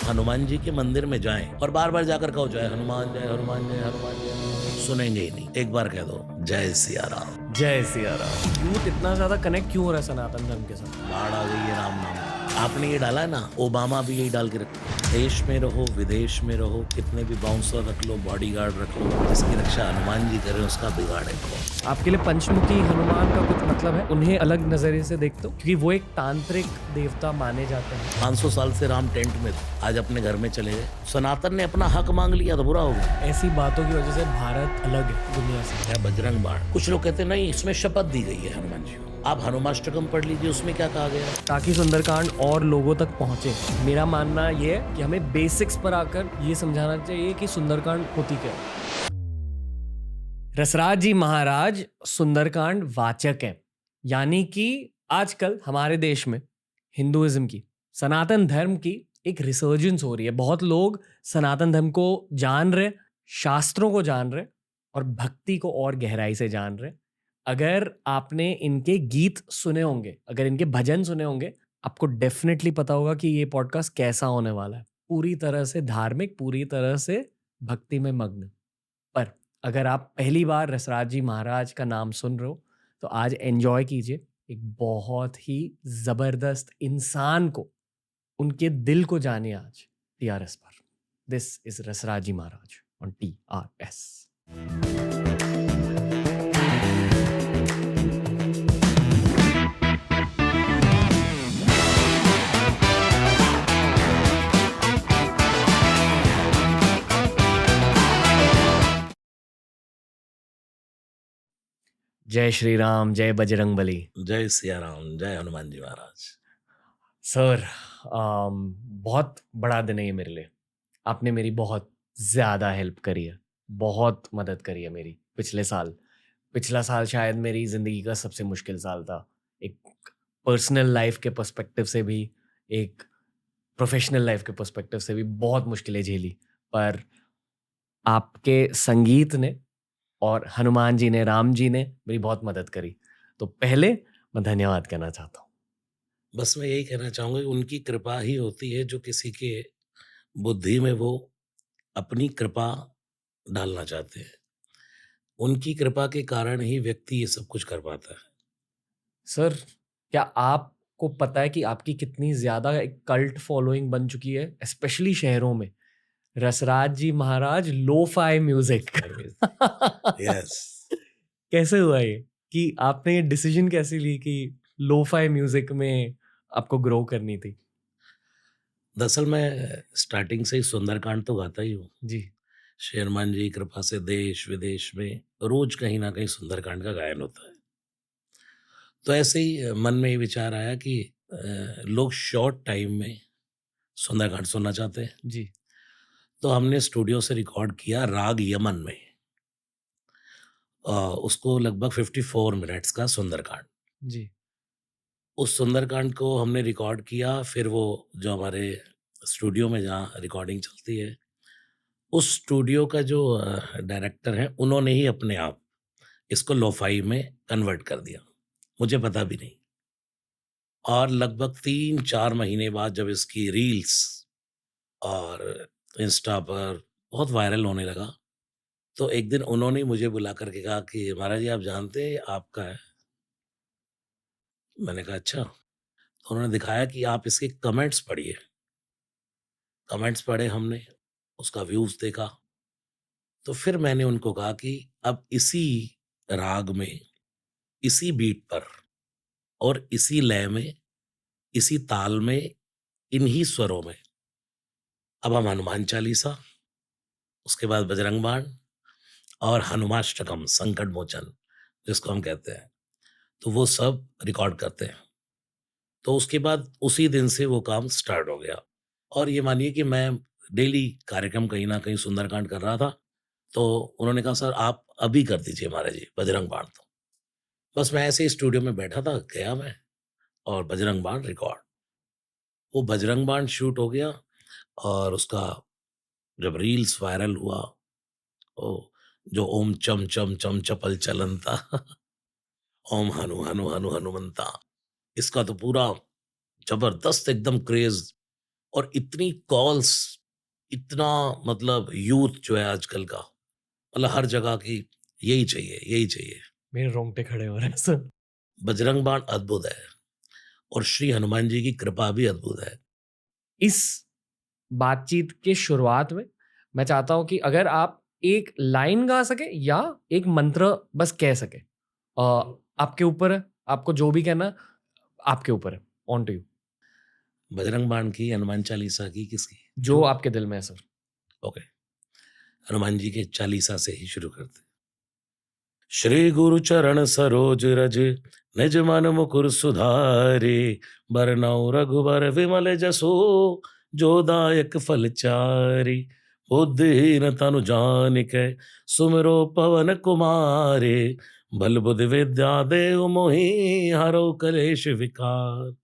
आप हनुमान जी के मंदिर में जाएं और बार बार जाकर कहो जय हनुमान जय हनुमान जय हनुमान जय, सुनेंगे ही नहीं। एक बार कह दो जय सिया राम। जय सिया राम। यूथ इतना ज्यादा कनेक्ट क्यों हो रहा है सनातन धर्म के साथ? बाढ़ आ गई है राम नाम। आपने ये डाला है ना, ओबामा भी यही डाल के रखा है, देश में रहो विदेश में रहो, कितने भी बाउंसर रख लो, बॉडीगार्ड रख लो, जिसकी रक्षा हनुमान जी करें उसका बिगाड़े कौन। आपके लिए पंचमुखी हनुमान का कुछ मतलब है? उन्हें अलग नजरिए से देखते हो क्योंकि वो एक तांत्रिक देवता माने जाते हैं। 500 साल से राम टेंट में थे, आज अपने घर में चले गए। सनातन ने अपना हक मांग लिया तो बुरा हो गया। ऐसी बातों की वजह से भारत अलग है दुनिया से। क्या बजरंग बाण, कुछ लोग कहते नहीं इसमें शपथ दी गई है हनुमान जी को। आप हनुमाष्टकम पढ़ लीजिए, उसमें क्या कहा गया है। ताकि सुंदरकांड और लोगों तक पहुंचे। मेरा मानना ये है कि हमें बेसिक्स पर आकर ये समझाना चाहिए कि सुंदरकांड होती क्या है। रसराज जी महाराज सुंदरकांड वाचक है, यानी कि आजकल हमारे देश में हिंदुइज्म की, सनातन धर्म की एक रिसर्जेंस हो रही है। बहुत लोग सनातन धर्म को जान रहे, शास्त्रों को जान रहे और भक्ति को और गहराई से जान रहे। अगर आपने इनके गीत सुने होंगे, अगर इनके भजन सुने होंगे, आपको डेफिनेटली पता होगा कि ये पॉडकास्ट कैसा होने वाला है। पूरी तरह से धार्मिक, पूरी तरह से भक्ति में मग्न। पर अगर आप पहली बार रसराज जी महाराज का नाम सुन रहे हो तो आज एंजॉय कीजिए एक बहुत ही जबरदस्त इंसान को, उनके दिल को जानिए आज TRS पर। This is Rasraj ji Maharaj on TRS। जय श्री राम, जय बजरंग बली। जय सिया राम, जय हनुमान जी महाराज। सर, बहुत बड़ा दिन है ये मेरे लिए। आपने मेरी बहुत ज़्यादा हेल्प करी है, बहुत मदद करी है मेरी पिछला साल शायद मेरी ज़िंदगी का सबसे मुश्किल साल था। एक पर्सनल लाइफ के पर्सपेक्टिव से भी, एक प्रोफेशनल लाइफ के पर्सपेक्टिव से भी बहुत मुश्किलें झेली। पर आपके संगीत ने और हनुमान जी ने, राम जी ने मेरी बहुत मदद करी। तो पहले मैं धन्यवाद कहना चाहता हूँ। बस मैं यही कहना चाहूँगा कि उनकी कृपा ही होती है जो किसी के बुद्धि में वो अपनी कृपा डालना चाहते हैं। उनकी कृपा के कारण ही व्यक्ति ये सब कुछ कर पाता है। सर, क्या आपको पता है कि आपकी कितनी ज़्यादा एक कल्ट फॉलोइंग बन चुकी है, स्पेशली शहरों में? रसराज जी महाराज लो-फाई म्यूजिक। यस। कैसे हुआ ये कि आपने ये डिसीजन कैसे ली कि लो-फाई म्यूजिक में आपको ग्रो करनी थी? दरअसल मैं स्टार्टिंग से ही सुंदरकांड तो गाता ही हूँ। जी। शेरमान जी की कृपा से देश विदेश में रोज कहीं ना कहीं सुंदरकांड का गायन होता है। तो ऐसे ही मन में ये विचार आया कि लोग शॉर्ट टाइम में सुंदरकांड सुनना चाहते हैं। जी। तो हमने स्टूडियो से रिकॉर्ड किया राग यमन में, उसको लगभग 54 मिनट्स का सुंदरकांड। जी। उस सुंदरकांड को हमने रिकॉर्ड किया, फिर वो जो हमारे स्टूडियो में जहाँ रिकॉर्डिंग चलती है, उस स्टूडियो का जो डायरेक्टर है, उन्होंने ही अपने आप इसको लोफाई में कन्वर्ट कर दिया, मुझे पता भी नहीं। और लगभग 3-4 महीने बाद जब इसकी रील्स और इंस्टा पर बहुत वायरल होने लगा, तो एक दिन उन्होंने मुझे बुला करके कहा कि महाराज जी, आप जानते हैं ये आपका है? मैंने कहा अच्छा। तो उन्होंने दिखाया कि आप इसके कमेंट्स पढ़िए। कमेंट्स पढ़े हमने, उसका व्यूज़ देखा। तो फिर मैंने उनको कहा कि अब इसी राग में, इसी बीट पर और इसी लय में, इसी ताल में, इन्हीं स्वरों में अब हम हनुमान चालीसा, उसके बाद बजरंग बाण और हनुमाष्टकम, संकट मोचन जिसको हम कहते हैं, तो वो सब रिकॉर्ड करते हैं। तो उसके बाद उसी दिन से वो काम स्टार्ट हो गया। और ये मानिए कि मैं डेली कार्यक्रम कहीं न कहीं सुंदरकांड कर रहा था। तो उन्होंने कहा सर आप अभी कर दीजिए महाराज जी बजरंग बाण तो। बस मैं ऐसे ही स्टूडियो में बैठा था, गया मैं और बजरंग बाण रिकॉर्ड। वो बजरंग बाण शूट हो गया और उसका जब रील्स वायरल हुआ, ओ जो ओम चम चम चम चपल चलंता ओम हनु हनु हनु हनुमंता, इसका तो पूरा जबरदस्त एकदम क्रेज और इतनी कॉल्स, इतना मतलब यूथ जो है आजकल का, मतलब हर जगह की यही चाहिए, यही चाहिए। मेरे रोंगटे खड़े हो रहे हैं सर। बजरंग बाण अद्भुत है और श्री हनुमान जी की कृपा भी अद्भुत है। इस बातचीत के शुरुआत में मैं चाहता हूं कि अगर आप एक लाइन गा सके या एक मंत्र बस कह सके, आपके ऊपर है, आपको जो भी कहना है, आपके ऊपर है, ऑन टू यू, बजरंग बाण की, हनुमान चालीसा की, किसकी? जो आपके दिल में है सर। ओके, हनुमान जी के चालीसा से ही शुरू करते हैं। श्री गुरु चरण सरोज रज, निज मन मुकुर सुधारे, बरनउँ रघुबर विमल जसो, जो दायक फल चारि। बुद्धिहीन तनु जानिकै, सुमिरो पवन कुमारे, बल बुद्धि विद्या देहु मोहि, हरौ कलेश विकार।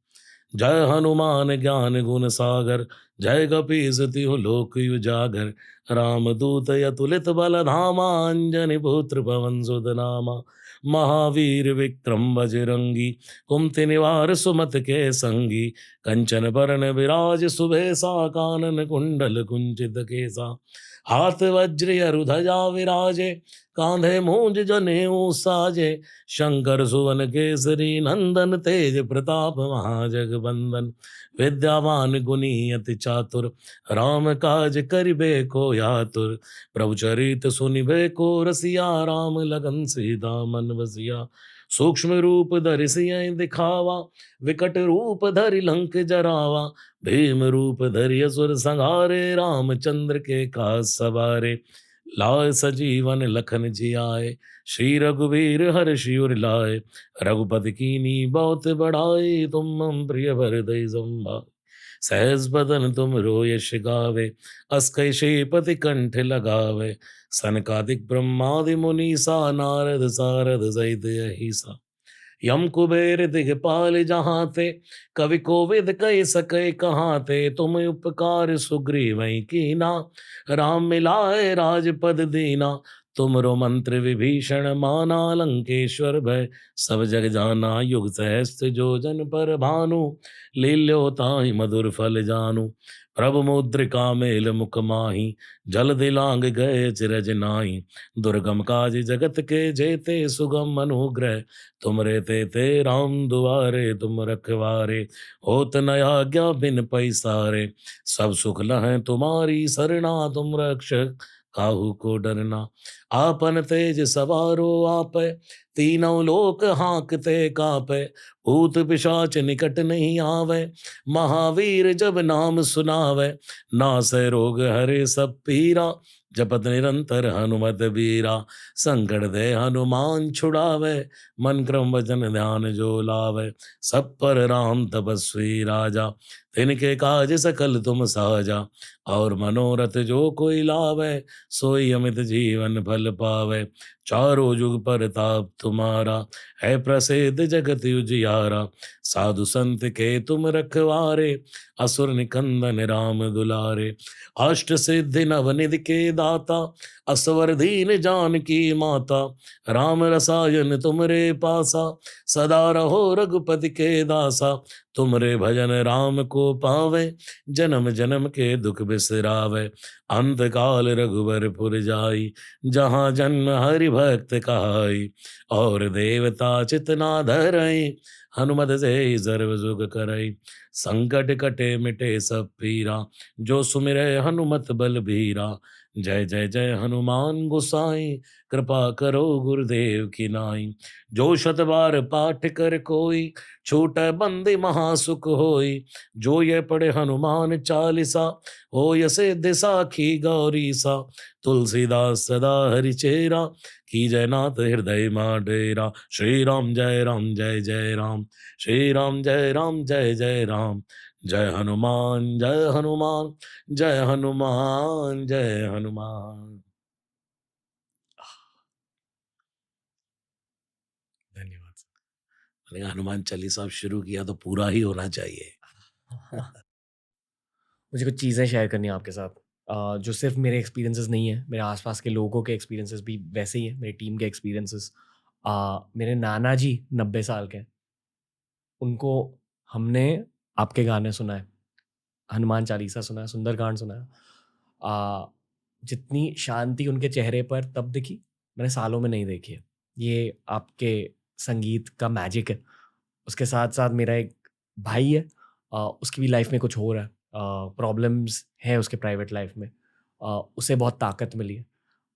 जय हनुमान ज्ञान गुण सागर, जय कपीस तिहु लोक उजागर। रामदूत अतुलित बल धामा, अंजनी पुत्र पवन सुत नामा। महावीर विक्रम बजरंगी, कुमति निवार सुमत के संगी। कंचन बरन विराज सुबेसा, कानन कुंडल कुंचित केसा। हाथ वज्र अरुध्वजा विराजे, कांधे मूंज जनेऊ साजे। शंकर सुवन केसरी नंदन, तेज प्रताप महाजगबंदन। विद्यावान गुणी अति चातुर, राम काज करिबे को आतुर। प्रभु चरित सुनिबे को रसिया, राम लगन सीता मन बसिया। सूक्ष्म रूप धरि सियहि दिखावा, विकट रूप धरि लंक जरावा। भीम रूप धरि असुर संहारे, रामचंद्र के काज सवारे। लाय सजीवन लखन जियाए, श्री रघुवीर हर्षि उर लाए। रघुपति कीनी बहुत बड़ाई, तुम मम प्रिय भरदई संभाई। सहज बदन तुम रोयश गावे, अस कैसे पति कंठ लगावे। सनकादिक ब्रह्मादि मुनीसा, नारद सारद सहित अहिसा। यम कुबेर दिगपाल जहाँ ते, कवि कोविद कह सके कहाँ ते। तुम उपकार सुग्रीवै कीना, राम मिलाए राजपद दीना। तुमरो मंत्र विभीषण माना, लंकेश्वर भय सब जग जाना। युग सहस्त्र जो जन पर भानु, लील्यो ताहि मधुर फल जानु। प्रभु मुद्रिका मेल मुख माही, जल दिलांग गए चिरज नाहि। दुर्गम काज जगत के जेते, सुगम अनुग्रह तुमरे ते राम दुआरे। तुम रखवारे, होत न आज्ञा बिन पैसारे। सब सुख लहै तुम्हारी सरना, तुम रक्षक काहू को डरना। आपन तेज सवारो आपै, तीनों लोक हांकते कापै। भूत पिशाच निकट नहीं आवे, महावीर जब नाम सुनावे। नासै रोग हरे सब पीरा, जपत निरंतर हनुमत बीरा। संकट दे हनुमान छुड़ावे, मन क्रम वचन ध्यान जो लावे। सब पर राम तपस्वी राजा, तिनके काज सकल तुम साजा। और मनोरथ जो कोई लावे, सोई अमित जीवन फल पावे। चारों जुग परताप तुम्हारा, है प्रसिद्ध जगत उजियारा। साधु संत के तुम रखवारे, असुर निकंदन राम दुलारे। अष्ट सिद्धि नवनिधि के दाता, असवर दीन जानकी माता। राम रसायन तुमरे पासा, सदा रहो रघुपति के दासा। तुमरे भजन राम को पावे, जन्म जन्म के दुख बिसरावे। अंत काल रघुबर पुर जाई, जहाँ जन्म हरि भक्त कहाई। और देवता चितना धरई, हनुमत से सर्व सुख करई। संकट कटे मिटे सब पीरा, जो सुमिरै हनुमत बल बीरा। जय जय जय हनुमान गोसाई, कृपा करो गुरुदेव की नाई। जो शत बार पाठ कर कोई, छूटै बंदी महासुख होई। जो ये पढ़े हनुमान चालीसा, होय सिद्धि साखी गौरी सा। तुलसीदास सदा हरिचेरा, की जय नाथ हृदय मा डेरा। श्री राम जय राम जय जय राम, श्री राम जय राम जय जय राम। जय हनुमान जय हनुमान, जय हनुमान जय हनुमान। धन्यवाद सर। मैंने कहा, हनुमान चालीसा आप शुरू किया तो पूरा ही होना चाहिए। मुझे कुछ चीज़ें शेयर करनी है आपके साथ, जो सिर्फ मेरे एक्सपीरियंसेस नहीं है, मेरे आसपास के लोगों के एक्सपीरियंसेस भी वैसे ही है, मेरी टीम के एक्सपीरियंसेस। मेरे नाना जी 90 साल के हैं, उनको हमने आपके गाने सुनाए, हनुमान चालीसा सुना है, सुंदरकांड सुना है। जितनी शांति उनके चेहरे पर तब दिखी, मैंने सालों में नहीं देखी है। ये आपके संगीत का मैजिक है। उसके साथ साथ मेरा एक भाई है, उसकी भी लाइफ में कुछ हो रहा है, प्रॉब्लम्स है उसके प्राइवेट लाइफ में, उसे बहुत ताकत मिली है।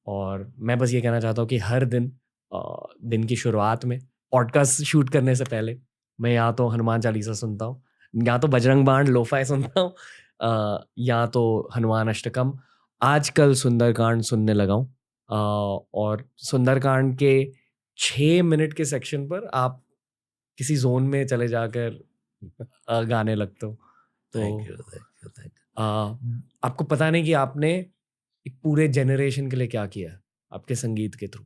और मैं बस ये कहना चाहता हूँ कि हर दिन दिन की शुरुआत में पॉडकास्ट शूट करने से पहले मैं या तो हनुमान चालीसा सुनता हूँ, या तो बजरंग बाण लोफाई सुनता हूँ, या तो हनुमान अष्टकम। आजकल सुंदरकांड सुनने लगा हूँ। और सुंदरकांड के 6 मिनट के सेक्शन पर आप किसी जोन में चले जाकर गाने लगते हो। थैंक तो you, thank you, thank you. आपको पता नहीं कि आपने एक पूरे जनरेशन के लिए क्या किया है आपके संगीत के थ्रू।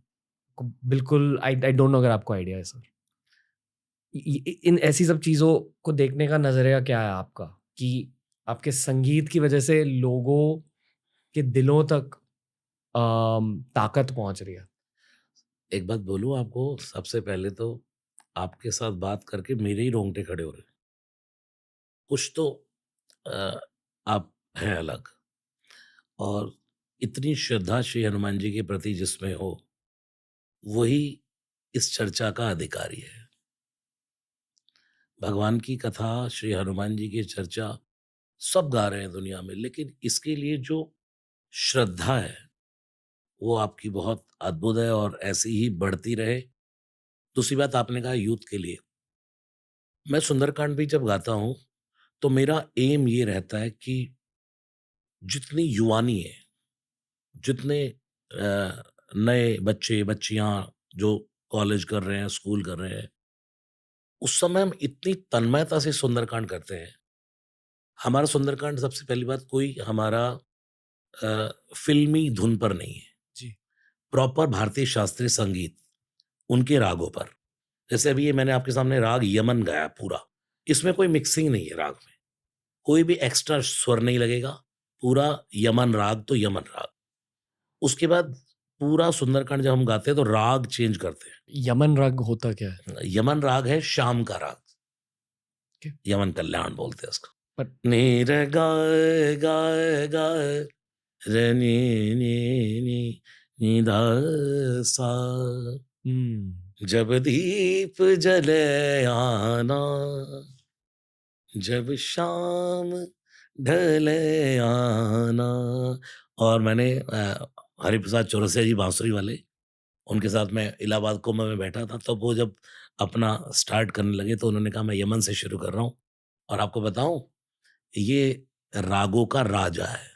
बिल्कुल आई आई डोंट नो अगर आपको आइडिया है सर। इन ऐसी सब चीज़ों को देखने का नज़रिया क्या है आपका, कि आपके संगीत की वजह से लोगों के दिलों तक ताकत पहुंच रही है। एक बात बोलूँ आपको, सबसे पहले तो आपके साथ बात करके मेरे ही रोंगटे खड़े हो रहे हैं। कुछ तो अ, आप हैं अलग, और इतनी श्रद्धा श्री हनुमान जी के प्रति जिसमें हो, वही इस चर्चा का अधिकारी है। भगवान की कथा, श्री हनुमान जी की चर्चा सब गा रहे हैं दुनिया में, लेकिन इसके लिए जो श्रद्धा है, वो आपकी बहुत अद्भुत है और ऐसी ही बढ़ती रहे। दूसरी बात आपने कहा यूथ के लिए, मैं सुंदरकांड भी जब गाता हूँ, तो मेरा एम ये रहता है कि जितनी युवानी है, जितने नए बच्चे, बच्चियाँ जो कॉलेज कर रहे हैं, स्कूल कर रहे हैं, उस समय हम इतनी तन्मयता से सुंदरकांड करते हैं। हमारा सुंदरकांड सबसे पहली बात कोई हमारा फ़िल्मी धुन पर नहीं है, जी। प्रॉपर भारतीय शास्त्रीय संगीत, उनके रागों पर। जैसे अभी ये मैंने आपके सामने राग यमन गाया पूरा, इसमें कोई मिक्सिंग नहीं है राग में, कोई भी एक्स्ट्रा स्वर नहीं लगेगा, पूरा यमन राग तो यमन राग। उसके बाद पूरा सुंदरकांड जब हम गाते हैं तो राग चेंज करते हैं। यमन राग होता क्या है? यमन राग है शाम का राग, Okay. यमन कल्याण बोलते हैं उसको। But नी रे गाए गाए गाए रे नी नी नी नी धा सा, जब दीप जले आना, जब शाम ढले आना। और मैंने हरिप्रसाद चौरसिया जी बांसुरी वाले, उनके साथ मैं इलाहाबाद कुंभ में बैठा था, तब वो जब अपना स्टार्ट करने लगे तो उन्होंने कहा मैं यमन से शुरू कर रहा हूँ। और आपको बताऊं, ये रागों का राजा है।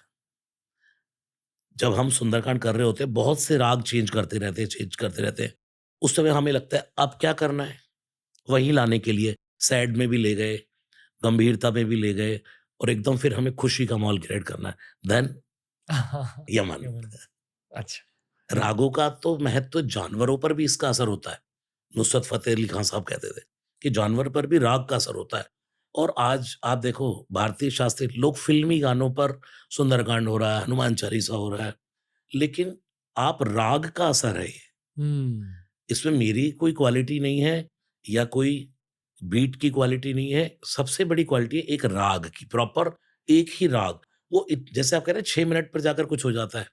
जब हम सुंदरकांड कर रहे होते हैं, बहुत से राग चेंज करते रहते हैं, चेंज करते रहते हैं। उस समय हमें लगता है अब क्या करना है, वहीं लाने के लिए सैड में भी ले गए, गंभीरता में भी ले गए, और एकदम फिर हमें खुशी का माहौल क्रिएट करना है, देन यमन। यमन। अच्छा। रागों का तो महत्व जानवरों पर भी इसका असर होता है। नुसरत फ़तेह अली खान साहब कहते थे कि जानवर पर भी राग का असर होता है। और आज आप देखो, भारतीय शास्त्रीय लोग फ़िल्मी गानों पर सुंदरकांड हो रहा है, हनुमान चालीसा हो रहा है, लेकिन आप राग का असर है ये। हम्म। इसमें मेरी कोई क्वालिटी नहीं है या कोई बीट की क्वालिटी नहीं है। सबसे बड़ी क्वालिटी है एक राग की, प्रॉपर एक ही राग। वो जैसे आप कह रहे हैं 6 मिनट पर जाकर कुछ हो जाता है।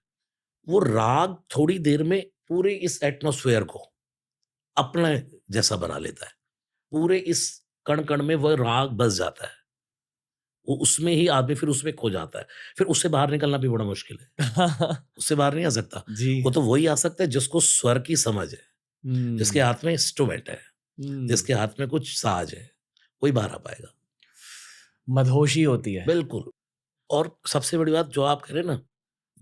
वो राग थोड़ी देर में पूरे इस एटमॉस्फेयर को अपने जैसा बना लेता है। पूरे इस कण-कण में वह राग बस जाता है। वो उसमें ही आदमी फिर उसमें खो जाता है। फिर उससे बाहर निकलना भी बड़ा मुश्किल है। उससे बाहर नहीं आ सकता। जी। वो तो वही आ सकता है जिसको स्वर की समझ है, जिसके हम्म। हाथ में इंस्ट्रूमेंट है, हम्म। जिसके हाथ में कुछ साज है, वही बाहर आ पाएगा। मदहोशी होती है। बिल्कुल। और सबसे बड़ी बात जो आप कह रहे हैं ना,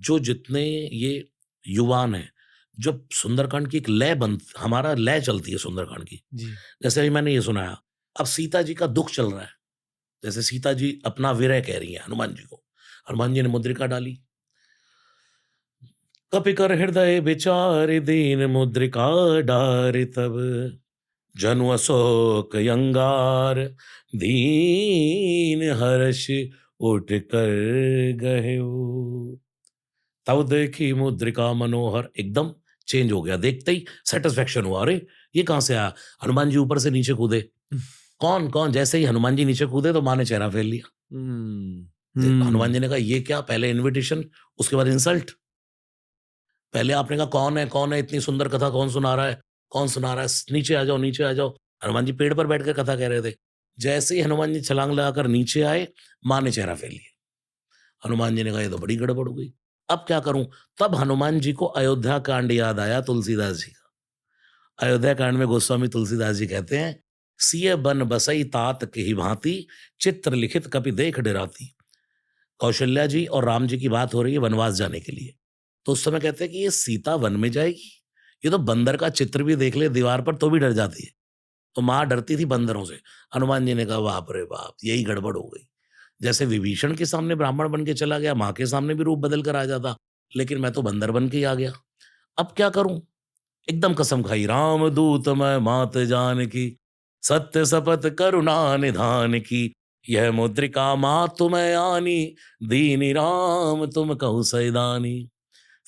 जो जितने ये युवान हैं, जब सुंदरकांड की एक लय हमारा लय चलती है सुंदरकांड की। जी। जैसे अभी मैंने ये सुनाया, अब सीता जी का दुःख चल रहा है। जैसे सीता जी अपना विरह कह रही हैं हनुमान जी को। हनुमान जी ने मुद्रिका डाली। कपि कर हृदय विचार दीन मुद्रिका डारि तब, जनु अशोक अंगार दीन हर्ष उठ कर गह्यो। तब देखी मुद्रिका मनोहर, एकदम चेंज हो गया। देखते ही सेटिस्फेक्शन हुआ, अरे ये कहाँ से आया? हनुमान जी ऊपर से नीचे कूदे। कौन कौन? जैसे ही हनुमान जी नीचे कूदे तो माँ ने चेहरा फेर लिया। हम्म। हनुमान हम्म। जी ने कहा, "ये क्या? पहले इन्विटेशन, उसके बाद इंसल्ट। पहले आपने कहा, 'कौन है? इतनी सुंदर कथा कौन सुना रहा है? कौन सुना रहा है? नीचे आ जाओ, नीचे आ जाओ।' हनुमान जी पेड़ पर बैठ के कथा कह रहे थे। जैसे ही हनुमान जी छलांग लगाकर नीचे आए, माँ ने चेहरा फेर लिया। हनुमान जी ने कहा, "ये तो बड़ी गड़बड़ हो गई। अब क्या करूँ?" तब हनुमान जी को अयोध्या कांड याद आया तुलसीदास जी का। अयोध्या कांड में गोस्वामी तुलसीदास जी कहते हैं, "सिय बन बसई तात केहि भांति, चित्र लिखित कपि देख डराती।" कौशल्या जी और राम जी की बात हो रही है वनवास जाने के लिए। तो उस समय कहते हैं कि ये सीता वन में जाएगी? ये तो बंदर का चित्र भी देख ले दीवार पर तो भी डर जाती है। तो माँ डरती थी बंदरों से। हनुमान जी ने कहा, बाप रे बाप! यही गड़बड़ हो गई। जैसे विभीषण के सामने ब्राह्मण बन के चला गया, माँ के सामने भी रूप बदल कर आ जाता, लेकिन मैं तो बंदर बन के ही आ गया। अब क्या करूँ? एकदम कसम खाई, राम दूत मैं मात जानकी, सत्य शपथ करुणा निधान की, यह मुद्रिका मातु मैं आनी, दीनि राम तुम कहु सैदानी।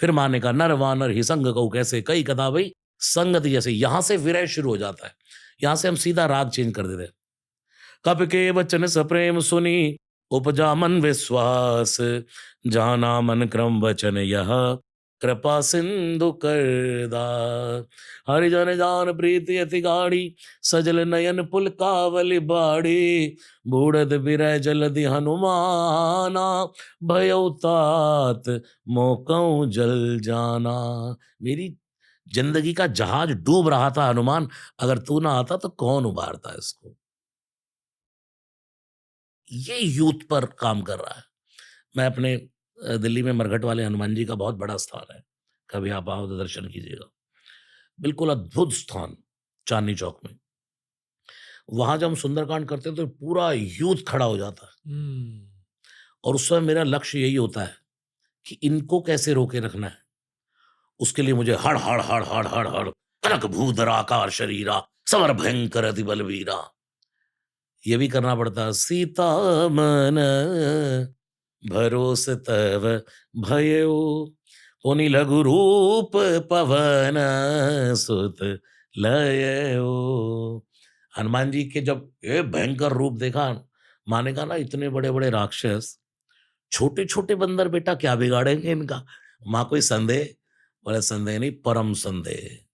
फिर माँ ने कहा, नर वानर ही संग कहू कैसे, कई कथा भई संगति जैसे। यहां से विरह शुरू हो जाता है। यहां से हम सीधा राग चेंज कर देते हैं। कब के वचन सप्रेम सुनी, उपजा मन विश्वास, जाना मन क्रम वचन यह, कृपा सिंधु करदा। हरिजन जान प्रीति अति गाढ़ी, सजल नयन पुल कावली बाड़ी, बूढ़द बिरह जलधि हनुमाना, भयउ तात मोकऊ जल जाना। मेरी जिंदगी का जहाज डूब रहा था हनुमान, अगर तू ना आता तो कौन उबारता इसको। ये यूथ पर काम कर रहा है। मैं अपने दिल्ली में मरघट वाले हनुमान जी का बहुत बड़ा स्थान है। कभी आप आओ तो दर्शन कीजिएगा। बिल्कुल अद्भुत स्थान, चांदनी चौक में। वहाँ जब हम सुंदरकांड करते हैं तो पूरा यूथ खड़ा हो जाता है हम्म। और उस समय मेरा लक्ष्य यही होता है कि इनको कैसे रोके रखना है। उसके लिए मुझे हड़, हड़, हड़, हड़, हड़, हड़, कनक भूधराकार शरीरा, समर भयंकर अति बलवीरा। ये भी करना पड़ता है। सीता मन भरोस तव भयउ, पुनि लघु रूप पवन सुत लयऊ। हनुमान जी के जब ये भयंकर रूप देखा, माँ ने कहा ना, इतने बड़े बड़े राक्षस, छोटे छोटे बंदर बेटा क्या बिगाड़ेंगे इनका। माँ कोई संदेह? बोले संदेह नहीं, परम संदेह।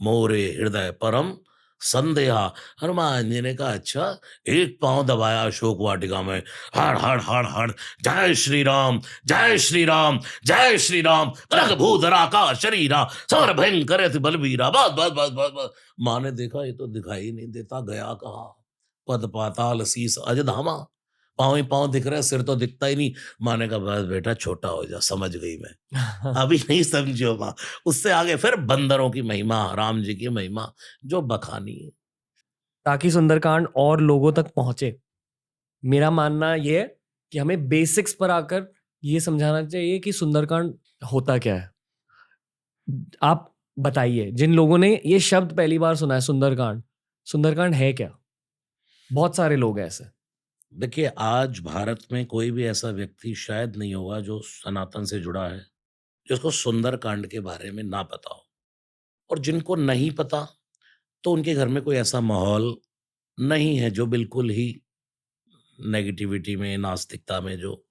मोरे हृदय परम संदेहा। हनुमान जी ने कहा, अच्छा। एक पांव दबाया अशोक वाटिका में, हर हर हर हर, जय श्री राम, जय श्री राम, जय श्री राम, कनक भूधरा का शरीरा, समर भयंकर अति बलवीरा। बस बस बस बस बस। माँ ने देखा ये तो दिखाई ही नहीं देता, गया कहाँ? पद पाताल शीस अज धामा। पांव ही पांव दिख रहा है, सिर तो दिखता ही नहीं। माँ ने कहा, बस बेटा छोटा हो जा, समझ गई मैं। अभी नहीं समझो माँ। उससे आगे फिर बंदरों की महिमा, राम जी की महिमा जो बखानी है। ताकि सुंदरकांड और लोगों तक पहुंचे, मेरा मानना ये है कि हमें बेसिक्स पर आकर ये समझाना चाहिए कि सुंदरकांड होता क्या है। आप बताइए, जिन लोगों ने ये शब्द पहली बार सुना है, सुंदरकांड, सुंदरकांड है क्या? बहुत सारे लोग हैं ऐसे। देखिए, आज भारत में कोई भी ऐसा व्यक्ति शायद नहीं होगा जो सनातन से जुड़ा है, जिसको सुंदरकांड के बारे में ना पता हो। और जिनको नहीं पता, तो उनके घर में कोई ऐसा माहौल नहीं है जो बिल्कुल ही नेगेटिविटी में, नास्तिकता में जो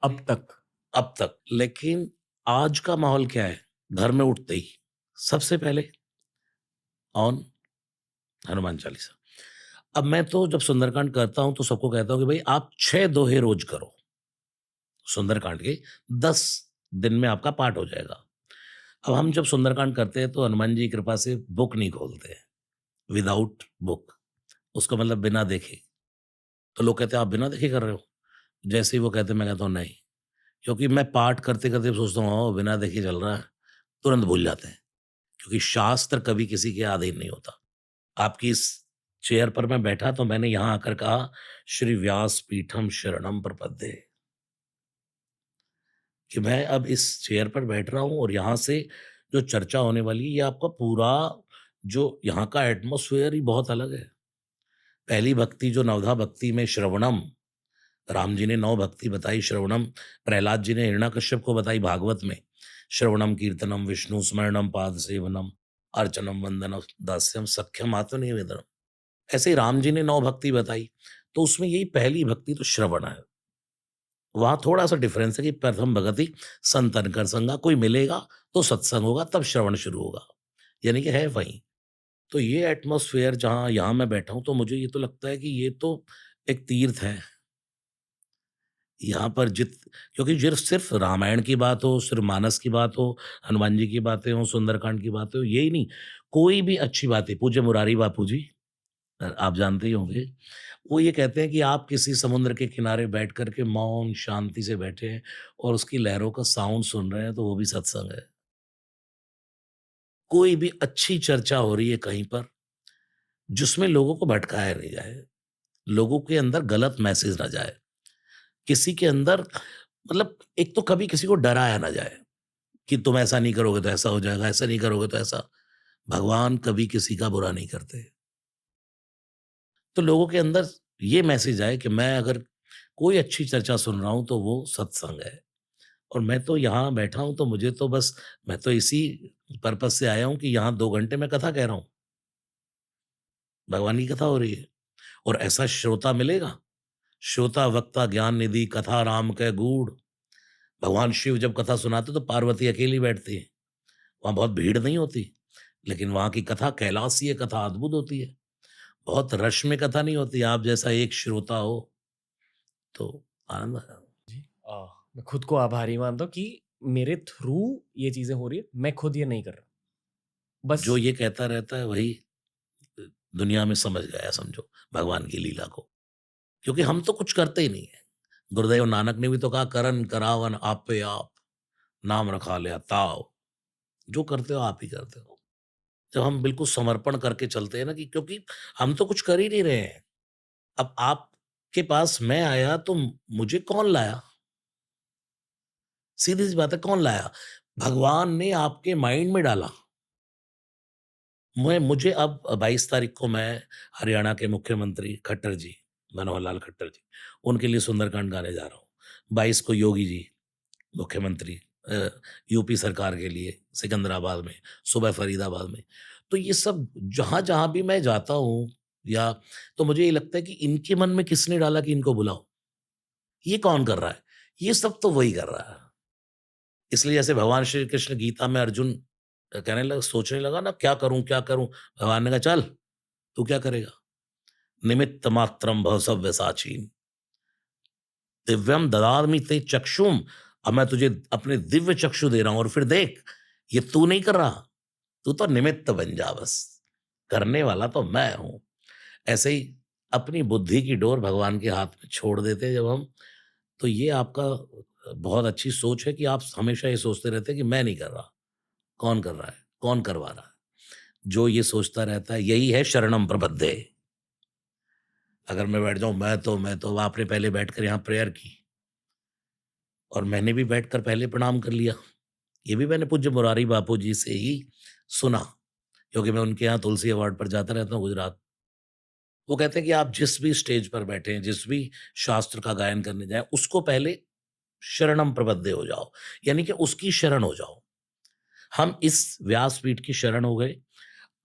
अब तक। अब तक। लेकिन आज का माहौल क्या है? घर में उठते ही सबसे पहले ऑन हनुमान चालीसा। अब मैं तो जब सुंदरकांड करता हूँ तो सबको कहता हूँ कि भाई आप 6 दोहे रोज करो। सुंदरकांड के 10 दिन में आपका पाठ हो जाएगा। अब हम जब सुंदरकांड करते हैं तो हनुमान जी की कृपा से बुक नहीं खोलते हैं, विदाउट बुक। उसका मतलब बिना देखे। तो लोग कहते हैं, आप बिना देखे कर रहे हो? जैसे ही वो कहते हैं मैं कहता हूँ नहीं। क्योंकि मैं पाठ करते-करते सोचता हूँ, ओह! बिना देखे चल रहा है, तुरंत भूल जाते हैं। क्योंकि शास्त्र कभी किसी के अधीन नहीं होता। आपकी इस चेयर पर मैं बैठा तो मैंने यहाँ आकर कहा, श्री व्यास पीठम शरणम प्रपद्ये, कि मैं अब इस चेयर पर बैठ रहा हूँ और यहाँ से जो चर्चा होने वाली है, ये आपका पूरा जो यहाँ का एटमॉस्फेयर ही बहुत अलग है। पहली भक्ति जो नवधा भक्ति में श्रवणम, राम जी ने 9 भक्ति बताई श्रवणम, प्रहलाद जी ने हिरण्यकश्यप को बताई भागवत में। श्रवणम कीर्तनम विष्णु स्मरणम पाद सेवनम अर्चनम वंदनम दास्यम सख्यम आत्मनिवेदनम। ऐसे ही राम जी ने 9 भक्ति बताई, तो उसमें यही पहली भक्ति तो श्रवण है। वहाँ थोड़ा-सा डिफरेंस है कि प्रथम भगति संतन कर संगा, कोई मिलेगा तो सत्संग होगा, तब श्रवण शुरू होगा, यानी कि है वहीं। तो ये एटमॉस्फेयर जहाँ यहाँ मैं बैठा हूँ, तो मुझे ये तो लगता है कि ये तो एक तीर्थ है। यहाँ पर क्योंकि सिर्फ़ रामायण की बात हो, सिर्फ़ मानस की बात हो, हनुमान जी की बातें हों, सुंदरकांड की बातें हो, यही नहीं, कोई भी अच्छी बात है, पूज्य मुरारी बापू जी आप जानते ही होंगे, वो ये कहते हैं कि आप किसी समुद्र के किनारे बैठ कर के मौन शांति से बैठे हैं और उसकी लहरों का साउंड सुन रहे हैं, तो वो भी सत्संग है। कोई भी अच्छी चर्चा हो रही है कहीं पर, जिसमें लोगों को भटकाया नहीं जाए, लोगों के अंदर गलत मैसेज ना जाए, किसी के अंदर मतलब एक तो कभी किसी को डराया ना जाए कि तुम ऐसा नहीं करोगे तो ऐसा हो जाएगा, ऐसा नहीं करोगे तो ऐसा। भगवान कभी किसी का बुरा नहीं करते। तो लोगों के अंदर ये मैसेज आए कि मैं अगर कोई अच्छी चर्चा सुन रहा हूँ तो वो सत्संग है। और मैं तो यहाँ बैठा हूँ तो मुझे तो बस मैं तो इसी पर्पज़ से आया हूँ कि यहाँ 2 घंटे मैं कथा कह रहा हूँ। भगवान की कथा हो रही है और ऐसा श्रोता मिलेगा, श्रोता वक्ता ज्ञान निधि कथा राम कै गूढ़। भगवान शिव जब कथा सुनाते तो पार्वती अकेली बैठती है। वहाँ बहुत भीड़ नहीं होती, लेकिन वहाँ की कथा कैलाशीय कथा अद्भुत होती है। बहुत रश में कथा नहीं होती, आप जैसा एक श्रोता हो तो आनंद आया। जी। मैं खुद को आभारी मानता हूँ कि मेरे थ्रू ये चीज़ें हो रही है, मैं खुद ये नहीं कर रहा। बस जो ये कहता रहता है वही अ, दुनिया में समझ गया समझो भगवान की लीला को। क्योंकि हम तो कुछ करते ही नहीं है। गुरुदेव नानक ने भी तो कहा करन करावन आपे आप, नाम रखा लिया ताव। जो करते हो आप ही करते हो। जब हम बिल्कुल समर्पण करके चलते हैं ना कि क्योंकि हम तो कुछ कर ही नहीं रहे हैं। अब आपके पास मैं आया तो मुझे कौन लाया? सीधी-सी बात है कौन लाया? भगवान ने आपके माइंड में डाला। मुझे अब 22 तारीख को मैं हरियाणा के मुख्यमंत्री खट्टर जी, मनोहर लाल खट्टर जी, उनके लिए सुंदरकांड गाने जा रहा हूँ। 22 को योगी जी, मुख्यमंत्री अ, यूपी सरकार के लिए सिकंदराबाद में, सुबह फरीदाबाद में। तो ये सब जहाँ-जहाँ भी मैं जाता हूँ या तो मुझे ये लगता है कि इनके मन में किसने डाला कि इनको बुलाओ? ये कौन कर रहा है? ये सब तो वही कर रहा है। इसलिए जैसे भगवान श्री कृष्ण गीता में अर्जुन कहने लगा सोचने लगा ना क्या करूँ, क्या करूँ? भगवान ने कहा चल, तू क्या करेगा? निमित्त मात्रम भव सव्यसाची दिव्यम ददामि ते चक्षुम। अब मैं तुझे अपने दिव्य चक्षु दे रहा हूँ और फिर देख, ये तू नहीं कर रहा, तू तो निमित्त बन जा बस, करने वाला तो मैं हूँ। ऐसे ही अपनी बुद्धि की डोर भगवान के हाथ में छोड़ देते हैं जब हम, तो ये आपका बहुत अच्छी सोच है कि आप हमेशा ये सोचते रहते हैं कि मैं नहीं कर रहा, कौन कर रहा है? कौन करवा रहा है? जो ये सोचता रहता है, यही है शरणम प्रपद्ये। अगर मैं बैठ जाऊँ मैं तो आपने पहले बैठकर यहाँ प्रेयर की और मैंने भी बैठकर पहले प्रणाम कर लिया। ये भी मैंने पूज्य मुरारी बापू जी से ही सुना, क्योंकि मैं उनके यहाँ तुलसी अवार्ड पर जाता रहता हूँ गुजरात। वो कहते हैं कि आप जिस भी स्टेज पर बैठे हैं, जिस भी शास्त्र का गायन करने जाएँ, उसको पहले शरणम प्रपद्ये हो जाओ, यानी कि उसकी शरण हो जाओ। हम इस व्यासपीठ की शरण हो गए।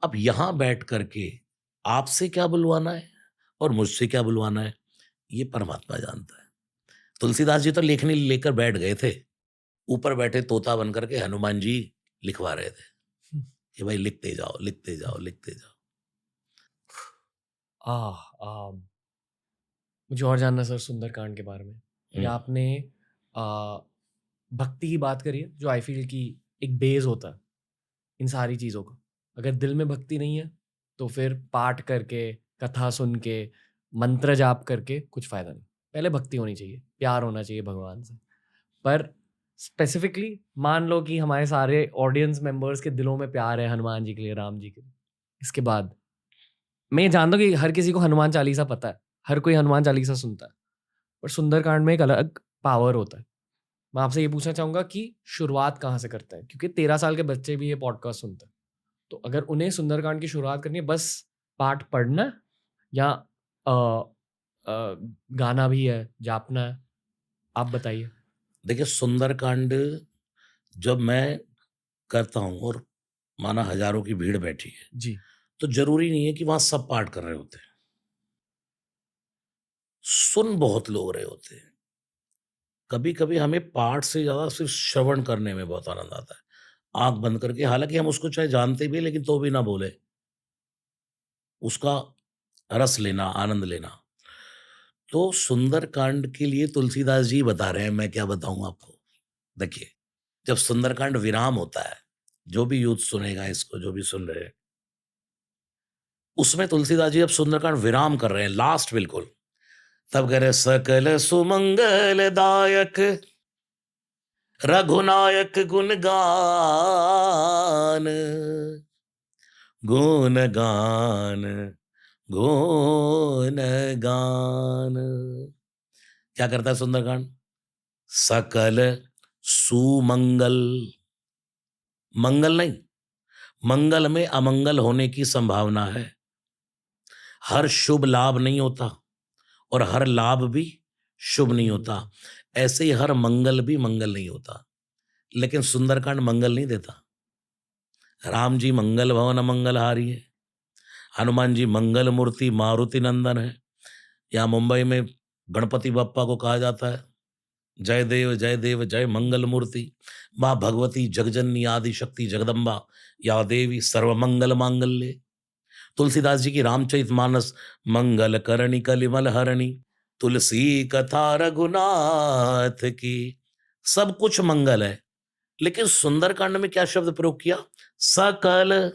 अब यहाँ बैठ कर के आपसे क्या बुलवाना है और मुझसे क्या बुलवाना है, ये परमात्मा जानता है। तुलसीदास जी तो लेखनी लेकर बैठ गए थे। ऊपर बैठे तोता बन कर के हनुमान जी लिखवा रहे थे कि भाई लिखते जाओ, लिखते जाओ, लिखते जाओ। आह आम, मुझे और जानना सर सुंदरकांड के बारे में कि हुँ, आपने आ, भक्ति की बात करी है जो आई फील की एक बेस होता है इन सारी चीज़ों का। अगर दिल में भक्ति नहीं है तो फिर पाठ करके, कथा सुन के, मंत्र जाप करके कुछ फ़ायदा नहीं। पहले भक्ति होनी चाहिए, प्यार होना चाहिए भगवान से। पर स्पेसिफिकली मान लो कि हमारे सारे ऑडियंस मेंबर्स के दिलों में प्यार है हनुमान जी के लिए, राम जी के लिए। इसके बाद मैं ये जानता हूँ कि हर किसी को हनुमान चालीसा पता है, हर कोई हनुमान चालीसा सुनता है। पर सुंदरकांड में एक अलग पावर होता है। मैं आपसे ये पूछना चाहूँगा कि शुरुआत कहाँ से करते हैं? क्योंकि 13 साल के बच्चे भी ये पॉडकास्ट सुनते हैं। तो अगर उन्हें सुंदरकांड की शुरुआत करनी है, बस पाठ पढ़ना है या अ गाना भी है, जापना है? आप बताइए। देखिए सुंदरकांड जब मैं करता हूँ और माना हज़ारों की भीड़ बैठी है, जी, तो ज़रूरी नहीं है कि वहाँ सब पाठ कर रहे होते हैं। सुन बहुत लोग रहे होते हैं। कभी-कभी हमें पाठ से ज़्यादा सिर्फ़ श्रवण करने में बहुत आनंद आता है। आँख बंद करके, हालाँकि हम उसको चाहे जानते भी हैं लेकिन तो भी ना बोले, उसका रस लेना, आनंद लेना। तो सुंदरकांड के लिए तुलसीदास जी बता रहे हैं, मैं क्या बताऊँ आपको। देखिए, जब सुंदरकांड विराम होता है, जो भी यूथ सुनेगा इसको, जो भी सुन रहे हैं, उसमें तुलसीदास जी अब सुंदरकांड विराम कर रहे हैं, लास्ट बिल्कुल। तब कह रहे हैं, सकल सुमंगलदायक रघुनायक गुण गान, गुण गान, गुण गान। क्या करता है सुंदरकांड? सकल सुमंगल, मंगल नहीं, मंगल में अमंगल होने की संभावना है। हर शुभ लाभ नहीं होता और हर लाभ भी शुभ नहीं होता। ऐसे ही हर मंगल भी मंगल नहीं होता। लेकिन सुंदरकांड मंगल नहीं देता। राम जी मंगल भवन मंगलहारी है, हनुमान जी मंगल मूर्ति मारुति नंदन है। यहाँ मुंबई में गणपति बप्पा को कहा जाता है जय देव जय मंगल मूर्ति। माँ भगवती जगजननी आदि शक्ति जगदम्बा या देवी सर्वमंगल मांगल्ये। तुलसीदास जी की रामचरितमानस मंगल करणी कलिमल हरणी, तुलसी कथा रघुनाथ की, सब कुछ मंगल है। लेकिन सुंदरकांड में क्या शब्द प्रयोग किया? सकल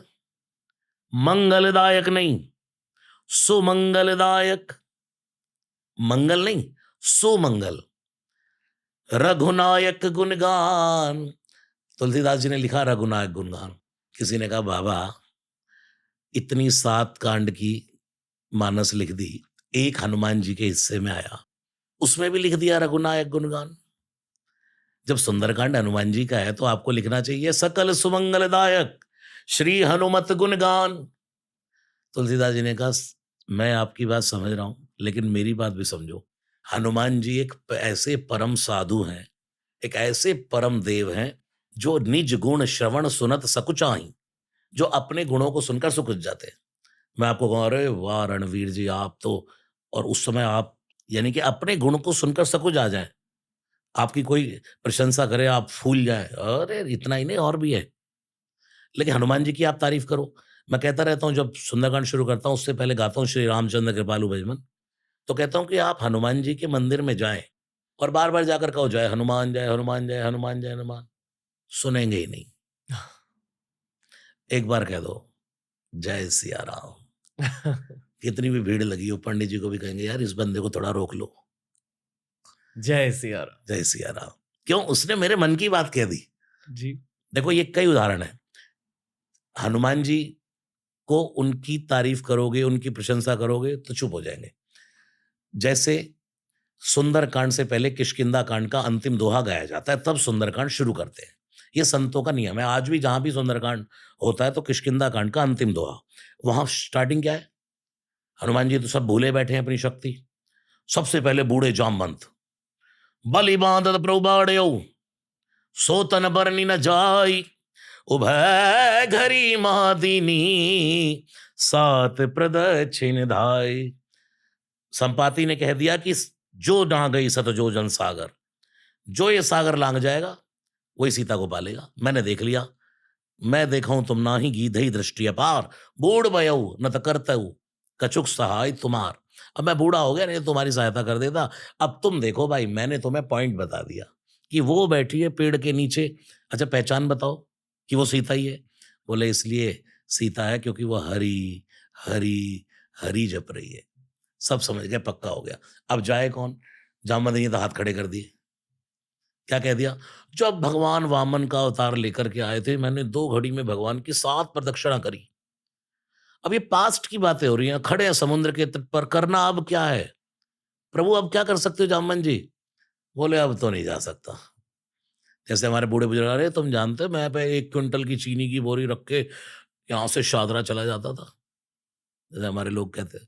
मंगलदायक नहीं, सुमंगलदायक। मंगल नहीं, सुमंगल। रघुनायक गुणगान। तुलसीदास जी ने लिखा रघुनायक गुणगान। किसी ने कहा बाबा इतनी 7 कांड की मानस लिख दी, एक हनुमान जी के हिस्से में आया, उसमें भी लिख दिया रघुनायक गुणगान। जब सुंदरकांड हनुमान जी का है तो आपको लिखना चाहिए सकल सुमंगलदायक श्री हनुमत गुणगान। तुलसीदास जी ने कहा मैं आपकी बात समझ रहा हूं लेकिन मेरी बात भी समझो। हनुमान जी एक ऐसे परम साधु हैं, एक ऐसे परम देव हैं जो निज गुण श्रवण सुनत सकुचाई, जो अपने गुणों को सुनकर सुकुच जाते हैं। मैं आपको कहूँ अरे वाह रणवीर जी आप तो, और उस समय आप यानी कि अपने गुण को सुनकर सकुच आ जाए, आपकी कोई प्रशंसा करे आप फूल जाए, अरे इतना ही नहीं और भी है। लेकिन हनुमान जी की आप तारीफ करो। मैं कहता रहता हूँ जब सुंदरकांड शुरू करता हूँ उससे पहले गाता हूँ श्री रामचंद्र कृपालु भजमन। तो कहता हूँ कि आप हनुमान जी के मंदिर में जाएं और बार बार जाकर कहो जय हनुमान जय हनुमान जय हनुमान जय हनुमान, सुनेंगे ही नहीं। एक बार कह दो जय सिया राम, कितनी भी भीड़ लगी हो पंडित जी को भी कहेंगे यार इस बंदे को थोड़ा रोक लो। जय सिया राम। जय सिया राम, क्यों? उसने मेरे मन की बात कह दी। जी। देखो ये कई उदाहरण है। हनुमान जी को उनकी तारीफ करोगे, उनकी प्रशंसा करोगे तो चुप हो जाएंगे। जैसे सुंदरकांड से पहले किष्किंधा कांड का अंतिम दोहा गाया जाता है, तब सुंदरकांड शुरू करते हैं। ये संतों का नियम है। आज भी जहां भी सुंदरकांड होता है तो किष्किंधा कांड का अंतिम दोहा, वहां स्टार्टिंग क्या है? हनुमान जी तो सब भूले बैठे हैं अपनी शक्ति। सबसे पहले बूढ़े जामवंत बलि बांधत प्रभु सोतन बरनी न जाई, उभय घरी मादिनी सात प्रदक्षिण धाई। संपाति ने कह दिया कि जो ना गई सतजो जन सागर, जो ये सागर लांग जाएगा वही सीता को पालेगा। मैंने देख लिया, मैं देखा तुम ना ही गीधई दृष्टि अपार, बूढ़ बयऊ न त करतऊ कछुक सहाय तुम्हार। अब मैं बूढ़ा हो गया नहीं तो तुम्हारी सहायता कर देता। अब तुम देखो भाई, मैंने तुम्हें पॉइंट बता दिया कि वो बैठी है पेड़ के नीचे। अच्छा पहचान बताओ कि वो सीता ही है। बोले इसलिए सीता है क्योंकि वो हरी हरी हरी जप रही है। सब समझ गए, पक्का हो गया। अब जाए कौन? जामवंत ने तो हाथ खड़े कर दिए। क्या कह दिया? जब भगवान वामन का अवतार लेकर के आए थे मैंने 2 घड़ी में भगवान की 7 प्रदक्षिणा करी। अब ये पास्ट की बातें हो रही हैं, खड़े हैं समुद्र के तट पर, करना अब क्या है? प्रभु अब क्या कर सकते हो जामवंत जी? बोले अब तो नहीं जा सकता। जैसे हमारे बूढ़े बुजुर्ग, अरे तुम जानते हो मैं पे 1 क्विंटल की चीनी की बोरी रख के यहाँ से शादरा चला जाता था। जैसे हमारे लोग कहते हैं।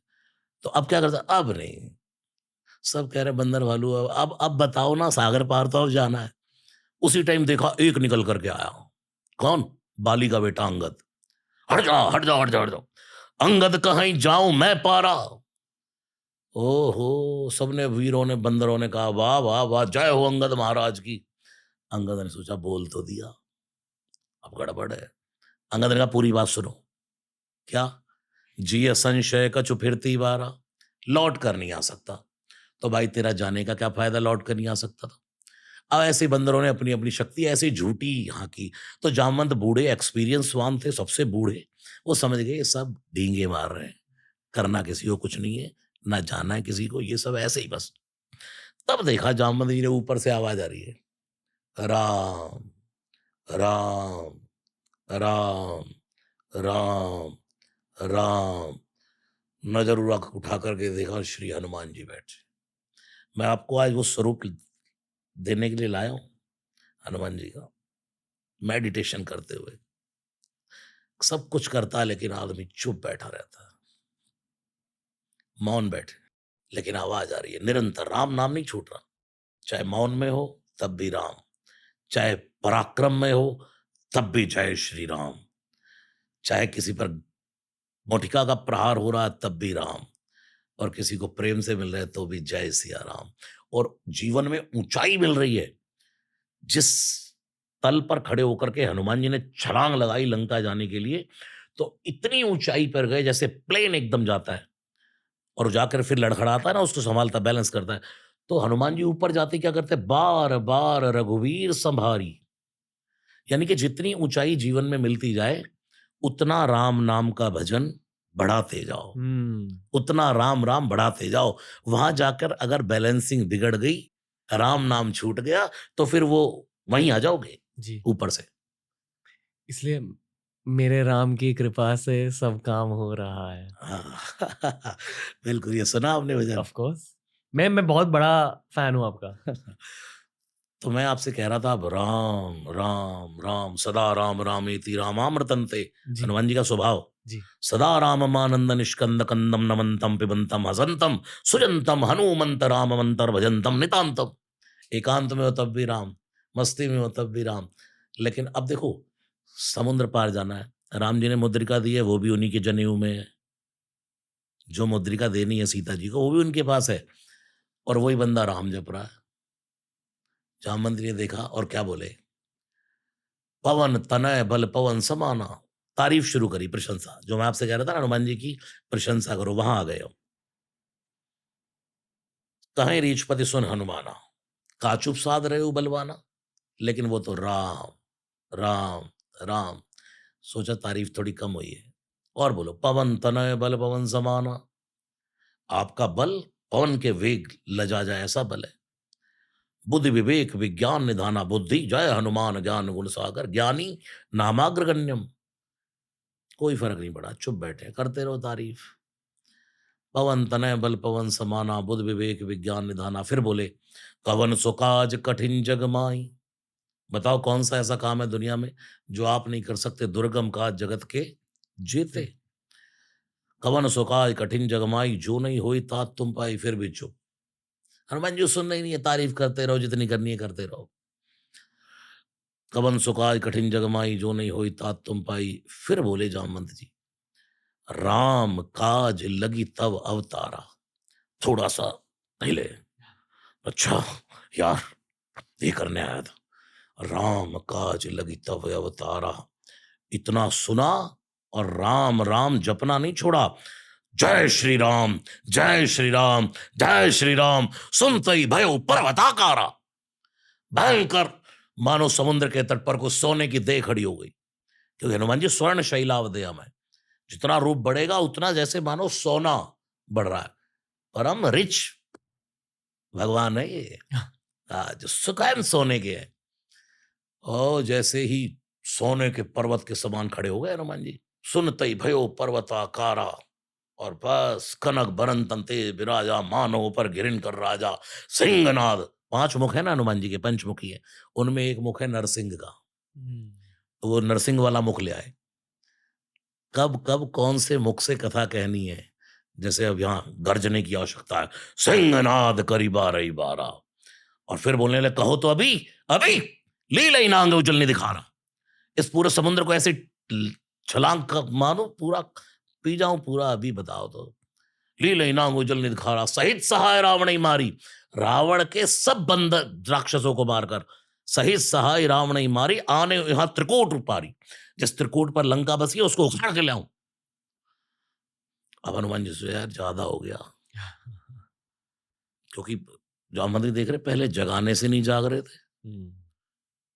तो अब क्या करता? अब नहीं। सब कह रहे बंदर भालू अब बताओ ना, सागर पार तो अब जाना है। उसी टाइम देखा एक निकल करके आया। कौन? बाली का बेटा अंगद। हट जाओ हट जाओ हट जाओ हट जाओ, अंगद कहीं जाऊं मैं पारा, ओहो! सबने वीरों ने, बंदरों ने कहा, वाह, वाह, वाह! जय हो अंगद महाराज की। अंगद ने सोचा बोल तो दिया, अब गड़बड़ है। अंगद ने कहा पूरी बात सुनो। क्या? जिय संशय कछु फिरती बारा, लौट कर नहीं आ सकता। तो भाई तेरा जाने का क्या फ़ायदा, लौट कर नहीं आ सकता था। अब ऐसे बंदरों ने अपनी-अपनी शक्ति ऐसे झूठी यहाँ की, तो जामवंत बूढ़े एक्सपीरियंसवान थे, सबसे बूढ़े, वो समझ गए ये सब डींगे मार रहे हैं, करना किसी को कुछ नहीं है, ना जाना है किसी को, ये सब ऐसे ही बस। तब देखा जामवंत जी ने ऊपर से आवाज़ आ रही है, राम, राम, राम, राम, राम। नज़र उठा करके देखा श्री हनुमान जी बैठे। मैं आपको आज वो स्वरूप देने के लिए लाया हूँ, हनुमान जी का, मेडिटेशन करते हुए। सब कुछ करता है लेकिन आदमी चुप बैठा रहता है, मौन बैठे, लेकिन आवाज़ आ रही है निरंतर, राम नाम नहीं छूट रहा। चाहे मौन में हो, तब भी राम, चाहे पराक्रम में हो, तब भी जय श्री राम, चाहे किसी पर मुटिका का प्रहार हो रहा है, तब भी राम, और किसी को प्रेम से मिल रहा है, तो भी जय सिया राम। और जीवन में ऊँचाई मिल रही है, जिस तल पर खड़े होकर के हनुमान जी ने छलांग लगाई लंका जाने के लिए, तो इतनी ऊँचाई पर गए जैसे प्लेन एकदम जाता है और जाकर फिर लड़खड़ाता है ना, उसको सँभालता, बैलेंस करता है। तो हनुमान जी ऊपर जाते क्या करते, बार-बार रघुवीर संभारी, यानी कि जितनी ऊँचाई जीवन में मिलती जाए, उतना राम नाम का भजन बढ़ाते जाओ, हम्म। उतना राम, राम बढ़ाते जाओ। वहाँ जाकर अगर बैलेंसिंग बिगड़ गई, राम नाम छूट गया, तो फिर वो वहीं आ जाओगे जी, ऊपर से। इसलिए मेरे राम की कृपा से सब काम हो रहा है। हाँ, बिल्कुल, ये सुना आपने भजन? ऑफ कोर्स, मैं बहुत बड़ा फैन हूँ आपका। तो मैं आपसे कह रहा था, अब राम, राम, राम, सदा राम रामेति रामामृतन्ते, जी, हनुमान जी का स्वभाव। जी। सदा राममानंद निष्कंद कंदम नमंतम पिबंतम हसंतम सुजंतम हनुमंत राममंतर भजंतम नितांतम। एकांत में हो तब भी राम, मस्ती में हो तब भी राम। लेकिन अब देखो, समुद्र पार जाना है, राम जी ने मुद्रिका दी है, वो भी उन्हीं के जनेऊ में है। जो मुद्रिका देनी है सीता जी को, वो भी उनके पास है, और वही बंदा राम जप रहा है। जामवंत ने देखा और क्या बोले, पवन तनय बल पवन समाना। तारीफ शुरू करी, प्रशंसा, जो मैं आपसे कह रहा था ना, हनुमान जी की प्रशंसा करो, वहां आ गए हो। कहें रीछपति सुन हनुमाना, काचुप साध रहे हो बलवाना। लेकिन वो तो राम, राम, राम। सोचा तारीफ थोड़ी कम हुई है, और बोलो, पवन तनय बल पवन समाना। आपका बल पवन के वेग लजा जाए ऐसा बल है। बुद्धि विवेक विज्ञान निधाना बुद्धि, जय हनुमान ज्ञान गुण सागर, ज्ञानी नामाग्रगण्यम। कोई फर्क नहीं पड़ा, चुप बैठे, करते रहो तारीफ। पवन तनय बल पवन समाना, बुद्ध विवेक विज्ञान निधाना। फिर बोले, कवन सुकाज कठिन जग माई। बताओ कौन सा ऐसा काम है दुनिया में जो आप नहीं कर सकते, दुर्गम काज जगत के जेते। जी। कवन सुकाज कठिन जग माई, जो नहीं होई तात तुम पाई, फिर भी चुप। हनुमान जी सुनना ही नहीं है, तारीफ करते रहो, जितनी करनी है करते रहो। कवन सुकाज कठिन जग माई, जो नहीं होई तात तुम पाई। फिर बोले जामवंत जी, राम काज लगी तब अवतारा। थोड़ा सा पहले, अच्छा यार, ये करने आया था, राम काज लगी तब अवतारा। इतना सुना और राम राम जपना नहीं छोड़ा। जय श्री राम, जय श्री राम, जय श्री राम। सुनते ही भयो पर्वताकारा, भयंकर, मानो समुद्र के तट पर को सोने की देह खड़ी हो गई। क्योंकि हनुमान जी स्वर्ण शैलावदेयम है, जितना रूप बढ़ेगा उतना जैसे मानो सोना बढ़ रहा है। परम रिच भगवान है ये, जो सुखैन सोने के है। और जैसे ही सोने के पर्वत के समान खड़े हो गए हनुमान जी। सुनते ही भयो पर्वताकारा, और बस कनक बरन तंते विराजा, मानो पर गिरिन कर राजा। सिंहनाद, 5 मुख है ना हनुमान जी के, पंचमुखी है, उनमें एक मुख है नरसिंह का। हम्म। तो वो नरसिंह वाला मुख ले आए। कब कब कौन से मुख से कथा कहनी है, जैसे अब यहाँ गर्जने की आवश्यकता है, सिंहनाद करी बारही बारा। और फिर बोलने लगे, कहो तो अभी, अभी लीला नांग उजलने दिखा रहा, इस पूरे समुद्र को ऐसे छलांग मारो, पूरा पी जाऊं पूरा, अभी बताओ तो। लीलई नांगो जल निधखारा सहित सहाय रावण ही मारी। रावण के सब बंदर राक्षसों को मारकर सहित सहाय रावण ही मारी, आने यहां त्रिकूट उपारी। जिस त्रिकूट पर लंका बसी है उसको उखाड़ के लाऊं। अब हनुमान जी से यार ज्यादा हो गया, क्योंकि जामवंत देख रहे पहले जगाने से नहीं जाग रहे थे, हम्म,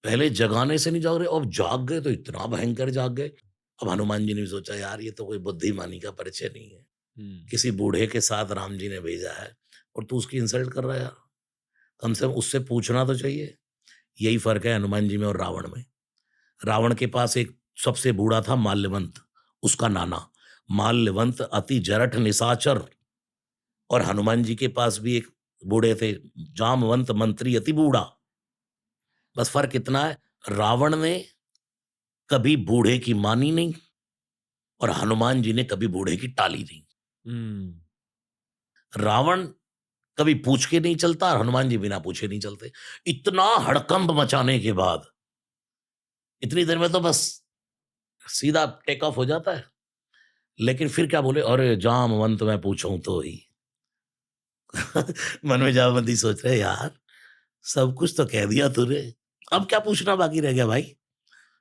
पहले जगाने से नहीं जाग रहे, अब जाग गए तो इतना भयंकर जाग गए। अब हनुमान जी ने भी सोचा यार ये तो कोई बुद्धिमानी का परिचय नहीं है, हम्म, किसी बूढ़े के साथ राम जी ने भेजा है और तू उसकी इंसल्ट कर रहा है यार, कम से कम उससे पूछना तो चाहिए। यही फर्क है हनुमान जी में और रावण में। रावण के पास एक सबसे बूढ़ा था माल्यवंत, उसका नाना। माल्यवंत अति जरठ निशाचर, और हनुमान जी के पास भी एक बूढ़े थे, जामवंत मंत्री अति बूढ़ा। बस फर्क इतना है, रावण ने कभी बूढ़े की मानी नहीं और हनुमान जी ने कभी बूढ़े की टाली नहीं। हम्म, रावण कभी पूछ के नहीं चलता और हनुमान जी बिना पूछे नहीं चलते। इतना हड़कंप मचाने के बाद इतनी देर में तो बस सीधा टेक ऑफ हो जाता है। लेकिन फिर क्या बोले, अरे जामवंत मैं पूछूं तो ही। मन में जामवंती सोच रहे यार सब कुछ तो कह दिया तूने, अब क्या पूछना बाकी रह गया भाई।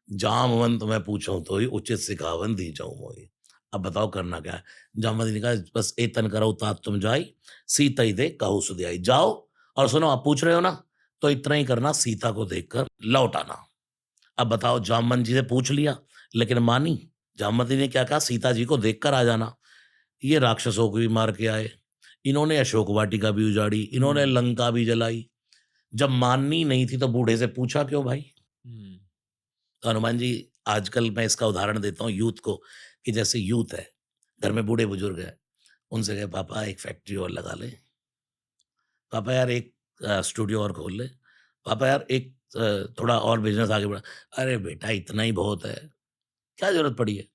जामवंत मैं पूछूं तो ही उचित सिखावन दी जाऊं मोही। अब बताओ करना क्या है। जामवंत ने कहा बस ए तन करो तात तुम जाई, सीता ही दे कहू सुधियाई। जाओ और सुनो, आप पूछ रहे हो ना तो इतना ही करना, सीता को देखकर लौट आना। अब बताओ, जामवंत जी से पूछ लिया लेकिन मानी। जामवंती ने क्या कहा, सीता जी को देखकर आ जाना। ये राक्षसों को भी मार के आए, इन्होंने अशोक वाटिका भी उजाड़ी, इन्होंने हम्म, लंका भी जलाई। जब माननी नहीं थी तो बूढ़े से पूछा क्यों भाई। हम्म, तो हनुमान जी, आजकल मैं इसका उदाहरण देता हूँ यूथ को, कि जैसे यूथ है, घर में बूढ़े बुजुर्ग है, उनसे कहे पापा एक फैक्ट्री और लगा ले, पापा यार एक स्टूडियो और खोल ले, पापा यार एक थोड़ा और बिजनेस आगे बढ़ा। अरे बेटा इतना ही बहुत है, क्या जरूरत पड़ी है।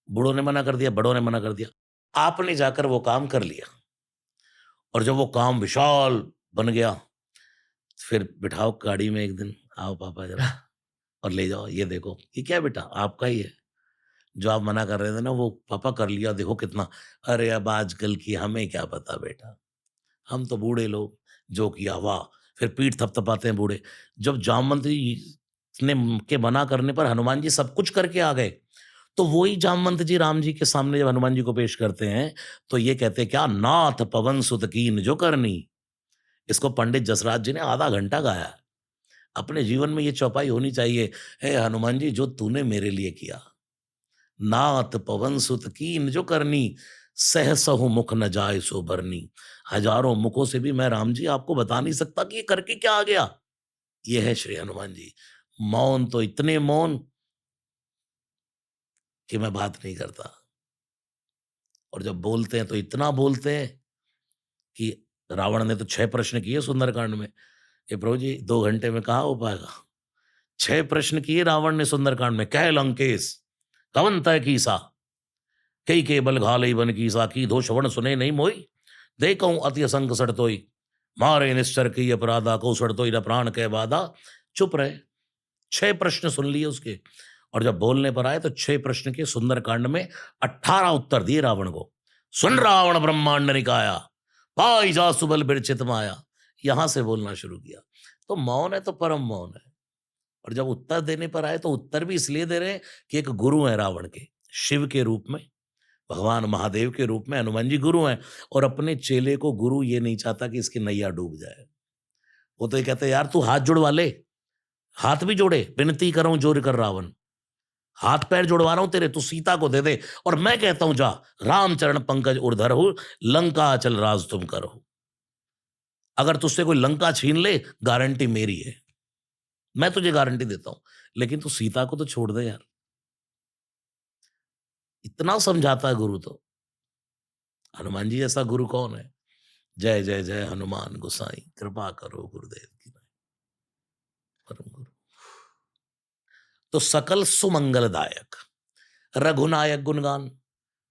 बूढ़ों ने मना कर दिया, बड़ों ने मना कर दिया, आपने जाकर वो काम कर लिया। और जब वो काम विशाल बन गया, फिर बिठाओ गाड़ी में एक दिन, आओ पापा जरा और ले जाओ, ये देखो ये क्या है बेटा, आपका ही है। जो आप मना कर रहे थे ना वो पापा कर लिया, देखो कितना। अरे अब आजकल की हमें क्या पता बेटा, हम तो बूढ़े लोग, जो किया वाह। फिर पीठ थपथपाते हैं बूढ़े। जब जामवंती ने के मना करने पर हनुमान जी सब कुछ करके आ गए, तो वही जामवंत जी राम जी के सामने जब हनुमान जी को पेश करते हैं तो ये कहते हैं क्या, नाथ पवन सुत कीन जो करनी। इसको पंडित जसराज जी ने आधा घंटा गाया। अपने जीवन में ये चौपाई होनी चाहिए, हे हनुमान जी जो तूने मेरे लिए किया, नाथ पवन सुत कीन जो करनी, सहसहु मुख न जाए सो बरनी। हजारों मुखों से भी मैं राम जी आपको बता नहीं सकता कि ये करके क्या आ गया। ये है श्री हनुमान जी। मौन तो इतने मौन कि मैं बात नहीं करता, और जब बोलते हैं तो इतना बोलते हैं कि रावण ने तो 6 प्रश्न किए सुंदरकांड में। ये प्रभु जी 2 घंटे में कहाँ हो पाएगा। 6 प्रश्न किए रावण ने सुंदरकांड में। कह लंकेश कवन तय कीसा, कई के बल घालई बन कीसा, की दो श्रवण सुने नहीं मोई, देखऊं अति असंग सड़तोई, मारे निश्चर की अपराधा को सड़तोई न प्राण के बाधा। चुप रहे। 6 प्रश्न सुन लिए उसके, और जब बोलने पर आए तो 6 प्रश्न के सुंदरकांड में 18 उत्तर दिए रावण को। सुन रावण ब्रह्मांड निकाया, पाई जा सुबल बिरचित माया। यहां से बोलना शुरू किया। तो मौन है तो परम मौन है। और जब उत्तर देने पर आए तो उत्तर भी इसलिए दे रहे हैं कि एक गुरु है रावण के, शिव के रूप में, भगवान महादेव के रूप में हनुमान जी गुरु हैं। और अपने चेले को गुरु ये नहीं चाहता कि इसकी नैया डूब जाए। वो तो ये कहते हैं यार तू हाथ जुड़वा ले, हाथ भी जोड़े, विनती करूं जोर कर रावण, हाथ पैर जुड़वा रहा हूं तेरे, तू सीता को दे दे। और मैं कहता हूं जा, रामचरण पंकज उर्धर हो, लंका चल राज तुम करो। अगर तुझसे कोई लंका छीन ले, गारंटी मेरी है, मैं तुझे गारंटी देता हूं। लेकिन तू सीता को तो छोड़ दे यार। इतना समझाता है गुरु तो। हनुमान जी जैसा गुरु कौन है। जय जय जय हनुमान गोसाई, कृपा करो गुरुदेव की नाई। परम गुरु तो सकल सुमंगलदायक, रघुनायक गुणगान।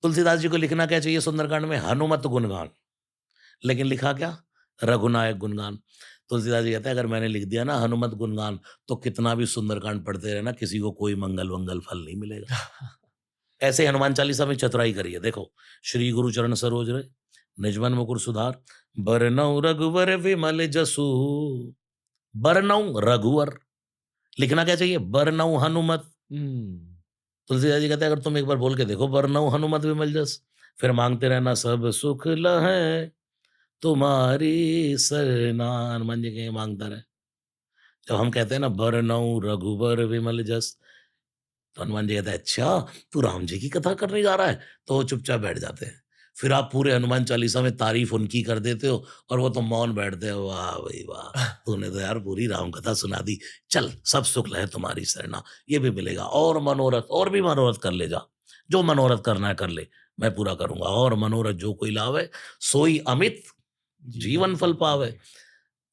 तुलसीदास जी को लिखना क्या चाहिए सुंदरकांड में, हनुमत गुणगान। लेकिन लिखा क्या, रघुनायक गुणगान। तुलसीदास जी कहते हैं अगर मैंने लिख दिया ना हनुमत गुणगान, तो कितना भी सुंदरकांड पढ़ते रहना, किसी को कोई मंगल वंगल फल नहीं मिलेगा। ऐसे हनुमान चालीसा में चतुराई करिए। देखो, श्री गुरु चरण सरोज रहे, निजमन मुकुर सुधार, बरनउँ रघुवर विमल जसु, बरनउँ रघुवर, लिखना क्या चाहिए? बरनउँ हनुमत। हम्म, तुलसीदास जी कहते हैं, अगर तुम एक बार बोल के देखो, बरनउँ हनुमत विमल जस, फिर माँगते रहना सब सुख लहै तुम्हारी सरना। हनुमान जी के माँगता रहे। जब हम कहते हैं ना, बरनउँ रघुवर विमल जस, तो हनुमान जी कहते हैं, अच्छा तू राम जी की कथा करने जा रहा है, तो वो चुपचाप बैठ जाते हैं। फिर आप पूरे हनुमान चालीसा में तारीफ उनकी कर देते हो और वो तो मौन बैठते हो। वाह भाई वाह, तूने तो यार पूरी राम कथा सुना दी। चल सब सुख लहे तुम्हारी सरना, ये भी मिलेगा, और मनोरथ और भी मनोरथ कर ले जा, जो मनोरथ करना है कर ले, मैं पूरा करूंगा। और मनोरथ जो कोई लावे, सोई अमित जीवन फल पावे।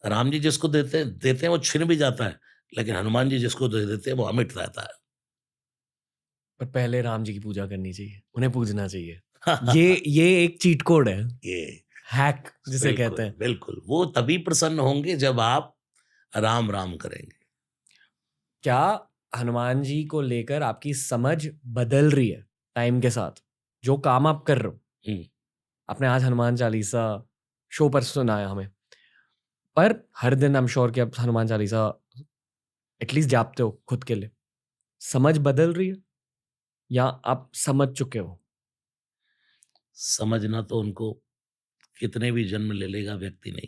राम जी जिसको देते हैं वो छिन भी जाता है, लेकिन हनुमान जी जिसको दे देते हैं वो अमिट रहता है। पर पहले राम जी की पूजा करनी चाहिए, उन्हें पूजना चाहिए। ये एक चीट कोड है, ये हैक जिसे कहते बिल्कुल, हैं। बिल्कुल। वो तभी प्रसन्न होंगे जब आप राम, राम करेंगे। क्या हनुमान जी को लेकर आपकी समझ बदल रही है टाइम के साथ? जो काम आप कर रहे हो, हुँ, आपने आज हनुमान चालीसा शो पर सुनाया हमें, पर हर दिन आई एम श्योर कि आप हनुमान चालीसा एटलीस्ट जापते हो खुद के लिए। समझ बदल रही है या आप समझ चुके हो? समझना तो उनको कितने भी जन्म ले लेगा व्यक्ति नहीं,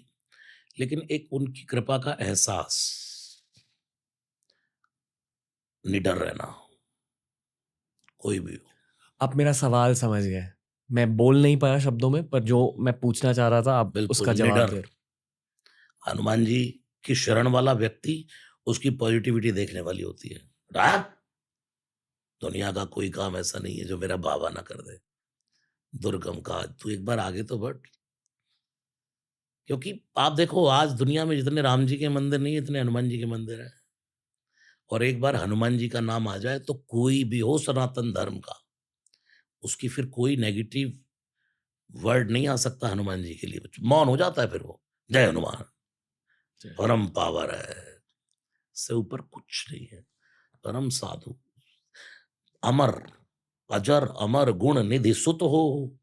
लेकिन एक उनकी कृपा का एहसास, निडर रहना, कोई भी हो। आप मेरा सवाल समझ गए। मैं बोल नहीं पाया शब्दों में, पर जो मैं पूछना चाह रहा था आप उसका बिल्कुल, जवाब निडर। दे रहे हनुमान जी की शरण वाला व्यक्ति, उसकी पॉजिटिविटी देखने वाली होती है। रात दुनिया का कोई काम ऐसा नहीं है जो मेरा बाबा ना कर दे। दुर्गम काज, तू एक बार आगे तो बढ़। क्योंकि आप देखो, आज दुनिया में जितने राम जी के मंदिर नहीं है, इतने हनुमान जी के मंदिर हैं। और एक बार हनुमान जी का नाम आ जाए तो कोई भी हो सनातन धर्म का, उसकी फिर कोई नेगेटिव वर्ड नहीं आ सकता हनुमान जी के लिए। मौन हो जाता है फिर वो। जय हनुमान, थे। परम पावर है, से ऊपर कुछ नहीं है। परम साधु, अमर, अजर अमर गुण निधि सुत हो,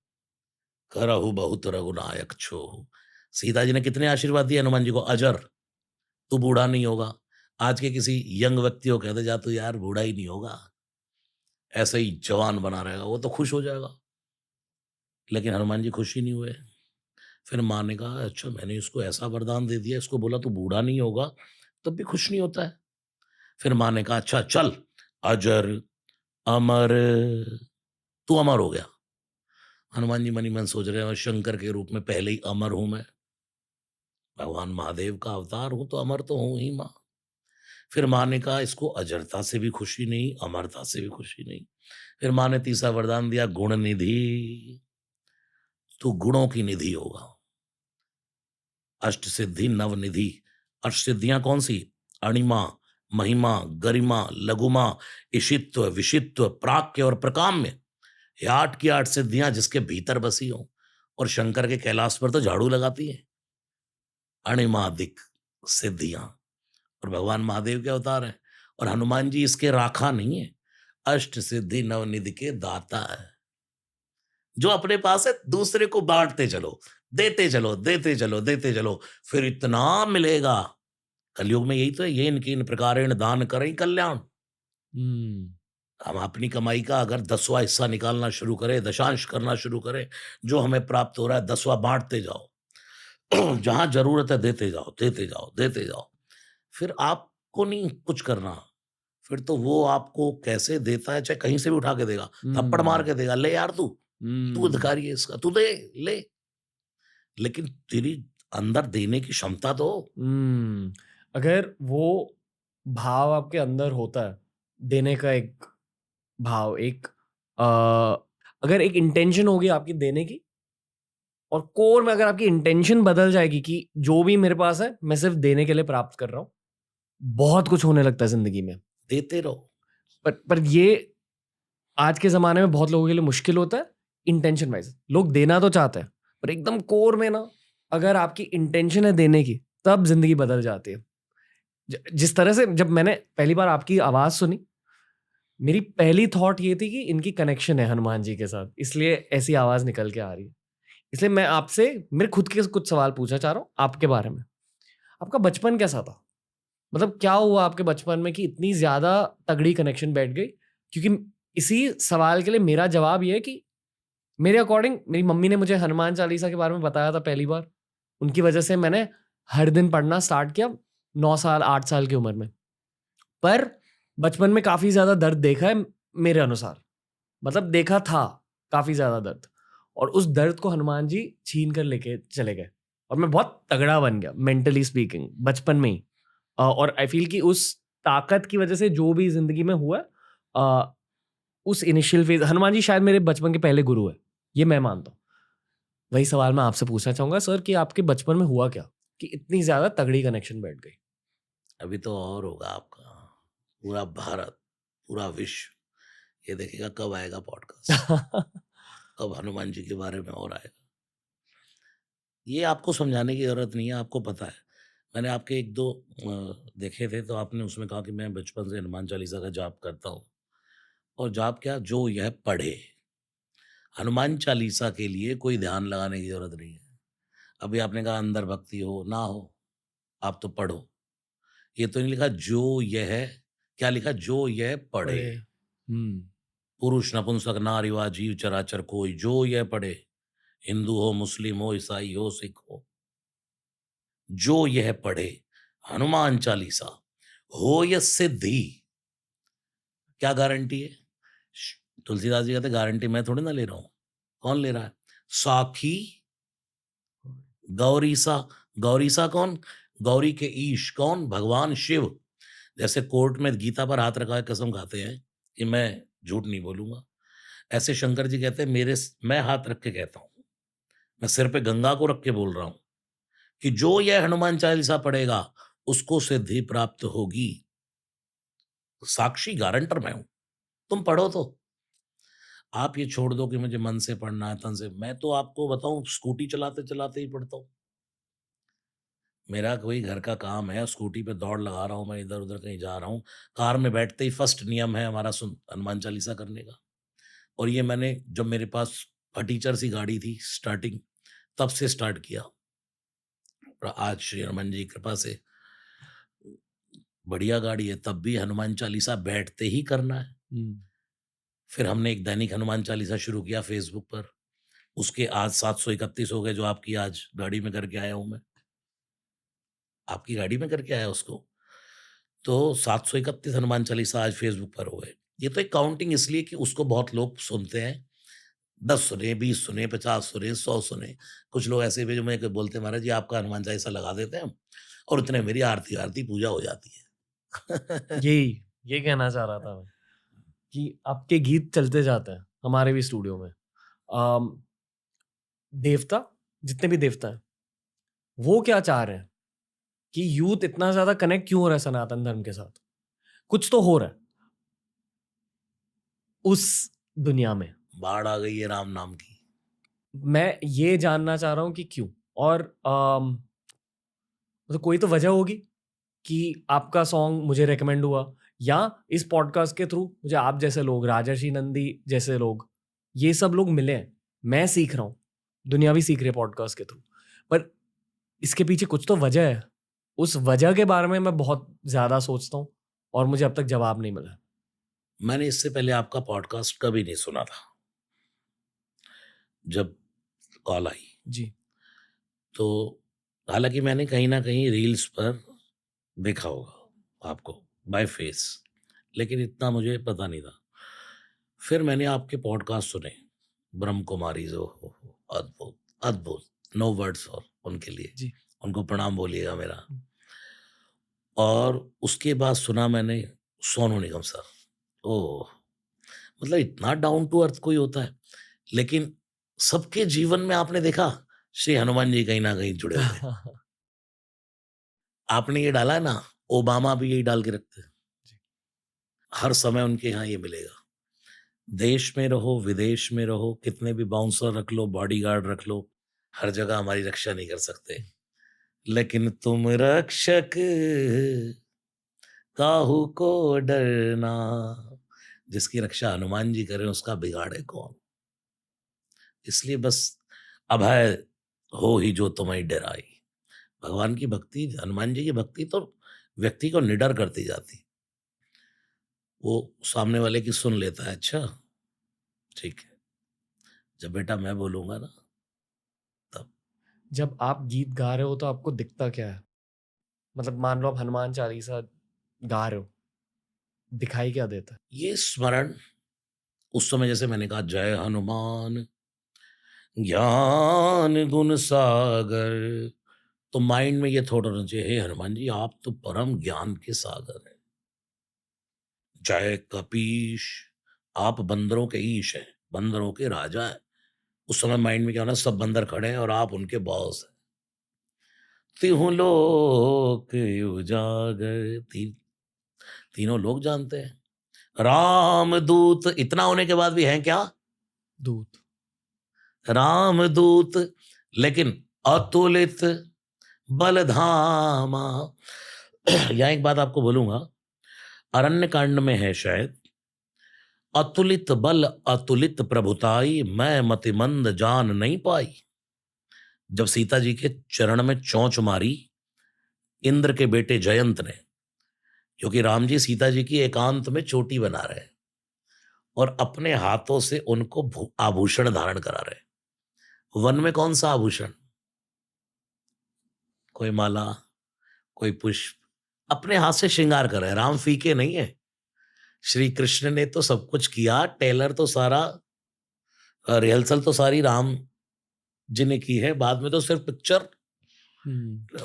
करहु बहुत रघुनायक छो। सीता जी ने कितने आशीर्वाद दिए हनुमान जी को? अजर, तू बूढ़ा नहीं होगा। आज के किसी यंग व्यक्ति को कहते जा तू यार बूढ़ा ही नहीं होगा, ऐसे ही जवान बना रहेगा, वो तो खुश हो जाएगा। लेकिन हनुमान जी खुश ही नहीं हुए। फिर माँ ने कहा, अच्छा मैंने इसको ऐसा वरदान दे दिया, इसको बोला तू बूढ़ा नहीं होगा, तब भी खुश नहीं होता है। फिर माँ ने कहा, अच्छा चल, अजर अमर, तू अमर हो गया। हनुमान जी मन ही मन सोच रहे हैं, शंकर के रूप में पहले ही अमर हूं मैं, भगवान महादेव का अवतार हूं तो अमर तो हूं ही माँ। फिर माँ ने कहा, इसको अजरता से भी खुशी नहीं, अमरता से भी खुशी नहीं। फिर माँ ने तीसरा वरदान दिया, गुण निधि, तू गुणों की निधि होगा। अष्ट सिद्धि नव निधि। अष्ट सिद्धियां कौन सी? अणिमा, महिमा, गरिमा, लघुमा, इशित्व, विशित्व, प्राक्य और प्रकाम्य। ये 8 की 8 सिद्धियां जिसके भीतर बसी हों, और शंकर के कैलाश पर तो झाड़ू लगाती हैं। अणिमादिक सिद्धियां, और भगवान महादेव के अवतार हैं। और हनुमान जी इसके राखा नहीं है, अष्ट सिद्धि नवनिधि के दाता है। जो अपने पास है दूसरे को बांटते चलो, देते चलो, देते चलो, देते चलो, फिर इतना मिलेगा। कलयुग में यही तो है, ये इनकी इन प्रकारेण दान करें कल्याण। हम्म, हम अपनी कमाई का अगर 10वां हिस्सा निकालना शुरू करें, दशांश करना शुरू करें, जो हमें प्राप्त हो रहा है 10वां बांटते जाओ। जहां जरूरत है देते जाओ, देते जाओ, देते जाओ। फिर आपको नहीं कुछ करना, फिर तो वो आपको कैसे देता है, चाहे कहीं से भी उठा के देगा, थप्पड़ मार हम्म, के देगा, ले यार तू, तू हम्म। अधिकारी है इसका, तू दे, ले। लेकिन तेरी अंदर देने की क्षमता तो हो। अगर वो भाव आपके अंदर होता है, देने का एक भाव, एक अ, अगर एक इंटेंशन होगी आपकी देने की, और कोर में अगर आपकी इंटेंशन बदल जाएगी कि जो भी मेरे पास है मैं सिर्फ देने के लिए प्राप्त कर रहा हूँ, बहुत कुछ होने लगता है जिंदगी में। देते रहो। पर ये आज के ज़माने में बहुत लोगों के लिए मुश्किल होता है इंटेंशन वाइज़। लोग देना तो चाहते हैं, पर एकदम कोर में ना, अगर आपकी इंटेंशन है देने की, तब ज़िंदगी बदल जाती है। जिस तरह से जब मैंने पहली बार आपकी आवाज़ सुनी, मेरी पहली थॉट ये थी कि इनकी कनेक्शन है हनुमान जी के साथ, इसलिए ऐसी आवाज़ निकल के आ रही है। इसलिए मैं आपसे मेरे खुद के कुछ सवाल पूछना चाह रहा हूँ आपके बारे में। आपका बचपन कैसा था? मतलब क्या हुआ आपके बचपन में कि इतनी ज़्यादा तगड़ी कनेक्शन बैठ गई? क्योंकि इसी सवाल के लिए मेरा जवाब ये है कि मेरे अकॉर्डिंग मेरी मम्मी ने मुझे हनुमान चालीसा के बारे में बताया था पहली बार। उनकी वजह से मैंने हर दिन पढ़ना स्टार्ट किया 9 साल, 8 साल की उम्र में। पर बचपन में काफ़ी ज़्यादा दर्द देखा है मेरे अनुसार। मतलब देखा था काफ़ी ज़्यादा दर्द, और उस दर्द को हनुमान जी छीन कर लेके चले गए और मैं बहुत तगड़ा बन गया मेंटली स्पीकिंग बचपन में ही। और आई फ़ील कि उस ताकत की वजह से जो भी ज़िंदगी में हुआ उस इनिशियल फ़ेज़ हनुमान जी शायद मेरे बचपन के पहले गुरु हैं, ये मैं मानता हूँ। वही सवाल मैं आपसे पूछना चाहूँगा सर कि आपके बचपन में हुआ क्या? कि इतनी ज़्यादा तगड़ी कनेक्शन बैठ गई? अभी तो और होगा आपका। पूरा भारत, पूरा विश्व ये देखेगा कब आएगा पॉडकास्ट, कब हनुमान जी के बारे में और आएगा। ये आपको समझाने की ज़रूरत नहीं है, आपको पता है। मैंने आपके 1-2 देखे थे तो आपने उसमें कहा कि मैं बचपन से हनुमान चालीसा का जाप करता हूँ और जाप क्या जो यह पढ़े। हनुमान चालीसा के लिए कोई ध्यान लगाने की ज़रूरत नहीं है। अभी आपने कहा अंदर भक्ति हो, ना हो, आप तो पढ़ो। ये तो नहीं लिखा जो यह क्या लिखा जो यह पढ़े। बड़े पुरुष, नपुंसक, नारी वा जीव चराचर कोई जो यह पढ़े। हिंदू हो, मुस्लिम हो, ईसाई हो, सिख हो, जो यह पढ़े हनुमान चालीसा हो यह सिद्धि। क्या गारंटी है? तुलसीदास जी कहते गारंटी मैं थोड़ी ना ले रहा हूं, कौन ले रहा है? साखी गौरीसा। गौरीसा कौन? गौरी के ईश कौन? भगवान शिव। जैसे कोर्ट में गीता पर हाथ रखा है कसम खाते हैं कि मैं झूठ नहीं बोलूंगा, ऐसे शंकर जी कहते हैं मैं हाथ रख के कहता हूं, मैं सिर पे गंगा को रख के बोल रहा हूं कि जो यह हनुमान चालीसा पढ़ेगा उसको सिद्धि प्राप्त होगी। साक्षी गारंटर मैं हूं, तुम पढ़ो तो। आप ये छोड़ दो कि मुझे मन से पढ़ना है, तन से। मैं तो आपको बताऊं स्कूटी चलाते चलाते ही पढ़ता हूं। मेरा कोई घर का काम है, स्कूटी पे दौड़ लगा रहा हूँ, मैं इधर-उधर कहीं जा रहा हूँ, कार में बैठते ही फर्स्ट नियम है हमारा सुन हनुमान चालीसा करने का। और ये मैंने जब मेरे पास फटीचर सी गाड़ी थी स्टार्टिंग, तब से स्टार्ट किया और आज श्री हनुमान जी की कृपा से बढ़िया गाड़ी है, तब भी हनुमान चालीसा बैठते ही करना है। फिर हमने एक दैनिक हनुमान चालीसा शुरू किया फ़ेसबुक पर, उसके आज 731 हो गए जो आपकी आज गाड़ी में करके आया हूँ मैं। आपकी गाड़ी में करके आया उसको। तो 731 हनुमान चालीसा आज फ़ेसबुक पर हो गए। ये तो एक काउंटिंग इसलिए कि उसको बहुत लोग सुनते हैं। 10 सुने, 20 सुने, 50 सुने, 100 सुने। कुछ लोग ऐसे भी जो मेरे को बोलते हैं महाराज जी आपका हनुमान चालीसा लगा देते हैं हम और उतने में मेरी आरती पूजा हो जाती है। यही ये कहना चाह रहा था मैं कि आपके गीत चलते जाते हैं हमारे भी स्टूडियो में। अम, देवता जितने भी देवता हैं वो क्या चाह रहे हैं कि यूथ इतना ज्यादा कनेक्ट क्यों हो रहा है सनातन धर्म के साथ? कुछ तो हो रहा है उस दुनिया में। बाढ़ आ गई है राम नाम की। मैं ये जानना चाह रहा हूँ कि क्यों। और मतलब कोई तो वजह होगी कि आपका सॉन्ग मुझे रेकमेंड हुआ, या इस पॉडकास्ट के थ्रू मुझे आप जैसे लोग, राजर्षि नंदी जैसे लोग, ये सब लोग मिले हैं। मैं सीख रहा हूँ, दुनिया भी सीख रही है पॉडकास्ट के थ्रू। पर इसके पीछे कुछ तो वजह है। उस वजह के बारे में मैं बहुत ज़्यादा सोचता हूँ और मुझे अब तक जवाब नहीं मिला। मैंने इससे पहले आपका पॉडकास्ट कभी नहीं सुना था। जब कॉल आई, जी। तो हालाँकि मैंने कहीं न कहीं रील्स पर देखा होगा आपको बाय फेस, लेकिन इतना मुझे पता नहीं था। फिर मैंने आपके पॉडकास्ट सुने, ब्रह्म कुमारीज़ ओहो हो! अद्भुत, अद्भुत, नो वर्ड्स फॉर उनके लिए। जी। उनको प्रणाम बोलिएगा मेरा। हुँ। और उसके बाद सुना मैंने सोनू निगम सर। ओह! मतलब इतना डाउन टू अर्थ कोई होता है। लेकिन सबके जीवन में आपने देखा श्री हनुमान जी कहीं न कहीं जुड़े हुए हैं। आपने ये डाला है ना, ओबामा भी यही डाल के रखते हैं। जी। हर समय उनके यहाँ ये मिलेगा। देश में रहो, विदेश में रहो, कितने भी बाउंसर रख लो, बॉडीगार्ड रख लो, हर जगह हमारी रक्षा नहीं कर सकते। लेकिन तुम रक्षक काहू को डरना, जिसकी रक्षा हनुमान जी करें उसका बिगाड़े कौन। इसलिए बस अभय हो ही जो तुम्हें डराई। भगवान की भक्ति, हनुमान जी की भक्ति तो व्यक्ति को निडर करती जाती। वो सामने वाले की सुन लेता है, अच्छा ठीक है, जब बेटा मैं बोलूंगा ना तब। जब आप गीत गा रहे हो तो आपको दिखता क्या है? मतलब मान लो आप हनुमान चालीसा गा रहे हो, दिखाई क्या देता है? ये स्मरण, उस समय जैसे मैंने कहा जय हनुमान ज्ञान गुण सागर, तो माइंड में ये थॉट होना चाहिए, हे हनुमान जी आप तो परम ज्ञान के सागर हैं। जय कपीश, आप बंदरों के ईश हैं, बंदरों के राजा हैं। उस समय माइंड में क्या होना, सब बंदर खड़े हैं और आप उनके बॉस हैं। तिहु लोक उजागर, तीनों लोग जानते हैं। रामदूत, इतना होने के बाद भी हैं क्या? दूत। रामदूत, लेकिन अतुलित बलधामा। यहाँ एक बात आपको बोलूंगा, अरण्य कांड में है शायद, अतुलित बल अतुलित प्रभुताई, मैं मतिमंद जान नहीं पाई। जब सीता जी के चरण में चोंच मारी इंद्र के बेटे जयंत ने, क्योंकि राम जी सीता जी की एकांत में चोटी बना रहे हैं और अपने हाथों से उनको आभूषण धारण करा रहे हैं। वन में कौन सा आभूषण? कोई माला, कोई पुष्प, अपने हाथ से श्रृंगार कर रहे हैं। राम फीके नहीं है। श्री कृष्ण ने तो सब कुछ किया, टेलर तो सारा, रिहर्सल तो सारी राम जी ने की है, बाद में तो सिर्फ पिक्चर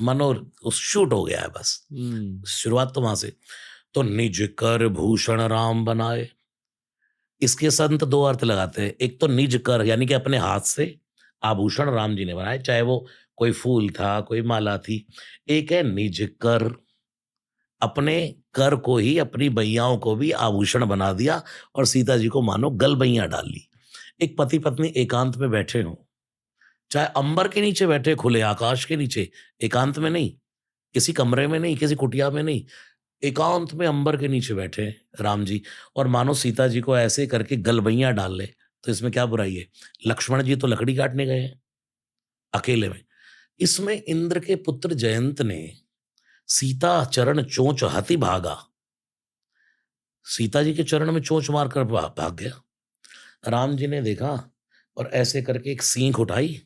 मानो उस शूट हो गया है बस। शुरुआत तो वहां से। तो निज कर भूषण राम बनाए, इसके संत दो अर्थ लगाते हैं। एक तो निज कर यानी कि अपने हाथ से आभूषण राम जी ने बनाए, चाहे वो कोई फूल था, कोई माला थी। एक है निज कर, अपने कर को ही, अपनी बैयाओं को भी आभूषण बना दिया और सीता जी को मानो गलबैया डाल ली। एक पति पत्नी एकांत में बैठे हों, चाहे अंबर के नीचे बैठे, खुले आकाश के नीचे, एकांत में नहीं, किसी कमरे में नहीं, किसी कुटिया में नहीं, एकांत में अंबर के नीचे बैठे हैं राम जी, और मानो सीता जी को ऐसे करके गलबैया डाल ले, तो इसमें क्या बुराई है? लक्ष्मण जी तो लकड़ी काटने गए हैं अकेले में। इसमें इंद्र के पुत्र जयंत ने सीता चरण चोंच हति भागा, सीता जी के चरण में चोंच मारकर भाग गया। राम जी ने देखा और ऐसे करके एक सींख उठाई,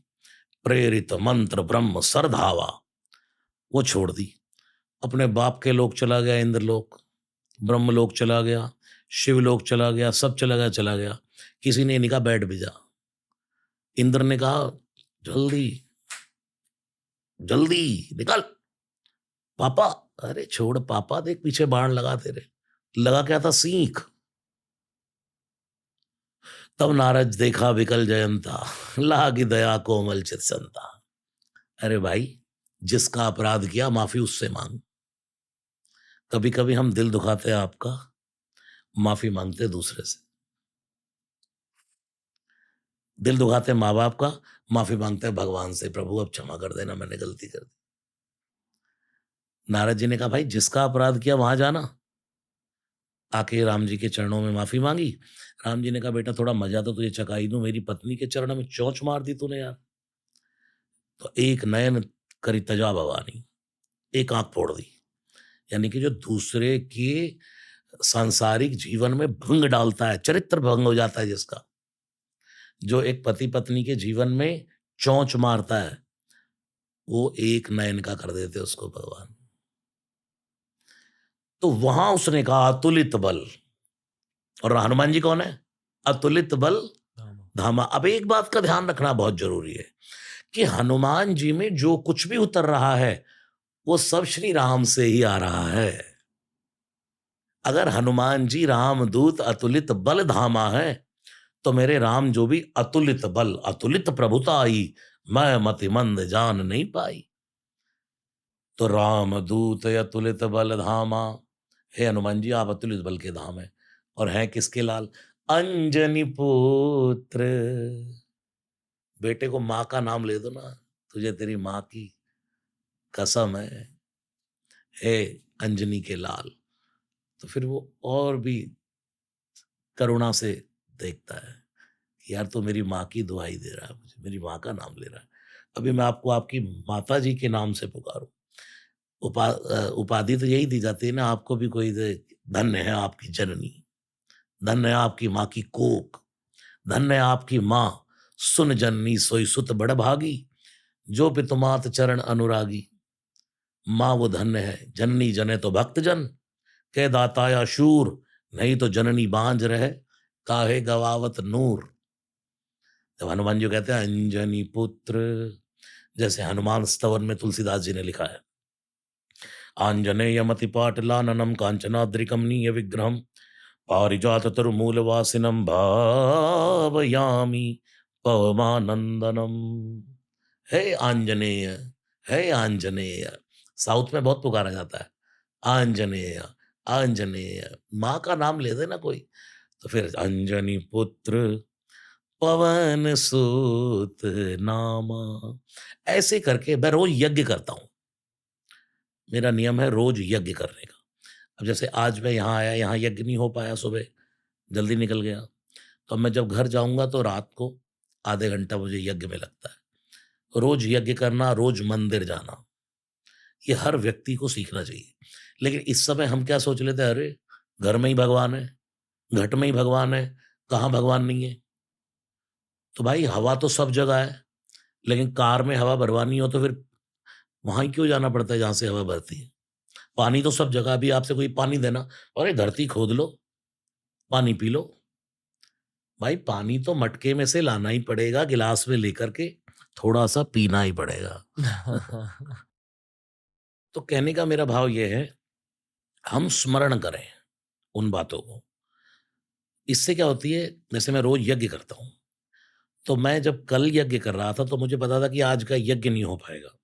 प्रेरित मंत्र ब्रह्म सरधावा, वो छोड़ दी। अपने बाप के लोक चला गया, इंद्रलोक, ब्रह्मलोक चला गया, शिवलोक चला गया, सब चला गया, चला गया। किसी ने नहीं कहा बैठ भी जा। इंद्र ने कहा जल्दी जल्दी निकल पापा। अरे छोड़ पापा, देख पीछे बाण लगा तेरे, लगा क्या था? सींख। तब नारद देखा विकल जयंता, लागी दया कोमल चित संता। अरे भाई, जिसका अपराध किया माफी उससे मांग। कभी कभी हम दिल दुखाते हैं आपका, माफी मांगते दूसरे से। दिल दुखाते माँ बाप का, माफी मांगते हैं भगवान से, प्रभु अब क्षमा कर देना, मैंने गलती कर दी। नारद जी ने कहा भाई जिसका अपराध किया वहां जाना, आके राम जी के चरणों में माफी मांगी। राम जी ने कहा बेटा थोड़ा मजा तो तुझे चकाई दूं, मेरी पत्नी के चरणों में चोंच मार दी तूने यार। तो एक नयन करी तजा भवानी, एक आंख फोड़ दी। यानी कि जो दूसरे के सांसारिक जीवन में भंग डालता है, चरित्र भंग हो जाता है जिसका, जो एक पति पत्नी के जीवन में चोंच मारता है, वो एक नयन का कर देते उसको भगवान। तो वहां उसने कहा अतुलित बल, और हनुमान जी कौन है? अतुलित बल धामा। अब एक बात का ध्यान रखना बहुत जरूरी है कि हनुमान जी में जो कुछ भी उतर रहा है वो सब श्री राम से ही आ रहा है। अगर हनुमान जी रामदूत अतुलित बल धामा है, तो मेरे राम जो भी अतुलित बल अतुलित प्रभुता आई, मैं मतिमंद जान नहीं पाई। तो रामदूत अतुलित बल धामा, हे हनुमान जी आप अतुलित बल के धाम है। और हैं किसके लाल? अंजनी पुत्र। बेटे को माँ का नाम ले दो ना, तुझे तेरी माँ की कसम है, हे अंजनी के लाल। तो फिर वो और भी करुणा से देखता है कि यार तो मेरी माँ की दुहाई दे रहा है मुझे, मेरी माँ का नाम ले रहा है। अभी मैं आपको आपकी माताजी के नाम से पुकारूँ। उपाधि तो यही दी जाती है ना, आपको भी कोई दे, धन्य है आपकी जननी, धन्य है आपकी माँ की कोख, धन्य है आपकी माँ, सुन जननी सोई सुत बड़ भागी, जो पितु मात चरण अनुरागी। माँ वो धन्य है, जननी जने तो भक्त जन, के दाताया शूर, नहीं तो जननी बांझ रहे, काहे गवावत नूर। जब हनुमान जी कहते हैं अंजनी पुत्र, जैसे हनुमान स्तवन में तुलसीदास जी ने लिखा है, आञ्जनेयमतिपाटलाननं काञ्चनाद्रिकमनीय विग्रहं पारिजाततरुमूलवासिनं भावयामि पवमानन्दनम्। हे आंजनेय, हे आंजनेय। साउथ में बहुत पुकारा जाता है, आंजनेय, आंजनेय। माँ का नाम ले दे ना कोई, तो फिर अंजनी पुत्र पवन सुत नामा, ऐसे करके मैं रोज यज्ञ करता हूँ। मेरा नियम है रोज यज्ञ करने का। अब जैसे आज मैं यहाँ आया, यहाँ यज्ञ नहीं हो पाया, सुबह जल्दी निकल गया, तो अब मैं जब घर जाऊँगा तो रात को आधे घंटा मुझे यज्ञ में लगता है। रोज यज्ञ करना, रोज मंदिर जाना, ये हर व्यक्ति को सीखना चाहिए। लेकिन इस समय हम क्या सोच लेते हैं, अरे! घर में ही भगवान है, घट में ही भगवान है, कहाँ भगवान नहीं है? तो भाई हवा तो सब जगह है, लेकिन कार में हवा भरवानी हो तो फिर वहाँ ही क्यों जाना पड़ता है जहाँ से हवा भरती है? पानी तो सब जगह, अभी आपसे कोई पानी देना, अरे धरती खोद लो, पानी पी लो। भाई पानी तो मटके में से लाना ही पड़ेगा, गिलास में लेकर के थोड़ा-सा पीना ही पड़ेगा। तो कहने का मेरा भाव ये है, हम स्मरण करें उन बातों को। इससे क्या होती है, जैसे मैं रोज़ यज्ञ करता हूँ, तो मैं जब कल यज्ञ कर रहा था, तो मुझे पता था कि आज का यज्ञ नहीं हो पाएगा।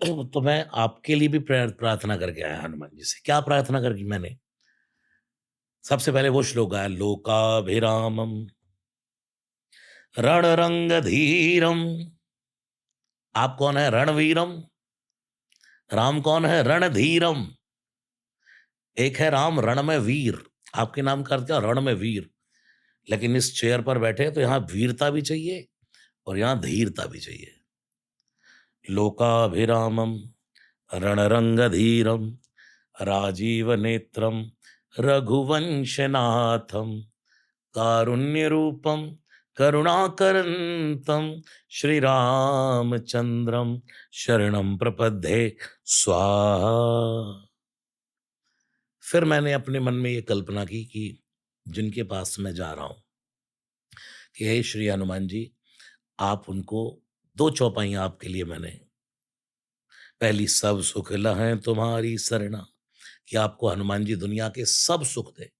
तो मैं आपके लिए भी प्रार्थना करके आया हनुमान जी से। क्या प्रार्थना करी मैंने? सबसे पहले वो श्लोक गाया, लोकाभिरामम रणरंगधीरम। आप कौन है? रणवीरम। राम कौन है? रणधीरम। एक है राम रण में वीर, आपके नाम का अर्थ क्या? रण में वीर। लेकिन इस चेयर पर बैठे हैं तो यहाँ वीरता भी चाहिए और यहाँ धीरता भी चाहिए। लोकाभिरामम रणरंगधीरम राजीव नेत्रम रघुवंशनाथम कारुण्य रूपम करुणाकरंतम श्री रामचंद्रम शरणम प्रपद्ये स्वाहा। फिर मैंने अपने मन में ये कल्पना की कि जिनके पास मैं जा रहा हूं, कि हे श्री हनुमान जी, आप उनको दो चौपाइयां आपके लिए मैंने, पहली सब सुख लहै तुम्हारी सरना, कि आपको हनुमान जी दुनिया के सब सुख दे।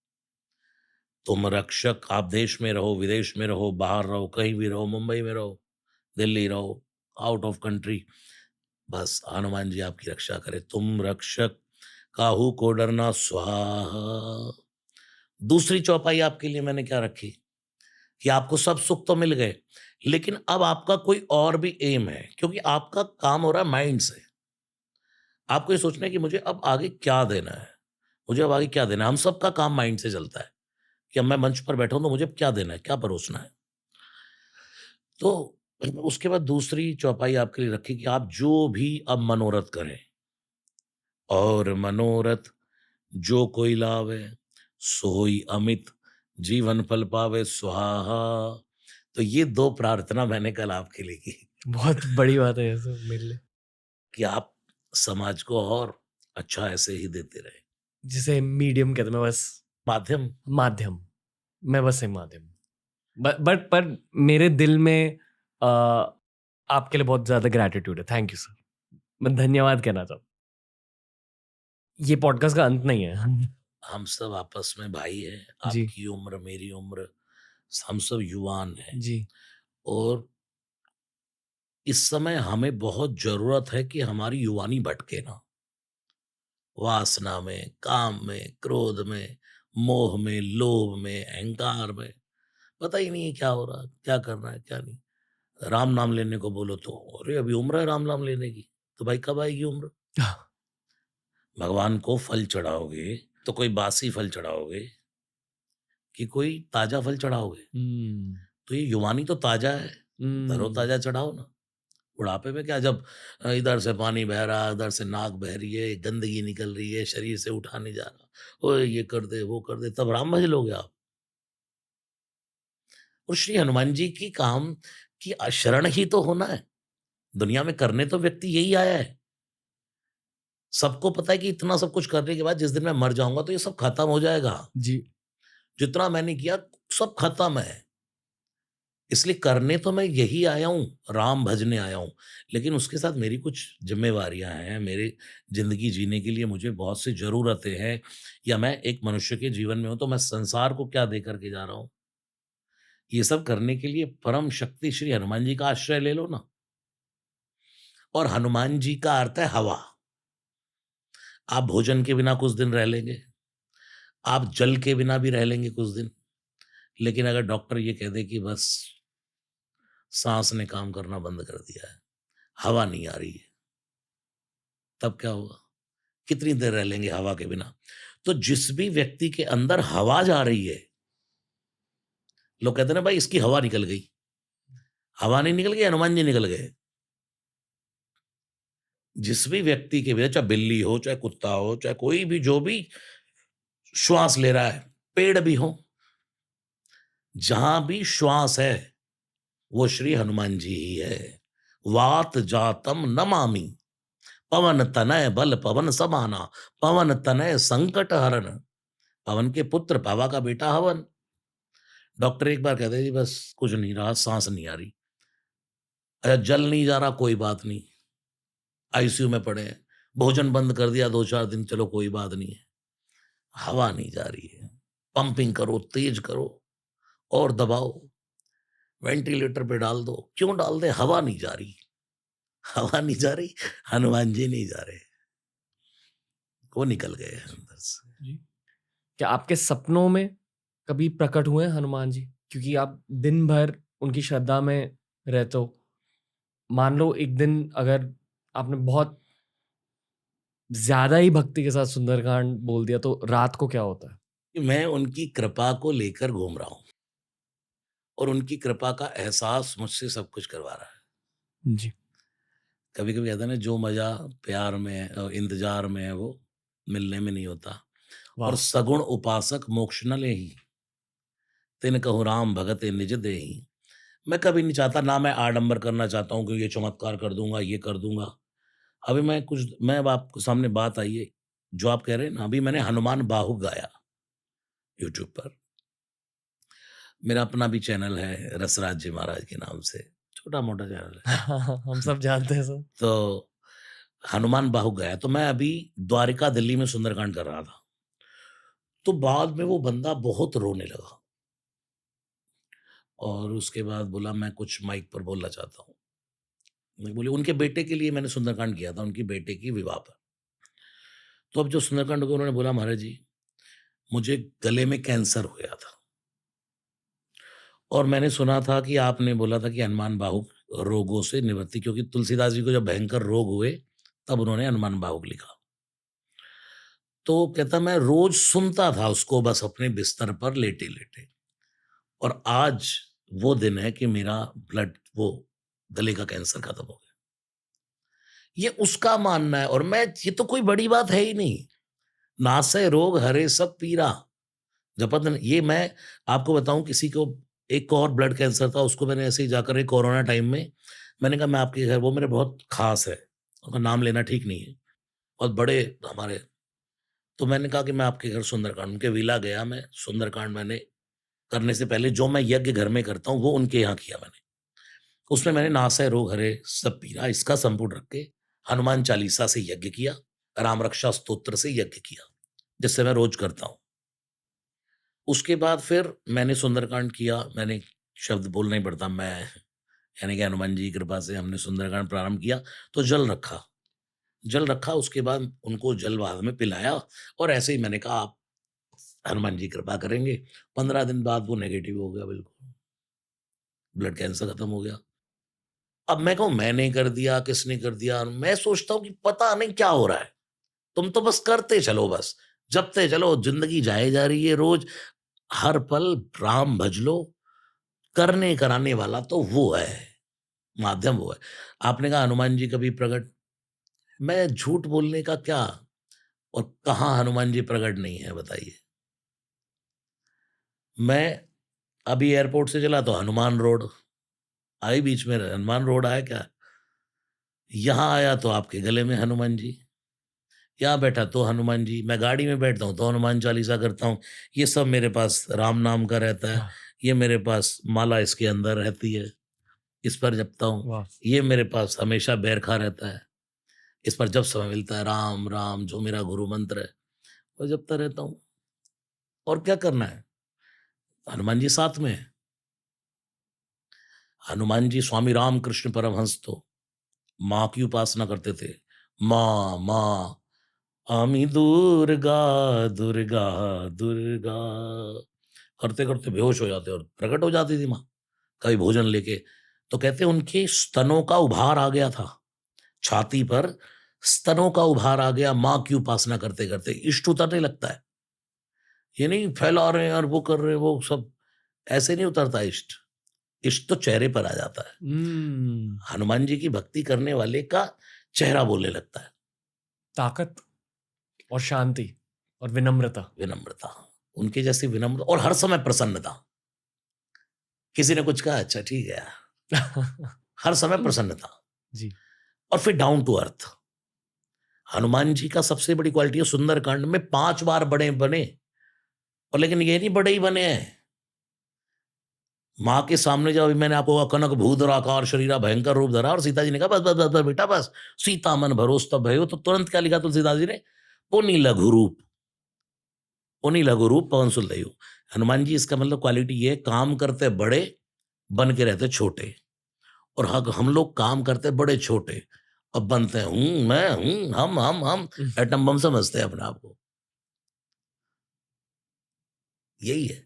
तुम रक्षक, आप देश में रहो, विदेश में रहो, बाहर रहो, कहीं भी रहो, मुंबई में रहो, दिल्ली रहो, आउट ऑफ कंट्री, बस हनुमान जी आपकी रक्षा करे। तुम रक्षक, काहू को डरना स्वाहा। दूसरी चौपाई आपके लिए मैंने क्या रखी, कि आपको सब सुख तो मिल गए, लेकिन अब आपका कोई और भी एम है, क्योंकि आपका काम हो रहा है माइंड से। आपको ये सोचना है कि मुझे अब आगे क्या देना है, मुझे अब आगे क्या देना है। हम सबका काम माइंड से चलता है कि अब मैं मंच पर बैठा हूं तो मुझे अब क्या देना है, क्या परोसना है। तो उसके बाद दूसरी चौपाई आपके लिए रखी कि आप जो भी अब मनोरथ करें, और मनोरथ जो कोई लावे, सोई अमित जीवन फल पावे स्वाहा। तो ये दो प्रार्थना मैंने कल आपके लिए की, बहुत बड़ी बात है ये सब मेरे लिए। कि आप समाज को और अच्छा ऐसे ही देते रहे। जिसे मीडियम कहते हैं, मैं बस माध्यम। माध्यम, मैं बस एक माध्यम। बट पर मेरे दिल में अ, आपके लिए बहुत ज्यादा ग्रैटिट्यूड है। Thank you sir. मैं धन्यवाद कहना चाहता हूँ। ये पॉडकास्ट का अंत नहीं है। हम सब आपस में भाई हैं, जी आपकी उम्र मेरी उम्र, हम सब युवान हैं। जी और इस समय हमें बहुत जरूरत है कि हमारी युवानी भटके ना, वासना में, काम में, क्रोध में, मोह में, लोभ में, अहंकार में। पता ही नहीं है क्या हो रहा है, क्या करना है, क्या नहीं। राम नाम लेने को बोलो तो अरे अभी उम्र है राम नाम लेने की, तो भाई कब आएगी उम्र? भगवान को फल चढ़ाओगे तो कोई बासी फल चढ़ाओगे कि कोई ताजा फल चढ़ाओगे? हम्म, तो ये युवानी तो ताज़ा है, हम्म। तरोताज़ा चढ़ाओ ना। बुढ़ापे में क्या, जब इधर से पानी बह रहा है, उधर से नाक बह रही है, गंदगी निकल रही है, शरीर से उठा नहीं जा रहा, ओए ये कर दे, वो कर दे, तब राम भज लोगे आप। और श्री हनुमान जी की काम की शरण ही तो होना है। दुनिया में करने तो व्यक्ति यही आया है। सबको पता है कि इतना सब कुछ करने के बाद जिस दिन मैं मर जाऊँगा तो ये सब खत्म हो जाएगा। जी। जितना मैंने किया सब खत्म है। इसलिए करने तो मैं यही आया हूँ, राम भजने आया हूँ। लेकिन उसके साथ मेरी कुछ ज़िम्मेवारियाँ हैं, मेरी ज़िंदगी जीने के लिए मुझे बहुत सी ज़रूरतें हैं, या मैं एक मनुष्य के जीवन में हूँ तो मैं संसार को क्या दे कर के जा रहा हूँ। ये सब करने के लिए परम शक्ति श्री हनुमान जी का आश्रय ले लो ना। और हनुमान जी का अर्थ है हवा। आप भोजन के बिना कुछ दिन रह लेंगे, आप जल के बिना भी रह लेंगे कुछ दिन, लेकिन अगर डॉक्टर ये कह दे कि बस साँस ने काम करना बंद कर दिया है, हवा नहीं आ रही है, तब क्या होगा? कितनी देर रह लेंगे हवा के बिना? तो जिस भी व्यक्ति के अंदर हवा जा रही है, लोग कहते हैं ना भाई इसकी हवा निकल गई। हवा नहीं निकल गई, हनुमान जी निकल गए। जिस भी व्यक्ति के भीतर, चाहे बिल्ली हो, चाहे कुत्ता हो, चाहे कोई भी जो भी श्वास ले रहा है, पेड़ भी हो, जहां भी श्वास है, वो श्री हनुमान जी ही है। वात जातम नमामि, पवन तनय बल पवन समाना, पवन तनय संकट हरन। पवन के पुत्र, पावा का बेटा हवन। डॉक्टर एक बार कहते जी बस कुछ नहीं रहा, सांस नहीं आ रही। अच्छा, जल नहीं जा रहा, कोई बात नहीं, आईसीयू में पड़े हैं। भोजन बंद कर दिया 2-4 दिन, चलो कोई बात नहीं है। हवा नहीं जा रही है, पंपिंग करो, तेज करो और दबाओ, वेंटिलेटर पे डाल दो। क्यों डाल दे? हवा नहीं जा रही। हवा नहीं जा रही, हनुमान जी नहीं जा रहे, वो निकल गए हैं अंदर से। जी। क्या आपके सपनों में कभी प्रकट हुए हैं हनुमान जी? क्योंकि आप दिन भर उनकी श्रद्धा में रहते हो। मान लो एक दिन अगर आपने बहुत ज्यादा ही भक्ति के साथ सुंदरकांड बोल दिया तो रात को क्या होता है? कि मैं उनकी कृपा को लेकर घूम रहा हूँ और उनकी कृपा का एहसास मुझसे सब कुछ करवा रहा है। जी। कभी कभी कहते हैं ना, जो मजा प्यार में है, इंतजार में है, वो मिलने में नहीं होता। और वाह। सगुण उपासक मोक्ष न लेही, तिन कहु राम भगत निज देही। मैं कभी नहीं चाहता, ना मैं आडंबर करना चाहता हूँ कि ये चमत्कार कर दूंगा, ये कर दूंगा। अभी मैं अब आपके सामने बात आई है, जो आप कह रहे हैं ना, अभी मैंने हनुमान बाहु गाया यूट्यूब पर। मेरा अपना भी चैनल है, रसराज जी महाराज के नाम से, छोटा मोटा चैनल है। हम सब जानते हैं सर। तो हनुमान बाहु गया, तो मैं अभी द्वारिका दिल्ली में सुंदरकांड कर रहा था। तो बाद में वो बंदा बहुत रोने लगा और उसके बाद बोला मैं कुछ माइक पर बोलना चाहता हूँ। मैं बोली उनके बेटे के लिए मैंने सुंदरकांड किया था, उनकी बेटे की विवाह पर। तो अब जो सुंदरकांड हो गया, उन्होंने बोला महाराज जी मुझे गले में कैंसर हो गया था और मैंने सुना था कि आपने बोला था कि हनुमान बाहु रोगों से निवृत्ति, क्योंकि तुलसीदास जी को जब भयंकर रोग हुए तब उन्होंने हनुमान बाहु लिखा। तो कहता मैं रोज सुनता था उसको बस अपने बिस्तर पर लेटे-लेटे, और आज वो दिन है कि मेरा ब्लड वो गले का कैंसर खत्म हो गया। ये उसका मानना है और मैं, ये तो कोई बड़ी बात है ही नहीं। नासै रोग हरे सब पीरा, जपत न, ये मैं आपको बताऊँ, किसी को एक को और ब्लड कैंसर था, उसको मैंने ऐसे ही जाकर एक कोरोना टाइम में मैंने कहा मैं आपके घर, वो मेरे बहुत ख़ास है, उनका नाम लेना ठीक नहीं है, बहुत बड़े हमारे, तो मैंने कहा कि मैं आपके घर सुंदरकांड, उनके विला गया मैं, सुंदरकांड मैंने करने से पहले जो मैं यज्ञ घर में करता हूँ, वो उनके यहाँ किया मैंने। उसमें मैंने नासै रोग हरे सब पीरा इसका संपुट रख के हनुमान चालीसा से यज्ञ किया, राम रक्षा स्तोत्र से यज्ञ किया, जिससे मैं रोज करता हूँ। उसके बाद फिर मैंने सुंदरकांड किया, मैंने शब्द बोलना ही पड़ता, मैं, यानी कि हनुमान जी की कृपा से हमने सुंदरकांड प्रारंभ किया, तो जल रखा, उसके बाद उनको जल बाद में पिलाया और ऐसे ही मैंने कहा आप हनुमान जी कृपा करेंगे। 15 दिन बाद वो नेगेटिव हो गया बिल्कुल, ब्लड कैंसर खत्म हो गया। अब मैं कहूँ मैंने कर दिया, किसने कर दिया? मैं सोचता हूँ कि पता नहीं क्या हो रहा है। तुम तो बस करते चलो बस, जपते चलो, ज़िंदगी जाए जा रही है रोज़, हर पल राम भज लो, करने कराने वाला तो वो है, माध्यम वो है। आपने कहा हनुमान जी कभी प्रकट, मैं झूठ बोलने का क्या, और कहाँ हनुमान जी प्रकट नहीं है बताइए? मैं अभी एयरपोर्ट से चला तो हनुमान रोड आई, बीच में हनुमान रोड आया क्या? यहाँ आया तो आपके गले में हनुमान जी, यहाँ बैठा तो हनुमान जी, मैं गाड़ी में बैठता हूँ तो हनुमान चालीसा करता हूँ। ये सब मेरे पास राम नाम का रहता है, हाँ, ये मेरे पास माला इसके अंदर रहती है, इस पर जपता हूँ। वाह! ये मेरे पास हमेशा बैरखा रहता है, इस पर जब समय मिलता है राम, राम जो मेरा गुरु मंत्र है, वो जपता रहता हूँ। और क्या करना है? हनुमान जी साथ में है। हनुमान जी स्वामी रामकृष्ण परमहंस तो माँ की उपासना करते थे। माँ, माँ, आमी दुर्गा, दुर्गा, दुर्गा, करते-करते बेहोश हो जाते और प्रकट हो जाती थी माँ, कभी भोजन लेके। तो कहते हैं उनके स्तनों का उभार आ गया था, छाती पर स्तनों का उभार आ गया माँ की उपासना करते-करते, इष्ट उतरने लगता है। ये नहीं फैला रहे हैं और वो कर रहे हैं, वो सब ऐसे नहीं उतरता इष्ट। इष्ट तो चेहरे पर आ जाता है। हुँ, हनुमान जी की भक्ति करने वाले का चेहरा बोलने लगता है, ताकत और शांति और विनम्रता। विनम्रता। उनके जैसी विनम्र और हर समय प्रसन्नता। किसी ने कुछ कहा, अच्छा ठीक है, हर समय प्रसन्नता जी। और फिर down to earth. Hanuman ji का सबसे बड़ी क्वालिटी है सुंदरकांड में 5 बार बड़े बने, और लेकिन ये नहीं बड़े ही बने हैं। माँ के सामने जब अभी मैंने आपको कहा, कनक भूधर आकार शरीरा भयंकर रूप धरा, और सीता जी ने कहा बस बस बस बस बेटा बस, सीता मन भरोस तब भयो, तो तुरंत क्या लिखा तुलसीदास जी ने? पुनि लघु रूप, पुनि लघु रूप पवन सुत दयो। हनुमान जी इसका मतलब क्वालिटी ये है, काम करते बड़े, बन के रहते छोटे। और हम लोग काम करते बड़े छोटे, अब बनते हैं मैं हम एटम बम समझते हैं अपने आप को। यही है।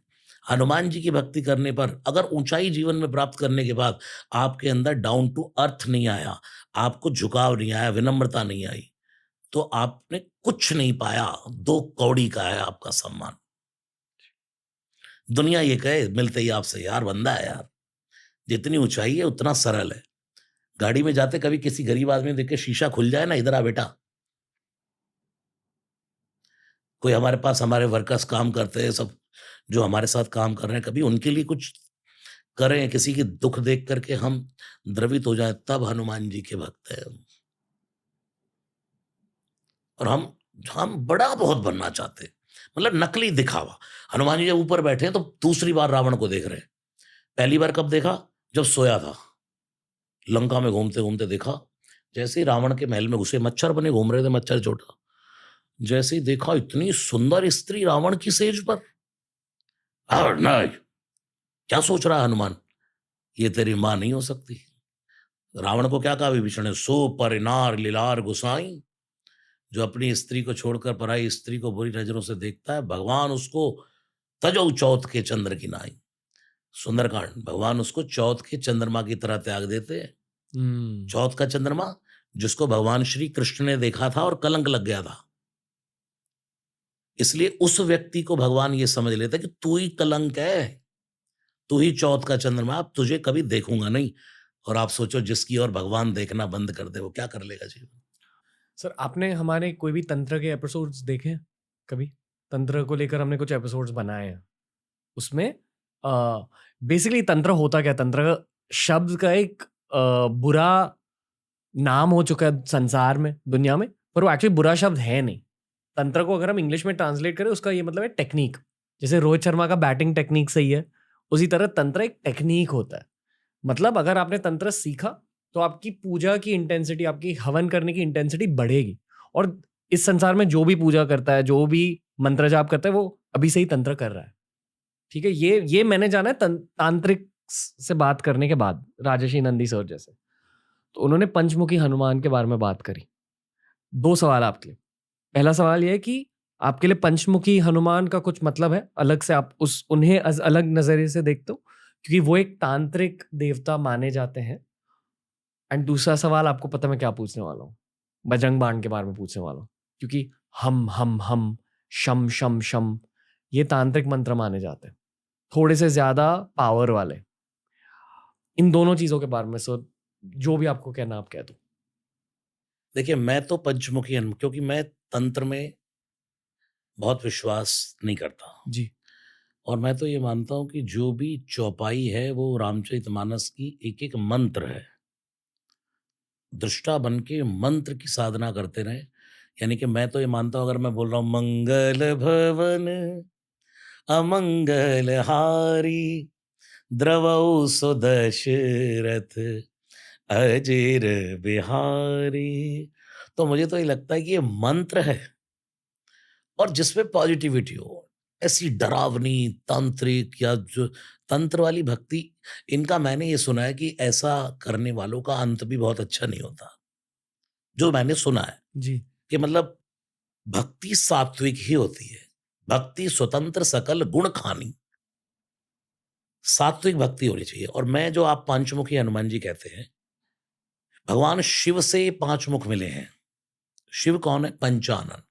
हनुमान जी की भक्ति करने पर अगर ऊंचाई जीवन में प्राप्त करने के बाद आपके अंदर डाउन टू अर्थ नहीं आया, आपको झुकाव नहीं आया, विनम्रता नहीं आई, तो आपने कुछ नहीं पाया। 2 कौड़ी का है आपका सम्मान। दुनिया ये कहे मिलते ही आपसे, यार बंदा है यार, जितनी ऊंचाई है उतना सरल है। गाड़ी में जाते कभी किसी गरीब आदमी देख के शीशा खुल जाए ना, इधर आ बेटा। कोई हमारे पास हमारे वर्कर्स काम करते हैं सब, जो हमारे साथ काम कर रहे हैं, कभी उनके लिए कुछ करें, किसी की दुख देख करके हम द्रवित हो जाएं, तब हनुमान जी के भक्त हैं हम। और हम बड़ा बहुत बनना चाहते हैं, मतलब नकली दिखावा। हनुमान जी जब ऊपर बैठे हैं तो दूसरी बार रावण को देख रहे हैं। पहली बार कब देखा? जब सोया था, लंका में घूमते घूमते देखा। जैसे ही रावण के महल में घुसे, मच्छर बने घूम रहे थे, मच्छर छोटा, जैसे ही देखा इतनी सुंदर स्त्री रावण की सेज पर। नहीं, क्या सोच रहा है हनुमान, ये तेरी माँ नहीं हो सकती। रावण को क्या कहा विभीषण ने? सो परिनार लीलार गुसाई, जो अपनी स्त्री को छोड़कर पराई स्त्री को बुरी नजरों से देखता है, भगवान उसको तजौ चौथ के चंद्र की नाई। सुंदरकांड, भगवान उसको चौथ के चंद्रमा की तरह त्याग देते हैं। हुँ, चौथ का चंद्रमा जिसको भगवान श्री कृष्ण ने देखा था और कलंक लग गया था, इसलिए उस व्यक्ति को भगवान ये समझ लेते कि तू ही कलंक है, तू ही चौथ का चंद्रमा, अब तुझे कभी देखूंगा नहीं। और आप सोचो जिसकी ओर भगवान देखना बंद कर दे, वो क्या कर लेगा जीवन। सर आपने हमारे कोई भी तंत्र के एपिसोड्स देखे हैं कभी? तंत्र को लेकर हमने कुछ एपिसोड्स बनाए हैं। उसमें बेसिकली तंत्र होता क्या है? तंत्र शब्द का एक बुरा नाम हो चुका है संसार में, दुनिया में, पर वो एक्चुअली बुरा शब्द है नहीं। तंत्र को अगर हम इंग्लिश में ट्रांसलेट करें, उसका ये मतलब है टेक्नीक। जैसे रोहित शर्मा का बैटिंग टेक्नीक सही है, उसी तरह तंत्र एक टेक्नीक होता है। मतलब अगर आपने तंत्र सीखा, तो आपकी पूजा की इंटेंसिटी, आपकी हवन करने की इंटेंसिटी बढ़ेगी। और इस संसार में जो भी पूजा करता है, जो भी मंत्र जाप करता है, वो अभी से ही तंत्र कर रहा है। ठीक है? ये मैंने जाना है तांत्रिक से बात करने के बाद, राजर्षि नंदी सर जैसे। तो उन्होंने पंचमुखी हनुमान के बारे में बात करी। 2 सवाल आपके लिए। पहला सवाल ये है कि आपके लिए पंचमुखी हनुमान का कुछ मतलब है? अलग से आप उन्हें अलग नज़रिए से देखते हो? क्योंकि वो एक तांत्रिक देवता माने जाते हैं। एंड दूसरा सवाल आपको पता है मैं क्या पूछने वाला हूँ? बजरंग बाण के बारे में पूछने वाला हूँ। क्योंकि हम, शम, शम, शम, ये तांत्रिक मंत्र माने जाते हैं। थोड़े से ज़्यादा पावर वाले। इन दोनों चीज़ों के बारे में सो जो भी आपको कहना आप कह दो। देखिए, मैं तो पंचमुखी क्योंकि मैं तंत्र में बहुत विश्वास नहीं करता जी, और मैं तो ये मानता हूँ कि जो भी चौपाई है वो रामचरितमानस की एक-एक मंत्र है। दृष्टा बन के मंत्र की साधना करते रहें। यानी कि मैं तो ये मानता हूँ अगर मैं बोल रहा हूँ मंगल भवन अमंगल हारी द्रवौ सुदशरथ अजीर बिहारी, तो मुझे तो ये लगता है कि ये मंत्र है और जिसमें पॉजिटिविटी हो। ऐसी डरावनी तांत्रिक या जो तंत्र वाली भक्ति, इनका मैंने ये सुना है कि ऐसा करने वालों का अंत भी बहुत अच्छा नहीं होता। जो मैंने सुना है जी, कि मतलब भक्ति सात्विक ही होती है। भक्ति स्वतंत्र सकल गुण खानी, सात्विक भक्ति होनी चाहिए। और मैं जो आप पंचमुखी हनुमान जी कहते हैं, भगवान शिव से 5 मुख मिले हैं। शिव कौन है? पंचानन।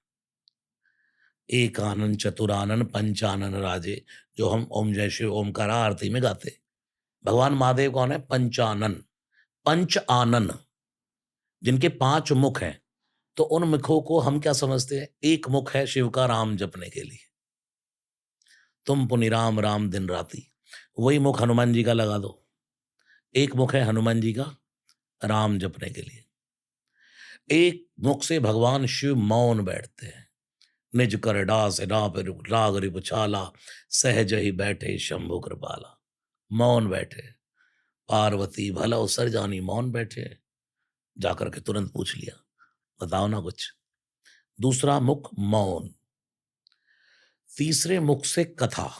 एकानन, चतुरानन, पंचानन राजे, जो हम ओम जय शिव ओमकार आरती में गाते। भगवान महादेव कौन है? पंचानन, पंच आनन, जिनके 5 मुख हैं। तो उन मुखों को हम क्या समझते हैं? एक मुख है शिव का राम जपने के लिए। तुम पुनि राम राम दिन राति। वही मुख हनुमान जी का लगा दो। एक मुख है हनुमान जी का राम जपने के लिए। एक मुख से भगवान शिव मौन बैठते हैं। निज कर डास राप राग रिपुछाला, सहज ही बैठे शंभु कृपाला। मौन बैठे। पार्वती भला उसर जानी मौन बैठे। जाकर के तुरंत पूछ लिया, बताओ ना कुछ। दूसरा मुख मौन। तीसरे मुख से कथा।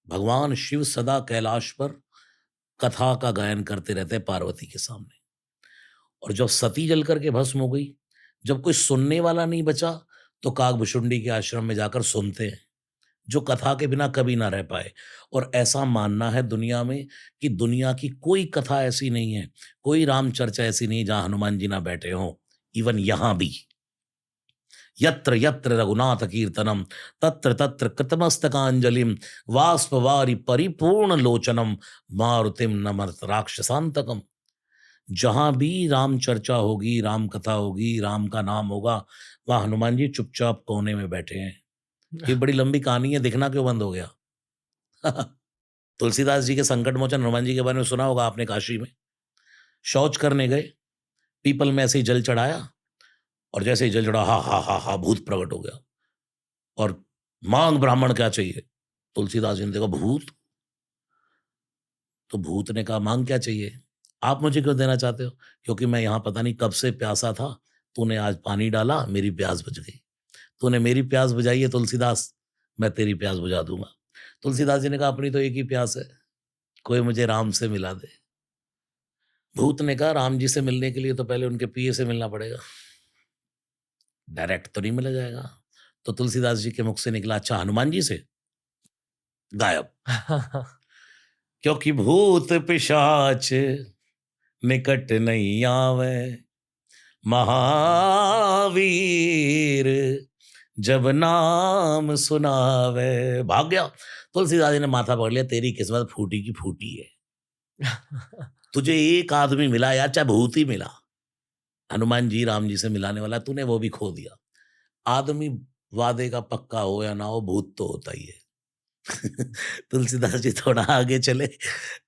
भगवान शिव सदा कैलाश पर कथा का गायन करते रहते हैं पार्वती के सामने। और जब सती जल करके भस्म हो गई, जब कोई सुनने वाला नहीं बचा, तो कागभुशुंडी के आश्रम में जाकर सुनते हैं, जो कथा के बिना कभी ना रह पाए। और ऐसा मानना है दुनिया में कि दुनिया की कोई कथा ऐसी नहीं है, कोई राम चर्चा ऐसी नहीं जहां हनुमान जी ना बैठे हों। इवन यहां भी यत्र यत्र रघुनाथ कीर्तनम तत्र तत्र कृतमस्तकांजलिम वाष्पवारि परिपूर्ण लोचनम मारुतिम नमत राक्षसांतकम। जहां भी राम चर्चा होगी, राम कथा होगी, राम का नाम होगा, वहां हनुमान जी चुपचाप कोने में बैठे हैं। ये बड़ी लंबी कहानी है, दिखना क्यों बंद हो गया? तुलसीदास जी के संकट मोचन हनुमान जी के बारे में सुना होगा आपने। काशी में शौच करने गए, पीपल में ऐसे ही जल चढ़ाया और जैसे ही जल चढ़ा, हा हा हा हा, भूत प्रकट हो गया। और मांग ब्राह्मण क्या चाहिए? तुलसीदास जी ने देखा भूत। तो भूत ने कहा मांग क्या चाहिए? आप मुझे क्यों देना चाहते हो? क्योंकि मैं यहाँ पता नहीं कब से प्यासा था, तूने आज पानी डाला, मेरी प्यास बुझ गई। तूने मेरी प्यास बुझाई है तुलसीदास, मैं तेरी प्यास बुझा दूंगा। तुलसीदास जी ने कहा अपनी तो एक ही प्यास है, कोई मुझे राम से मिला दे। भूत ने कहा राम जी से मिलने के लिए तो पहले उनके पिए से मिलना पड़ेगा, डायरेक्ट तो नहीं मिला जाएगा। तो तुलसीदास जी के मुख से निकला, अच्छा हनुमान जी से? गायब। क्योंकि भूत पिशाच निकट नहीं आवे, महावीर जब नाम सुनावे। भाग गया। तुलसीदास जी ने माथा पकड़ लिया, तेरी किस्मत फूटी की फूटी है। तुझे एक आदमी मिला यार, चाहे भूत ही मिला, हनुमान जी राम जी से मिलाने वाला, तूने वो भी खो दिया। आदमी वादे का पक्का हो या ना हो, भूत तो होता ही है। तुलसीदास जी थोड़ा आगे चले,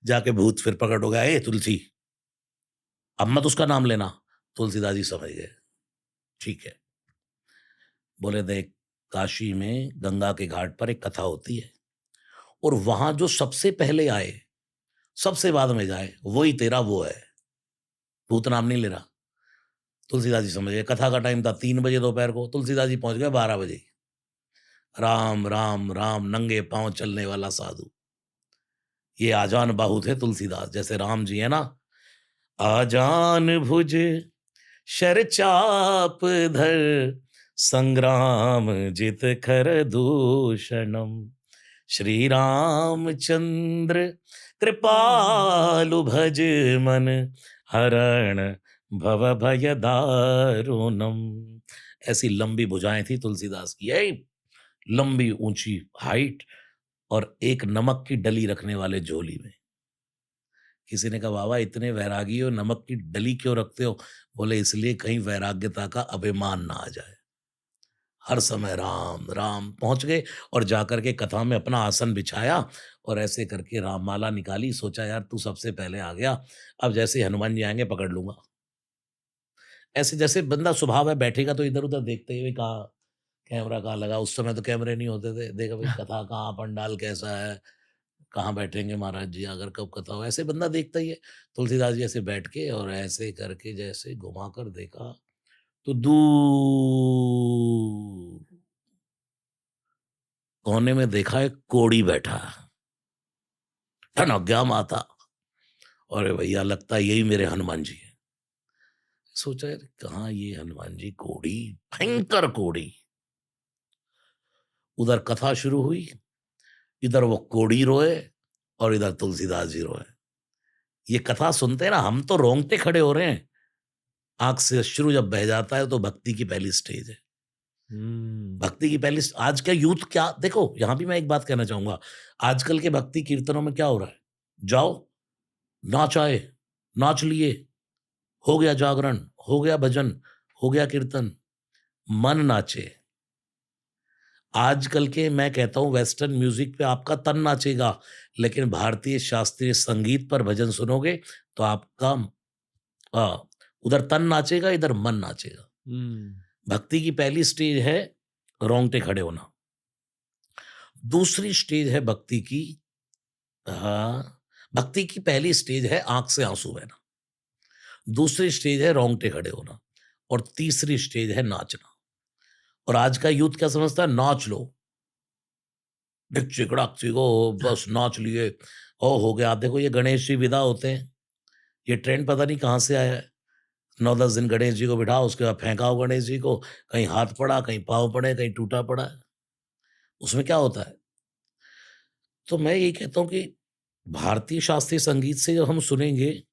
जाके भूत फिर प्रकट हो गया, ए तुलसी, अब मत उसका नाम लेना। तुलसीदास जी समझ गए, ठीक है। बोले देख, काशी में गंगा के घाट पर एक कथा होती है और वहां जो सबसे पहले आए, सबसे बाद में जाए, वही तेरा वो है। भूत नाम नहीं ले रहा। तुलसीदास जी समझ गए। कथा का टाइम था 3 बजे दोपहर को, तुलसीदास जी पहुंच गए 12 बजे। राम राम राम, नंगे पांव चलने वाला साधु। ये आजान बाहु थे तुलसीदास, जैसे राम जी है ना, आजान भुज शर चाप धर, संग्राम जित खर दूषणम, श्री रामचंद्र कृपालु भज मन, हरण भव भय दारुणम। ऐसी लंबी भुजाएं थी तुलसीदास की, यही लंबी ऊंची हाइट और एक नमक की डली रखने वाले झोली में। किसी ने कहा बाबा इतने वैरागी हो, नमक की डली क्यों रखते हो? बोले इसलिए कहीं वैराग्यता का अभिमान ना आ जाए। हर समय राम, राम पहुँच गए और जाकर के कथा में अपना आसन बिछाया और ऐसे करके राममाला निकाली, सोचा यार तू सबसे पहले आ गया, अब जैसे ही हनुमान जी आएँगे पकड़ लूँगा। ऐसे जैसे बंदा स्वभाव है बैठेगा तो इधर-उधर देखते ही कहाँ कैमरा कहाँ लगा, उस समय तो कैमरे नहीं होते थे, देखा भाई कथा कहाँ, पंडाल कैसा है, कहाँ बैठेंगे महाराज जी, अगर कब कथा हो, ऐसे बंदा देखता ही है। तुलसीदास जी ऐसे बैठ के और ऐसे करके जैसे घुमाकर देखा, तो दूर कोने में देखा एक कोढ़ी बैठा है। ठनक गया माथा, अरे भैया लगता है यही मेरे हनुमान जी हैं। सोचा यार कहाँ ये हनुमान जी, कोढ़ी, भयंकर कोढ़ी। उधर कथा शुरू हुई, इधर वो कोढ़ी रोए और इधर तुलसीदास जी रोए। ये कथा सुनते हैं ना, हम तो रोंगटे खड़े हो रहे हैं। आँख से अश्रु जब बह जाता है तो भक्ति की पहली स्टेज है। हम्म। भक्ति की पहली आज का यूथ क्या देखो, यहाँ भी मैं एक बात कहना चाहूँगा। आजकल के भक्ति कीर्तनों में क्या हो रहा है? जाओ, नाच आए, नाच लिए, हो गया जागरण, हो गया भजन, हो गया कीर्तन, मन नाचे। आजकल के मैं कहता हूँ वेस्टर्न म्यूज़िक पे आपका तन नाचेगा, लेकिन भारतीय शास्त्रीय संगीत पर भजन सुनोगे तो आपका उधर तन नाचेगा, इधर मन नाचेगा। हम्म। भक्ति की पहली स्टेज है रोंगटे खड़े होना। दूसरी स्टेज है भक्ति की भक्ति की पहली स्टेज है आँख से आँसू बहना। दूसरी स्टेज है रोंगटे खड़े होना और तीसरी स्टेज है नाचना। और आज का यूथ क्या समझता है? नाच लो, ढिक चिकड़ाक चिको, बस नाच लिए, हो गया। आप देखो ये गणेश जी विदा होते हैं, ये ट्रेंड पता नहीं कहाँ से आया है। 9-10 दिन गणेश जी को बिठाओ, उसके बाद फेंकाओ गणेश जी को, कहीं हाथ पड़ा, कहीं पाँव पड़े, कहीं टूटा पड़ा है। उसमें क्या होता है? तो मैं यही कहता हूँ कि भारतीय शास्त्रीय संगीत से जब हम सुनेंगे,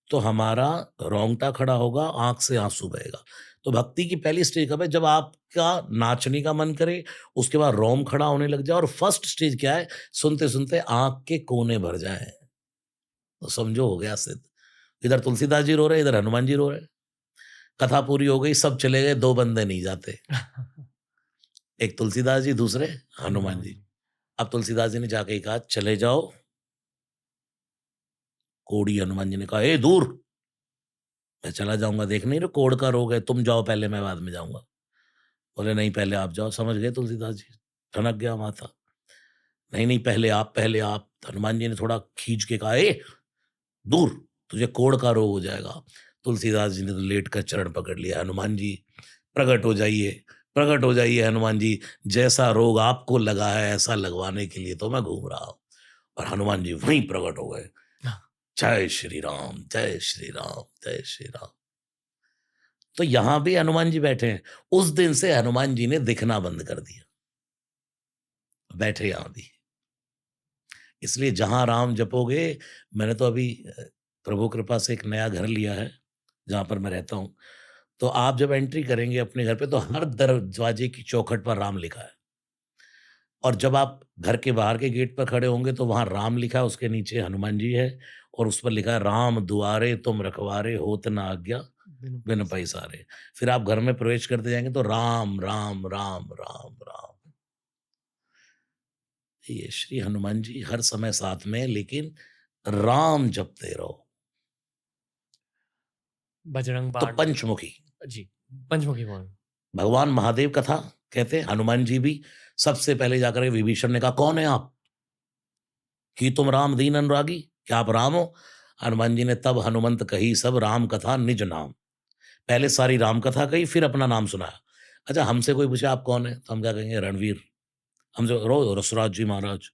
तो हमारा रोंगटा खड़ा होगा, आँख से आँसू बहेगा। तो भक्ति की पहली स्टेज कब है? जब आपका नाचने का मन करे, उसके बाद रोम खड़ा होने लग जाए और फर्स्ट स्टेज क्या है? सुनते-सुनते आँख के कोने भर जाएँ। तो समझो हो गया सिद्ध। इधर तुलसीदास जी रो रहे हैं, इधर हनुमान जी रो रहे हैं। कथा पूरी हो गई, सब चले गए, 2 बंदे नहीं जाते। एक तुलसीदास जी, दूसरे हनुमान हनुमान जी। जी। अब तुलसीदास जी ने जाके ही कहा, "चले जाओ।" कोढ़ी हनुमान जी ने कहा, "ए दूर! मैं चला जाऊँगा, देख नहीं रहे कोढ़ का रोग है, तुम जाओ पहले, मैं बाद में जाऊँगा।" बोले, "नहीं, पहले आप जाओ।" समझ गए तुलसीदास जी, ठनक गया माथा। "नहीं, नहीं, पहले आप, पहले आप।" हनुमान जी ने थोड़ा खींच के कहा, "ए! दूर! तुझे कोढ़ का रोग हो जाएगा।" तुलसीदास जी ने तो लेट कर चरण पकड़ लिया, "हनुमान जी, प्रकट हो जाइए, प्रकट हो जाइए हनुमान जी। जैसा रोग आपको लगा है, ऐसा लगवाने के लिए तो मैं घूम रहा हूँ।" और हनुमान जी वहीं प्रकट हो गए। जय श्री राम, जय श्री राम, जय श्री राम। तो यहाँ भी हनुमान जी बैठे हैं। उस दिन से हनुमान जी ने दिखना बंद कर दिया। बैठे यहाँ भी। इसलिए जहाँ राम जपोगे, मैंने तो अभी प्रभु कृपा से एक नया घर लिया है, जहाँ पर मैं रहता हूँ। तो आप जब एंट्री करेंगे अपने घर पे तो हर दरवाजे की चौखट पर राम लिखा है। और जब आप घर के बाहर के गेट पर खड़े होंगे तो वहाँ राम लिखा है, उसके नीचे हनुमान जी है और उस पर लिखा है राम दुआरे तुम रखवारे होत न आज्ञा बिनु बिन पैस। पैसारे। फिर आप घर में प्रवेश करते जाएँगे तो राम, राम, राम, राम, राम। ये श्री हनुमान जी हर समय साथ में हैं, लेकिन राम जपते रहो। बजरंग तो बाण। पंचमुखी, जी। पंचमुखी बाण। भगवान महादेव कथा कहते हैं, हनुमान जी भी सबसे पहले जाकर के विभीषण ने कहा, "कौन है आप? कि तुम राम दीन अनुरागी? क्या आप राम हो?" हनुमान जी ने तब हनुमंत कही सब राम कथा निज नाम। पहले सारी राम कथा कही, फिर अपना नाम सुनाया। अच्छा हमसे कोई पूछे आप कौन है? तो हम क्या कहेंगे? रणवीर। हमसे रो रसराज जी महाराज।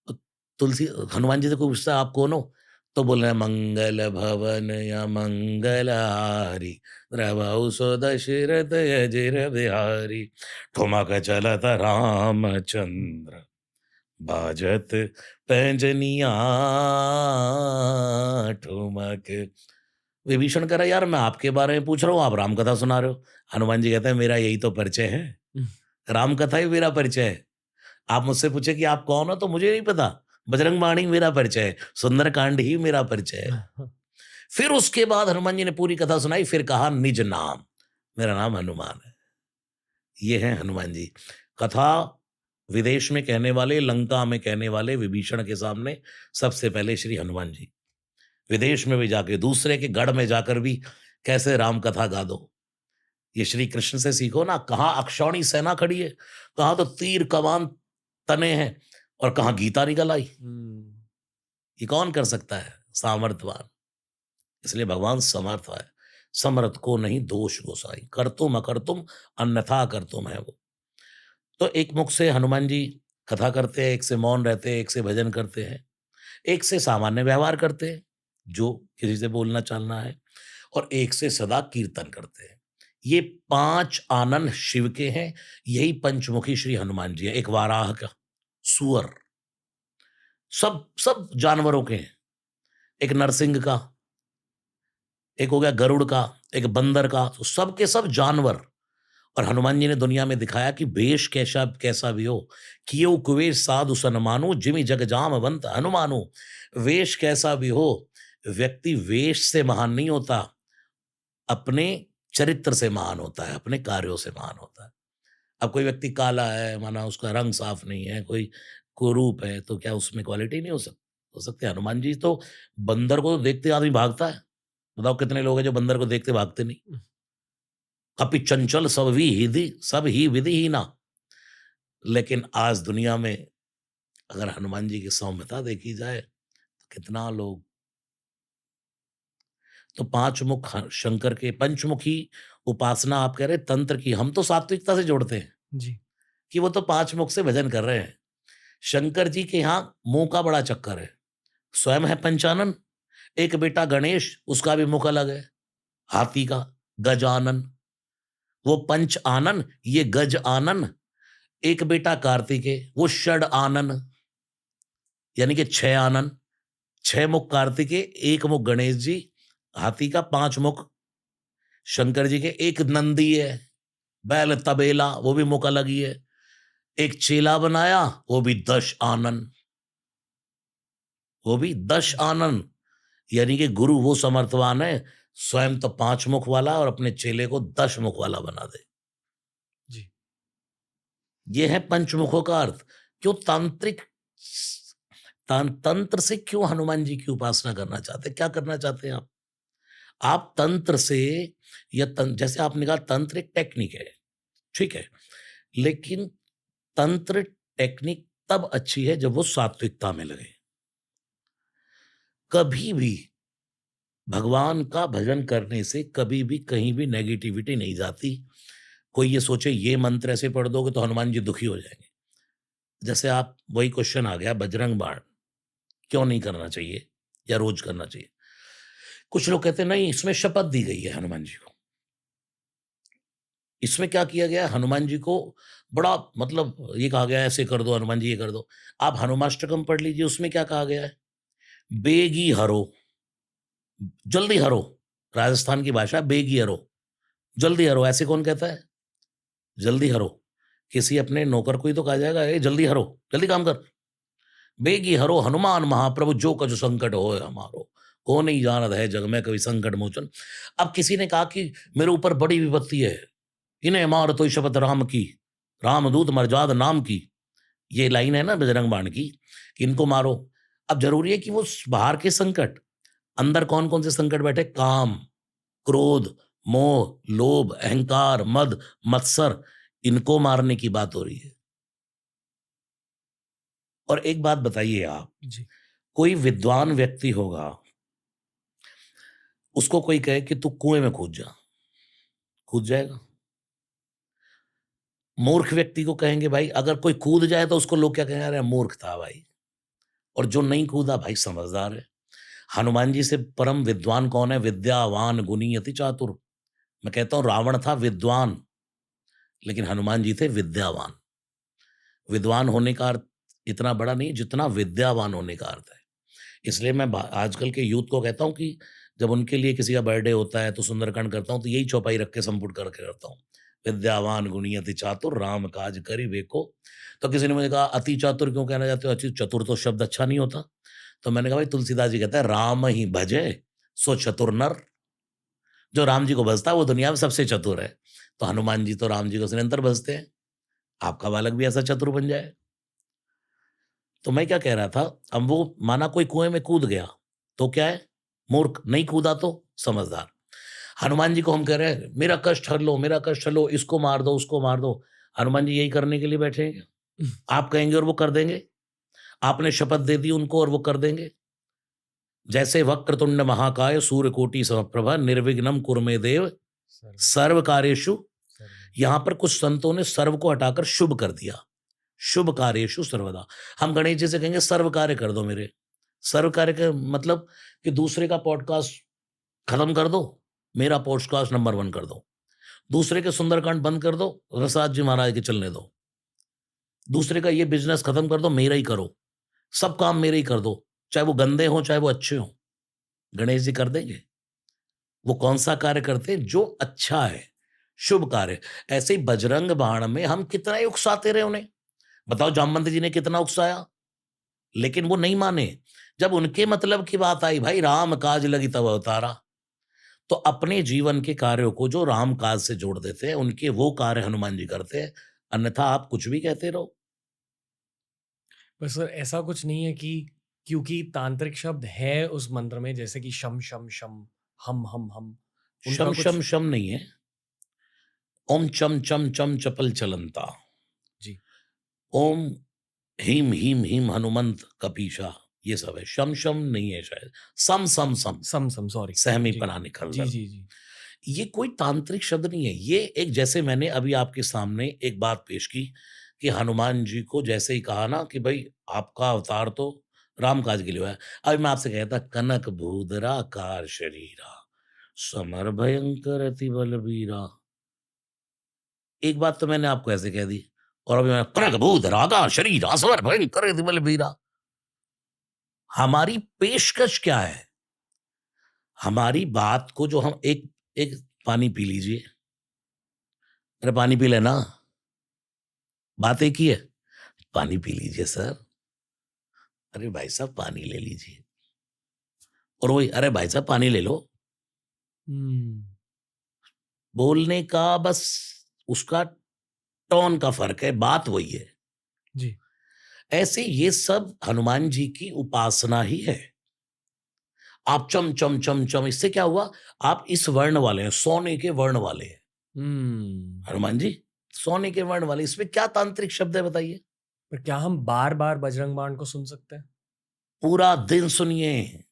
अ, तुलसी हनुमान जी से कोई पूछता है आप कौन हो? तो बोल रहे हैं मंगल भवन या मंगलहारी द्रवहु सो दशरथ अजिर बिहारी ठुमक चलत रामचंद्र बाजत पैंजनिया ठुमक। विभीषण कह रहा है यार मैं आपके बारे में पूछ रहा हूँ, आप राम कथा सुना रहे हो। हनुमान जी कहते हैं मेरा यही तो परिचय है, राम कथा ही मेरा परिचय है। आप मुझसे पूछे कि आप कौन हो तो मुझे नहीं पता। बजरंग बाणी मेरा परिचय है, सुंदरकांड ही मेरा परिचय है। फिर उसके बाद हनुमान जी ने पूरी कथा सुनाई, फिर कहा निज नाम, मेरा नाम हनुमान है। ये है हनुमान जी। कथा विदेश में कहने वाले, लंका में कहने वाले विभीषण के सामने सबसे पहले श्री हनुमान जी। विदेश में भी जाके, दूसरे के गढ़ में जाकर भी कैसे राम कथा गा दो। ये श्री कृष्ण से सीखो ना, कहाँ अक्षौणी सेना खड़ी है, कहाँ तो तीर कमान तने हैं और कहाँ गीता निकल आई। ये कौन कर सकता है? सामर्थवान। इसलिए भगवान समर्थ है। समर्थ को नहीं दोष गोसाई, कर तुम अकर तुम अन्यथा कर तुम है वो। तो एक मुख से हनुमान जी कथा करते हैं, एक से मौन रहते हैं, एक से भजन करते हैं, एक से सामान्य व्यवहार करते हैं, जो किसी से बोलना चालना है, और एक से सदा कीर्तन करते हैं। ये 5 आनन शिव के हैं, यही पंचमुखी श्री हनुमान जी हैं। एक वाराह का, सूअर, सब सब जानवरों के हैं। एक नरसिंह का, एक हो गया गरुड़ का, एक बंदर का, तो सब के सब जानवर। और हनुमान जी ने दुनिया में दिखाया कि वेश कैसा कैसा भी हो, कियो कुवेश साधु सनमानो, जिमि जग जामवंत हनुमानो। वेश कैसा भी हो, व्यक्ति वेश से महान नहीं होता, अपने चरित्र से महान होता है, अपने कार्यों से महान होता है। अब कोई व्यक्ति काला है, माना उसका रंग साफ नहीं है, कोई कुरूप है, तो क्या उसमें क्वालिटी नहीं हो सकती? हनुमान जी तो, बंदर को तो देखते आदमी भागता है। बताओ कितने लोग हैं जो बंदर को देखते भागते नहीं? कपि चंचल सब ही विधि ही ना। लेकिन आज दुनिया में अगर हनुमान जी की सौम्यता देखी जाए तो कितना लोग, तो 5 मुख शंकर के, पंचमुखी उपासना आप कह रहे तंत्र की, हम तो सात्विकता से जोड़ते हैं जी। कि वो तो 5 मुख से भजन कर रहे हैं। शंकर जी के यहाँ मुंह का बड़ा चक्कर है। स्वयं है पंचानन, एक बेटा गणेश, उसका भी मुख अलग है, हाथी का, गजानन। वो पंच आनन, ये गज आनन। एक बेटा कार्तिकेय, वो षड आनन, यानी कि 6 आनन। 6 मुख कार्तिकेय, 1 मुख गणेश जी, हाथी का 5 मुख शंकर जी के। एक नंदी है, बैल तबेला, वो भी मुख अलग ही है। एक चेला बनाया, वो भी 10 आनन, वो भी 10 आनन। यानी कि गुरु वो समर्थवान है, स्वयं तो 5 मुख वाला और अपने चेले को 10 मुख वाला बना दे। जी। ये है पंचमुखों का अर्थ। क्यों तांत्रिक, तंत्र से क्यों हनुमान जी की उपासना करना चाहते हैं? क्या करना चाहते हैं आप? आप तंत्र से, या जैसे आपने कहा तंत्र एक टेक्निक है, ठीक है, लेकिन तंत्र टेक्निक तब अच्छी है जब वो सात्विकता में लगे। कभी भी भगवान का भजन करने से कभी भी कहीं भी नेगेटिविटी नहीं जाती। कोई ये सोचे ये मंत्र ऐसे पढ़ दोगे तो हनुमान जी दुखी हो जाएंगे। जैसे आप, वही क्वेश्चन आ गया, बजरंग बाण क्यों नहीं करना चाहिए या रोज करना चाहिए? कुछ लोग कहते हैं नहीं, इसमें शपथ दी गई है हनुमान जी को। इसमें क्या किया गया है? हनुमान जी को बड़ा, मतलब ये कहा गया है ऐसे कर दो हनुमान जी, ये कर दो। आप हनुमाष्टकम पढ़ लीजिए, उसमें क्या कहा गया है? बेगी हरो, जल्दी हरो। राजस्थान की भाषा, बेगी हरो, जल्दी हरो। ऐसे कौन कहता है जल्दी हरो? किसी अपने नौकर को ही तो कहा जाएगा, ए जल्दी हरो, जल्दी काम कर। बेगी हरो हनुमान महाप्रभु, जो कछु संकट होए हमारो, को नहीं जानत है जग में कभी संकट मोचन। अब किसी ने कहा कि मेरे ऊपर बड़ी विपत्ति है, इन्हें मार तो शपथ राम की, रामदूत मर्जाद नाम की। ये लाइन है ना बजरंग बाण की, कि इनको मारो। अब जरूरी है कि वो बाहर के संकट, अंदर कौन कौन से संकट बैठे? काम, क्रोध, मोह, लोभ, अहंकार, मद, मत्सर, इनको मारने की बात हो रही है। और एक बात बताइए आप, जी। कोई विद्वान व्यक्ति होगा, उसको कोई कहे कि तू कुएं में कूद जा, कूद जाएगा? मूर्ख व्यक्ति को कहेंगे भाई, अगर कोई कूद जाए तो उसको लोग क्या कहेंगे? अरे मूर्ख था भाई। और जो नहीं कूदा भाई समझदार है। हनुमान जी से परम विद्वान कौन है? विद्यावान गुणी अति चातुर। मैं कहता हूं रावण था विद्वान, लेकिन हनुमान जी थे विद्यावान। विद्वान होने का अर्थ इतना बड़ा नहीं जितना विद्यावान होने का अर्थ है। इसलिए मैं आजकल के यूथ को कहता हूं कि जब उनके लिए किसी का बर्थडे होता है तो सुंदरकांड करता हूं, तो यही चौपाई रख के संपुट करके करता हूं। विद्यावान गुणी अति चातुर राम काज करि बेको। तो किसी ने मुझे कहा अति चातुर क्यों कहना चाहते हो? अति चतुर तो शब्द अच्छा नहीं होता। तो मैंने कहा भाई तुलसीदास जी कहता है राम ही भजे सो चतुर नर। जो राम जी को भजता है वो दुनिया में सबसे चतुर है। तो हनुमान जी तो राम जी को निरंतर भजते हैं। आपका बालक भी ऐसा चतुर बन जाए। तो मैं क्या कह रहा था, अब वो माना कोई कुएं में कूद गया तो क्या है? मूर्ख। नहीं कूदा तो समझदार। हनुमान जी को हम कह रहे हैं मेरा कष्ट हर लो, मेरा कष्ट हर लो, इसको मार दो, उसको मार दो। हनुमान जी यही करने के लिए बैठे हैं क्या? आप कहेंगे और वो कर देंगे? आपने शपथ दे दी उनको और वो कर देंगे? जैसे वक्रतुंड महाकाय सूर्यकोटि समप्रभा निर्विघ्नम कुरु मे देव सर्व कार्येषु। यहां पर कुछ संतों ने सर्व को हटाकर शुभ कर दिया। शुभ कार्येषु सर्वदा। हम गणेश जी से कहेंगे सर्व कार्य कर दो मेरे। सर्व कार्य का मतलब कि दूसरे का पॉडकास्ट खत्म कर दो, मेरा पॉडकास्ट नंबर 1 कर दो। दूसरे के सुंदरकांड बंद कर दो, रसराज जी महाराज के चलने दो। दूसरे का ये बिजनेस खत्म कर दो, मेरा ही करो। सब काम मेरे ही कर दो, चाहे वो गंदे हों चाहे वो अच्छे हों। गणेश जी कर देंगे? वो कौन सा कार्य करते हैं? जो अच्छा है, शुभ कार्य। ऐसे ही बजरंग बाण में हम कितना ही उकसाते रहे उन्हें। बताओ जामवंत जी ने कितना उकसाया, लेकिन वो नहीं माने। जब उनके मतलब की बात आई, भाई राम काज लगी तब अवतारा। तो अपने जीवन के कार्यों को जो राम काज से जोड़ देते हैं, उनके वो कार्य हनुमान जी करते हैं। अन्यथा आप कुछ भी कहते रहो। पर सर ऐसा कुछ नहीं है कि क्योंकि तांत्रिक शब्द है उस मंत्र में, जैसे कि शम शम शम, हम उनका शम कुछ शम शम नहीं है। ओम चम चम चम चपल चलंता। जी ओम हीम हीम हीम हनुमंत कपीशा। ये सब है। शम शम नहीं है शायद। सम सम सम। सम सॉरी सहमी जी पना निकल जी दर। जी जी ये कोई तांत्रिक शब्द नहीं है। ये एक, जैसे मैंने अभी आपके सामने एक बात पेश की कि हनुमान जी को जैसे ही कहा ना कि भाई आपका अवतार तो राम काज के लिए हुआ है। अभी मैं आपसे कहता कनक भूधरा कार शरीरा समर भयंकर अति बलबीरा। एक बात तो मैंने आपको ऐसे कह दी और अभी मैं कनक भूधरा कार शरीरा समर भयंकर अति बलबीरा। हमारी पेशकश क्या है? हमारी बात को जो हम एक एक पानी पी लीजिए। अरे पानी पी लेना। बात एक ही है। पानी पी लीजिए सर। अरे भाई साहब पानी ले लीजिए। और वही अरे भाई साहब पानी ले लो। हम्म बोलने का बस उसका टोन का फर्क है, बात वही है। जी ऐसे ये सब हनुमान जी की उपासना ही है। आप चम चम चम चम, इससे क्या हुआ? आप इस वर्ण वाले हैं, सोने के वर्ण वाले हैं। हम्म हनुमान जी सोने के वर्ण वाले, इसमें क्या तांत्रिक शब्द है बताइए? पर क्या हम बार बार बजरंग बाण को सुन सकते हैं? पूरा दिन सुनिए।